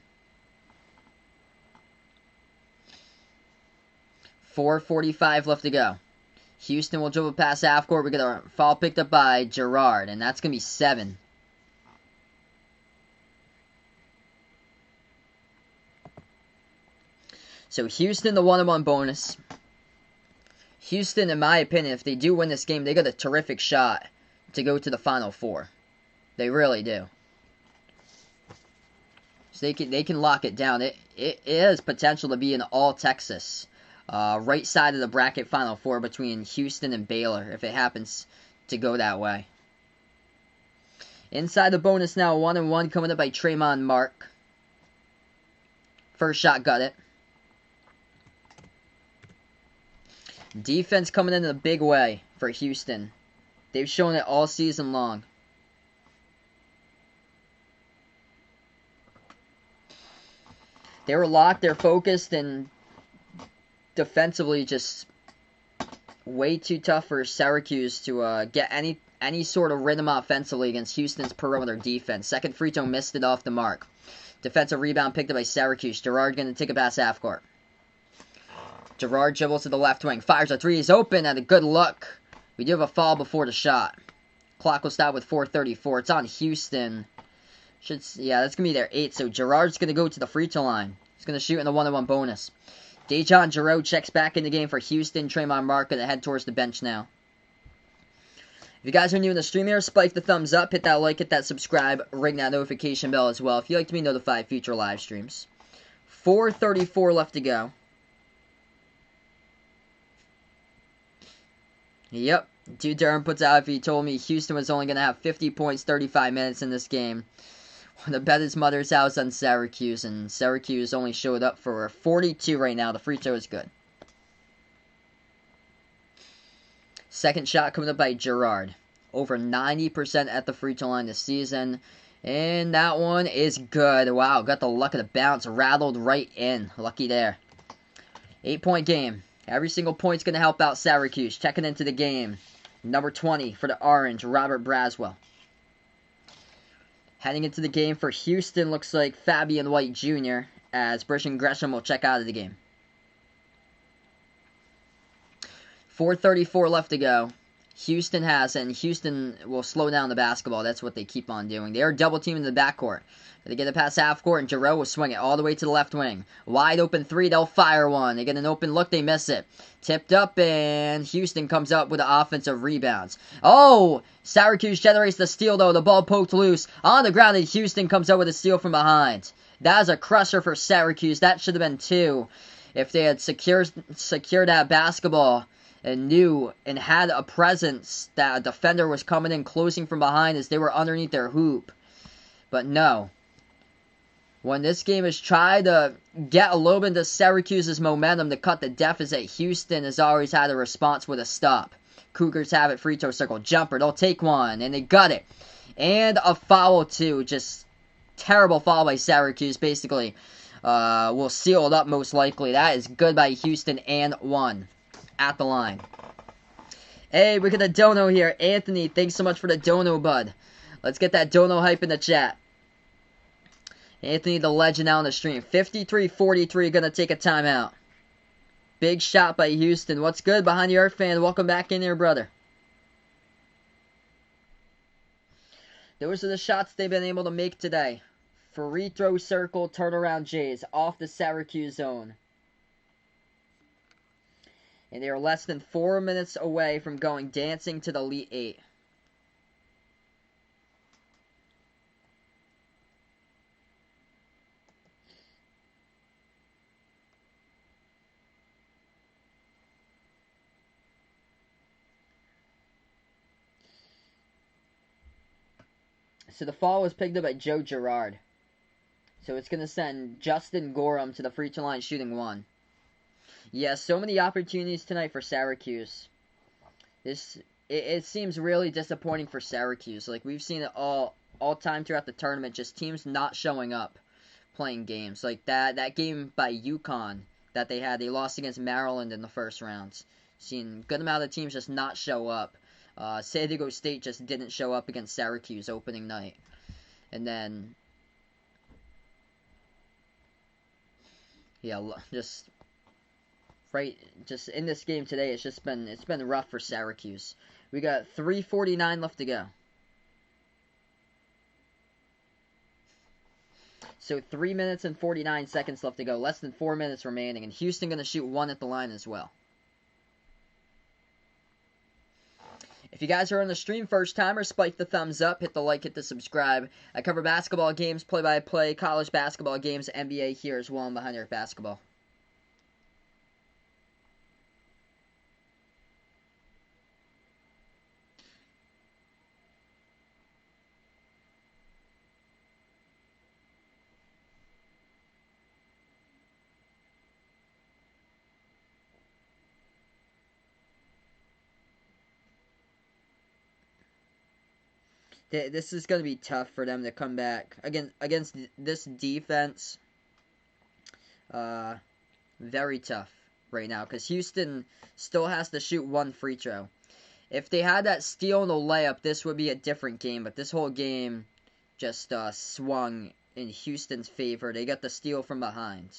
S1: 4:45 left to go. Houston will dribble past half court. We get a foul picked up by Girard, and that's going to be 7. So Houston, the 1-1 bonus. Houston, in my opinion, if they do win this game, they got a terrific shot to go to the Final Four. They really do. So they can lock it down. It has potential to be an all-Texas. Right side of the bracket Final Four between Houston and Baylor, if it happens to go that way. Inside the bonus now, 1-1 coming up by Tremont Mark. First shot, got it. Defense coming in a big way for Houston. They've shown it all season long. They were locked, they're focused, and defensively just way too tough for Syracuse to get any sort of rhythm offensively against Houston's perimeter defense. Second free throw missed it off the mark. Defensive rebound picked up by Syracuse. Girard going to take it past half court. Girard dribbles to the left wing. Fires a 3. He's open and a good look. We do have a foul before the shot. Clock will stop with 4:34. It's on Houston. Yeah, that's going to be their 8. So Girard's going to go to the free throw line. He's going to shoot in the 1-1 bonus. Dejon Giroux checks back in the game for Houston. Tremont Mark going to head towards the bench now. If you guys are new in the stream here, spike the thumbs up, hit that like, hit that subscribe, ring that notification bell as well if you'd like to be notified of future live streams. 4:34 left to go. Yep, Dude Durham puts out if he told me Houston was only going to have 50 points, 35 minutes in this game. The bet his mother's house on Syracuse, and Syracuse only showed up for 42 right now. The free throw is good. Second shot coming up by Girard. Over 90% at the free throw line this season. And that one is good. Wow, got the luck of the bounce. Rattled right in. Lucky there. 8-point game. Every single point's going to help out Syracuse. Checking into the game. Number 20 for the Orange, Robert Braswell. Heading into the game for Houston looks like Fabian White Jr. as Brishan Gresham will check out of the game. 4:34 left to go. Houston has, and Houston will slow down the basketball. That's what they keep on doing. They are double teaming the backcourt. They get it past half court, and Giroux will swing it all the way to the left wing. Wide open 3, they'll fire one. They get an open look, they miss it. Tipped up, and Houston comes up with the offensive rebounds. Oh! Syracuse generates the steal, though. The ball poked loose on the ground, and Houston comes up with a steal from behind. That is a crusher for Syracuse. That should have been 2 if they had secured that basketball and knew and had a presence that a defender was coming in, closing from behind as they were underneath their hoop. But no. When this game is tried to get a little bit of Syracuse's momentum to cut the deficit, Houston has always had a response with a stop. Cougars have it, free throw circle, jumper, they'll take one, and they got it. And a foul too, just terrible foul by Syracuse, basically. Will seal it up most likely. That is good by Houston and 1. At the line. Hey, we got a dono here. Anthony, thanks so much for the dono, bud. Let's get that dono hype in the chat. Anthony, the legend, out on the stream. 53-43, gonna take a timeout. Big shot by Houston. What's good, Behind the Arc fan? Welcome back in here, brother. Those are the shots they've been able to make today. Free throw circle, turnaround Jays. Off the Syracuse zone. And they are less than 4 minutes away from going dancing to the Elite 8. So the foul was picked up by Joe Girard. So it's going to send Justin Gorham to the free throw line shooting 1. Yeah, so many opportunities tonight for Syracuse. It seems really disappointing for Syracuse. Like, we've seen it all time throughout the tournament, just teams not showing up playing games. Like that game by UConn that they lost against Maryland in the first round. Seen a good amount of teams just not show up. San Diego State just didn't show up against Syracuse opening night. And then, yeah, just in this game today, it's been rough for Syracuse. We got 3:49 left to go. So 3 minutes and 49 seconds left to go. Less than 4 minutes remaining. And Houston going to shoot 1 at the line as well. If you guys are on the stream first timer, spike the thumbs up, hit the like, hit the subscribe. I cover basketball games, play-by-play, college basketball games, NBA here as well on Behind Your Basketball. This is going to be tough for them to come back against this defense. Very tough right now because Houston still has to shoot 1 free throw. If they had that steal and a layup, this would be a different game. But this whole game just swung in Houston's favor. They got the steal from behind.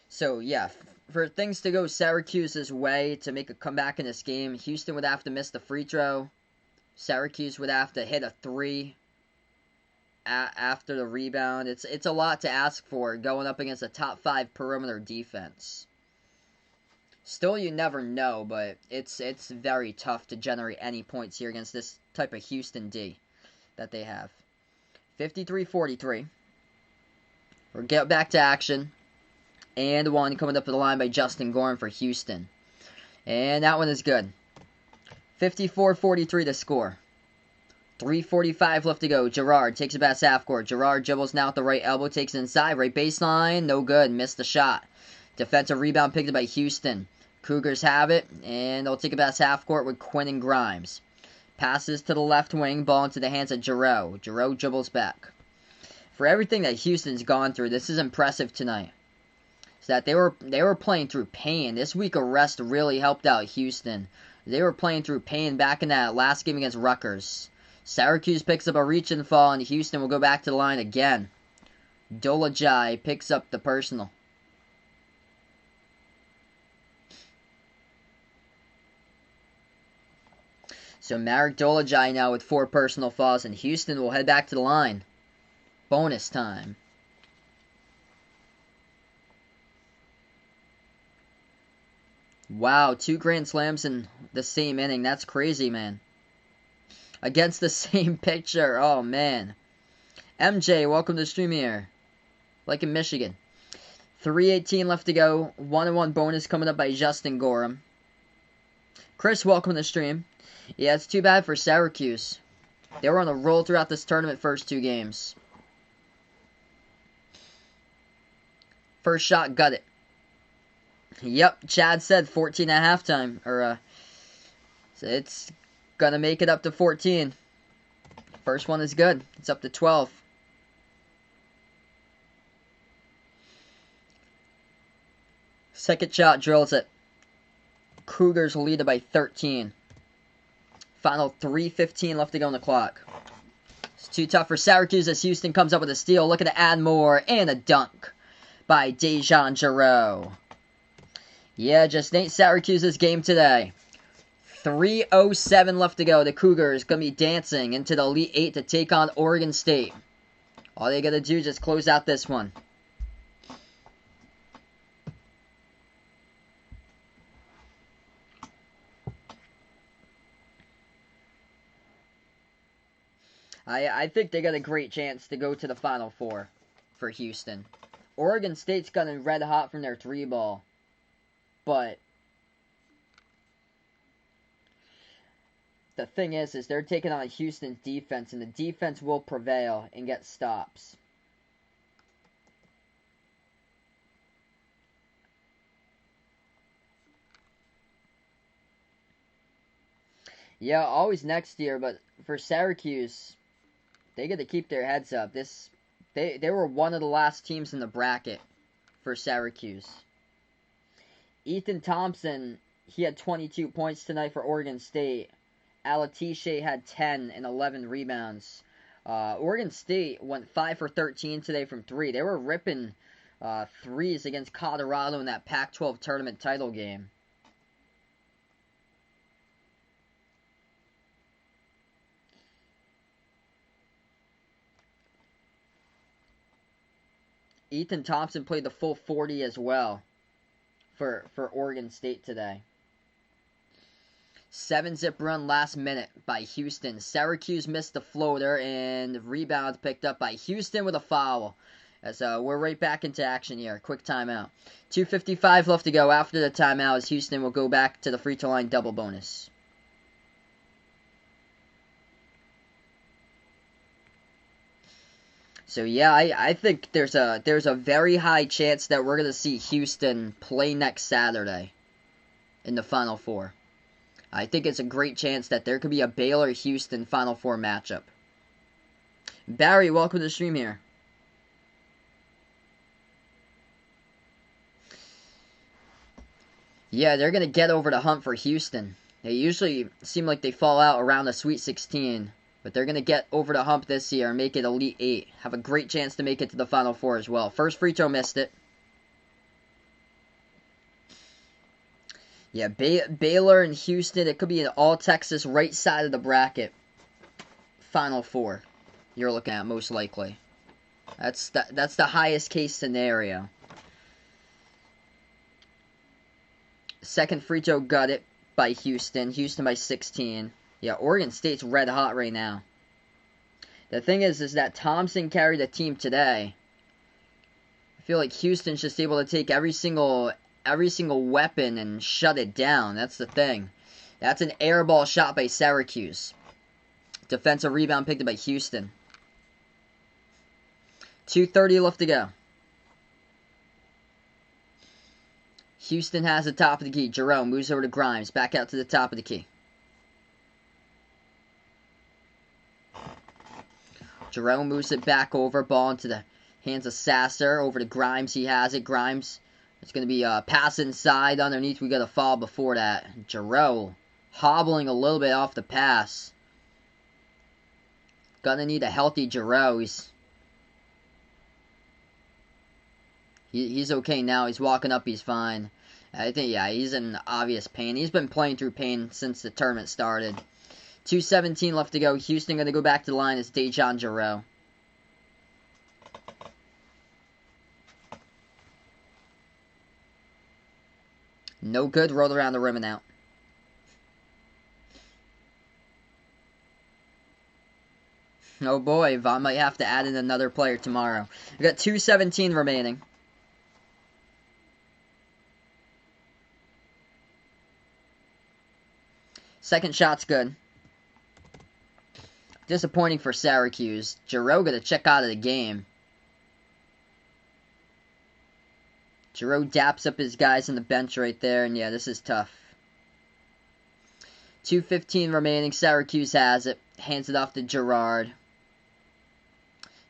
S1: So, yeah, for things to go Syracuse's way to make a comeback in this game, Houston would have to miss the free throw. Syracuse would have to hit a 3 after the rebound. It's a lot to ask for going up against a top 5 perimeter defense. Still, you never know, but it's very tough to generate any points here against this type of Houston D that they have. 53-43. We'll get back to action. And 1 coming up to the line by Justin Gorham for Houston. And that one is good. 54-43 to score. 3:45 left to go. Girard takes it past half court. Girard dribbles now at the right elbow. Takes it inside. Right baseline. No good. Missed the shot. Defensive rebound picked up by Houston. Cougars have it. And they'll take it past half court with Quinn and Grimes. Passes to the left wing. Ball into the hands of Giroux. Giroux dribbles back. For everything that Houston's gone through, this is impressive tonight. That they were playing through pain. This week of rest really helped out Houston. They were playing through pain back in that last game against Rutgers. Syracuse picks up a reach and fall, and Houston will go back to the line again. Dolajai picks up the personal. So Marek Dolajai now with 4 personal fouls, and Houston will head back to the line. Bonus time. Wow, 2 grand slams in the same inning. That's crazy, man. Against the same pitcher. Oh, man. MJ, welcome to the stream here. Like in Michigan. 3:18 left to go. 1-1 bonus coming up by Justin Gorham. Chris, welcome to the stream. Yeah, it's too bad for Syracuse. They were on a roll throughout this tournament first 2 games. First shot, got it. Yep, Chad said 14 at halftime. So it's gonna make it up to 14. First one is good. It's up to 12. Second shot drills it. Cougars lead it by 13. Final 3:15 left to go on the clock. It's too tough for Syracuse as Houston comes up with a steal. Looking to add more and a dunk by Dejan Giroux. Yeah, just ain't Syracuse's game today. 3:07 left to go. The Cougars going to be dancing into the Elite 8 to take on Oregon State. All they got to do is just close out this one. I think they got a great chance to go to the Final Four for Houston. Oregon State's gunning red hot from their 3-ball. But the thing is they're taking on Houston's defense, and the defense will prevail and get stops. Yeah, always next year, but for Syracuse, they get to keep their heads up. They were one of the last teams in the bracket for Syracuse. Ethan Thompson, he had 22 points tonight for Oregon State. Alatishe had 10 and 11 rebounds. Oregon State went 5 for 13 today from 3. They were ripping threes against Colorado in that Pac-12 tournament title game. Ethan Thompson played the full 40 as well for Oregon State today. 7-zip run last minute by Houston. Syracuse missed the floater, and rebound picked up by Houston with a foul. As we're right back into action here. Quick timeout. 2:55 left to go after the timeout, as Houston will go back to the free throw line double bonus. So yeah, I think there's a very high chance that we're gonna see Houston play next Saturday in the Final Four. I think it's a great chance that there could be a Baylor-Houston Final Four matchup. Barry, welcome to the stream here. Yeah, they're gonna get over the hump for Houston. They usually seem like they fall out around the Sweet 16. But they're going to get over the hump this year and make it Elite 8. Have a great chance to make it to the Final Four as well. First free throw, missed it. Yeah, Baylor and Houston, it could be an all-Texas right side of the bracket. Final Four you're looking at most likely. That's the highest case scenario. Second free throw got it by Houston. Houston by 16. Yeah, Oregon State's red hot right now. The thing is that Thompson carried the team today. I feel like Houston's just able to take every single weapon and shut it down. That's the thing. That's an air ball shot by Syracuse. Defensive rebound picked up by Houston. 2:30 left to go. Houston has the top of the key. Jerome moves over to Grimes. Back out to the top of the key. Jerome moves it back over. Ball into the hands of Sasser. Over to Grimes. He has it. Grimes. It's going to be a pass inside. Underneath, we got a foul before that. Jerome hobbling a little bit off the pass. Gonna need a healthy Jerome. He's okay now. He's walking up. He's fine. I think, yeah, he's in obvious pain. He's been playing through pain since the tournament started. 2:17 left to go. Houston going to go back to the line. It's Dejan Jarreau. No good. Rolled around the rim and out. Oh boy, Vaughn might have to add in another player tomorrow. We got 2:17 remaining. Second shot's good. Disappointing for Syracuse. Jarreau going to check out of the game. Jarreau daps up his guys on the bench right there, and yeah, this is tough. 2:15 remaining. Syracuse has it. Hands it off to Gerard.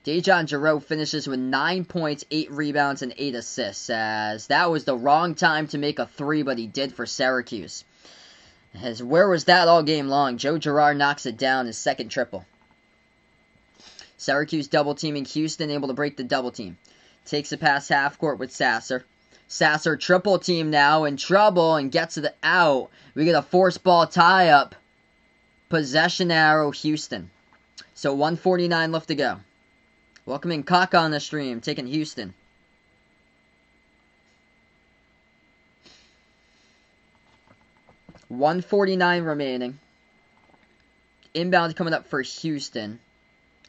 S1: Dejan Jarreau finishes with 9 points, 8 rebounds, and 8 assists, as that was the wrong time to make a three, but he did for Syracuse. As where was that all game long? Joe Girard knocks it down, his second triple. Syracuse double teaming Houston, able to break the double team. Takes it past half court with Sasser. Sasser triple team now, in trouble, and gets it out. We get a force ball tie up. Possession arrow, Houston. So 1:49 left to go. Welcoming Kaka on the stream, taking Houston. $1:49 remaining. Inbound coming up for Houston.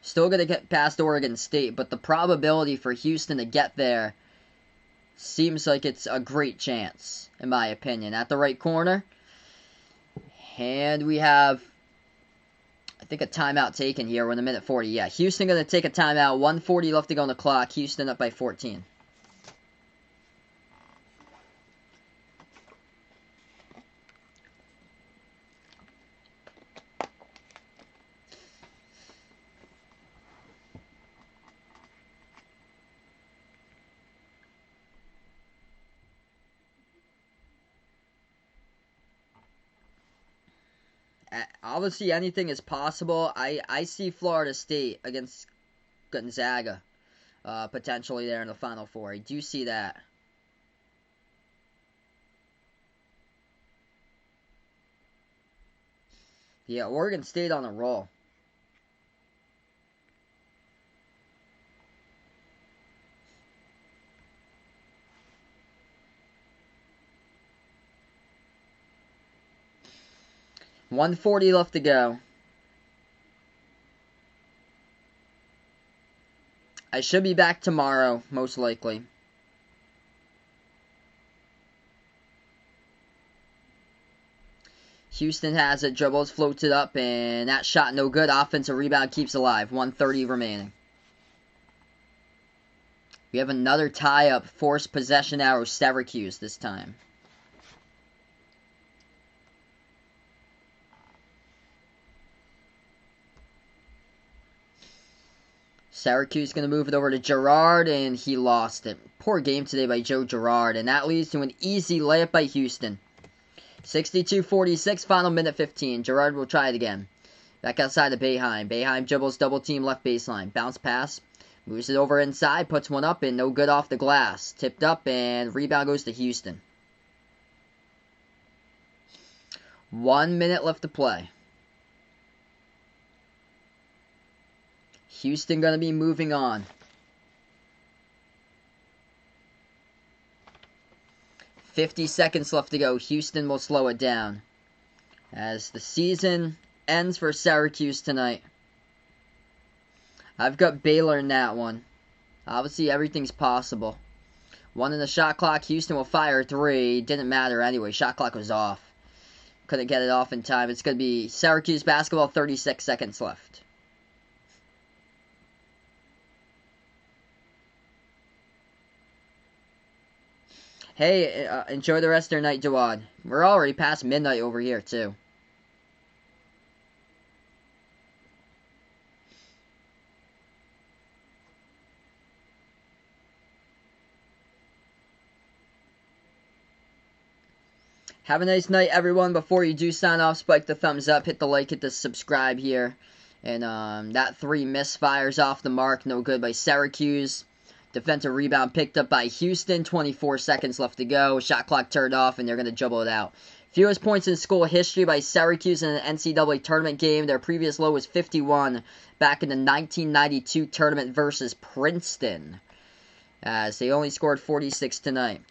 S1: Still going to get past Oregon State, but the probability for Houston to get there seems like it's a great chance, in my opinion. At the right corner. And we have I think a timeout taken here. We're in a minute 40. Yeah, Houston going to take a timeout. 1:40 left to go on the clock. Houston up by 14. Obviously, anything is possible. I see Florida State against Gonzaga potentially there in the Final Four. I do see that. Yeah, Oregon State on a roll. $1:40 left to go. I should be back tomorrow, most likely. Houston has it, dribbles, floats it up, and that shot no good. Offensive rebound keeps alive. 1:30 remaining. We have another tie-up, forced possession arrow, Syracuse this time. Syracuse going to move it over to Girard, and he lost it. Poor game today by Joe Girard, and that leads to an easy layup by Houston. 62-46, final minute 15. Girard will try it again. Back outside of Boeheim. Boeheim dribbles double team left baseline. Bounce pass. Moves it over inside. Puts one up and no good off the glass. Tipped up and rebound goes to Houston. 1 minute left to play. Houston going to be moving on. 50 seconds left to go. Houston will slow it down as the season ends for Syracuse tonight. I've got Baylor in that one. Obviously, everything's possible. 1 in the shot clock. Houston will fire 3. Didn't matter anyway. Shot clock was off. Couldn't get it off in time. It's going to be Syracuse basketball. 36 seconds left. Hey, enjoy the rest of your night, Jawad. We're already past midnight over here, too. Have a nice night, everyone. Before you do sign off, spike the thumbs up, hit the like, hit the subscribe here. And that 3 misfires off the mark. No good by Syracuse. Defensive rebound picked up by Houston. 24 seconds left to go. Shot clock turned off, and they're going to dribble it out. Fewest points in school history by Syracuse in an NCAA tournament game. Their previous low was 51 back in the 1992 tournament versus Princeton, as they only scored 46 tonight.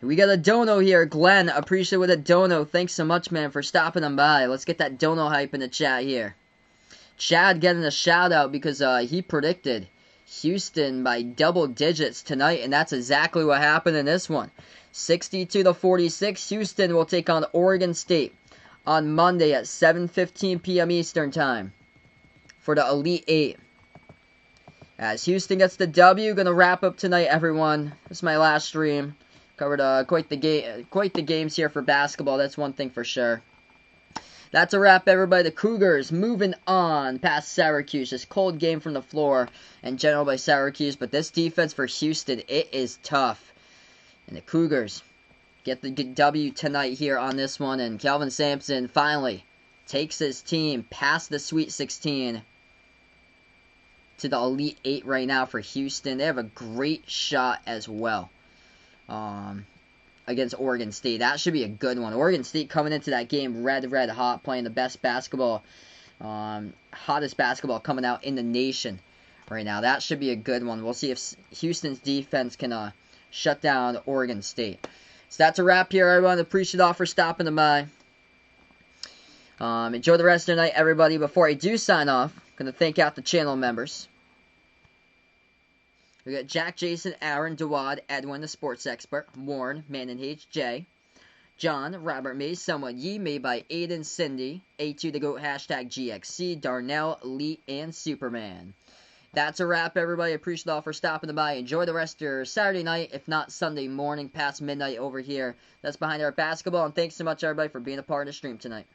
S1: We got a dono here. Glenn, appreciate with a dono. Thanks so much, man, for stopping on by. Let's get that dono hype in the chat here. Chad getting a shout out because he predicted Houston by double digits tonight, and that's exactly what happened in this one. 62-46. Houston will take on Oregon State on Monday at 7:15 p.m. Eastern Time for the Elite Eight. As Houston gets the W, gonna wrap up tonight, everyone. This is my last stream. Covered quite the games here for basketball. That's one thing for sure. That's a wrap, everybody. The Cougars moving on past Syracuse. Just cold game from the floor in general by Syracuse. But this defense for Houston, it is tough. And the Cougars get the W tonight here on this one. And Kelvin Sampson finally takes his team past the Sweet 16 to the Elite 8 right now for Houston. They have a great shot as well. Against Oregon State. That should be a good one. Oregon State coming into that game red hot, playing the best basketball, hottest basketball coming out in the nation right now. That should be a good one. We'll see if Houston's defense can shut down Oregon State. So that's a wrap here, everyone. Appreciate all for stopping by. Enjoy the rest of the night, everybody. Before I do sign off, I'm going to thank out the channel members. We got Jack, Jason, Aaron, Dawad, Edwin, the sports expert, Warren, Man and H, Jay, John, Robert May, Someone Ye, made by Aiden, Cindy, A2 the GOAT, hashtag GXC, Darnell, Lee, and Superman. That's a wrap, everybody. Appreciate all for stopping by. Enjoy the rest of your Saturday night, if not Sunday morning, past midnight over here. That's Behind Our Basketball, and thanks so much, everybody, for being a part of the stream tonight.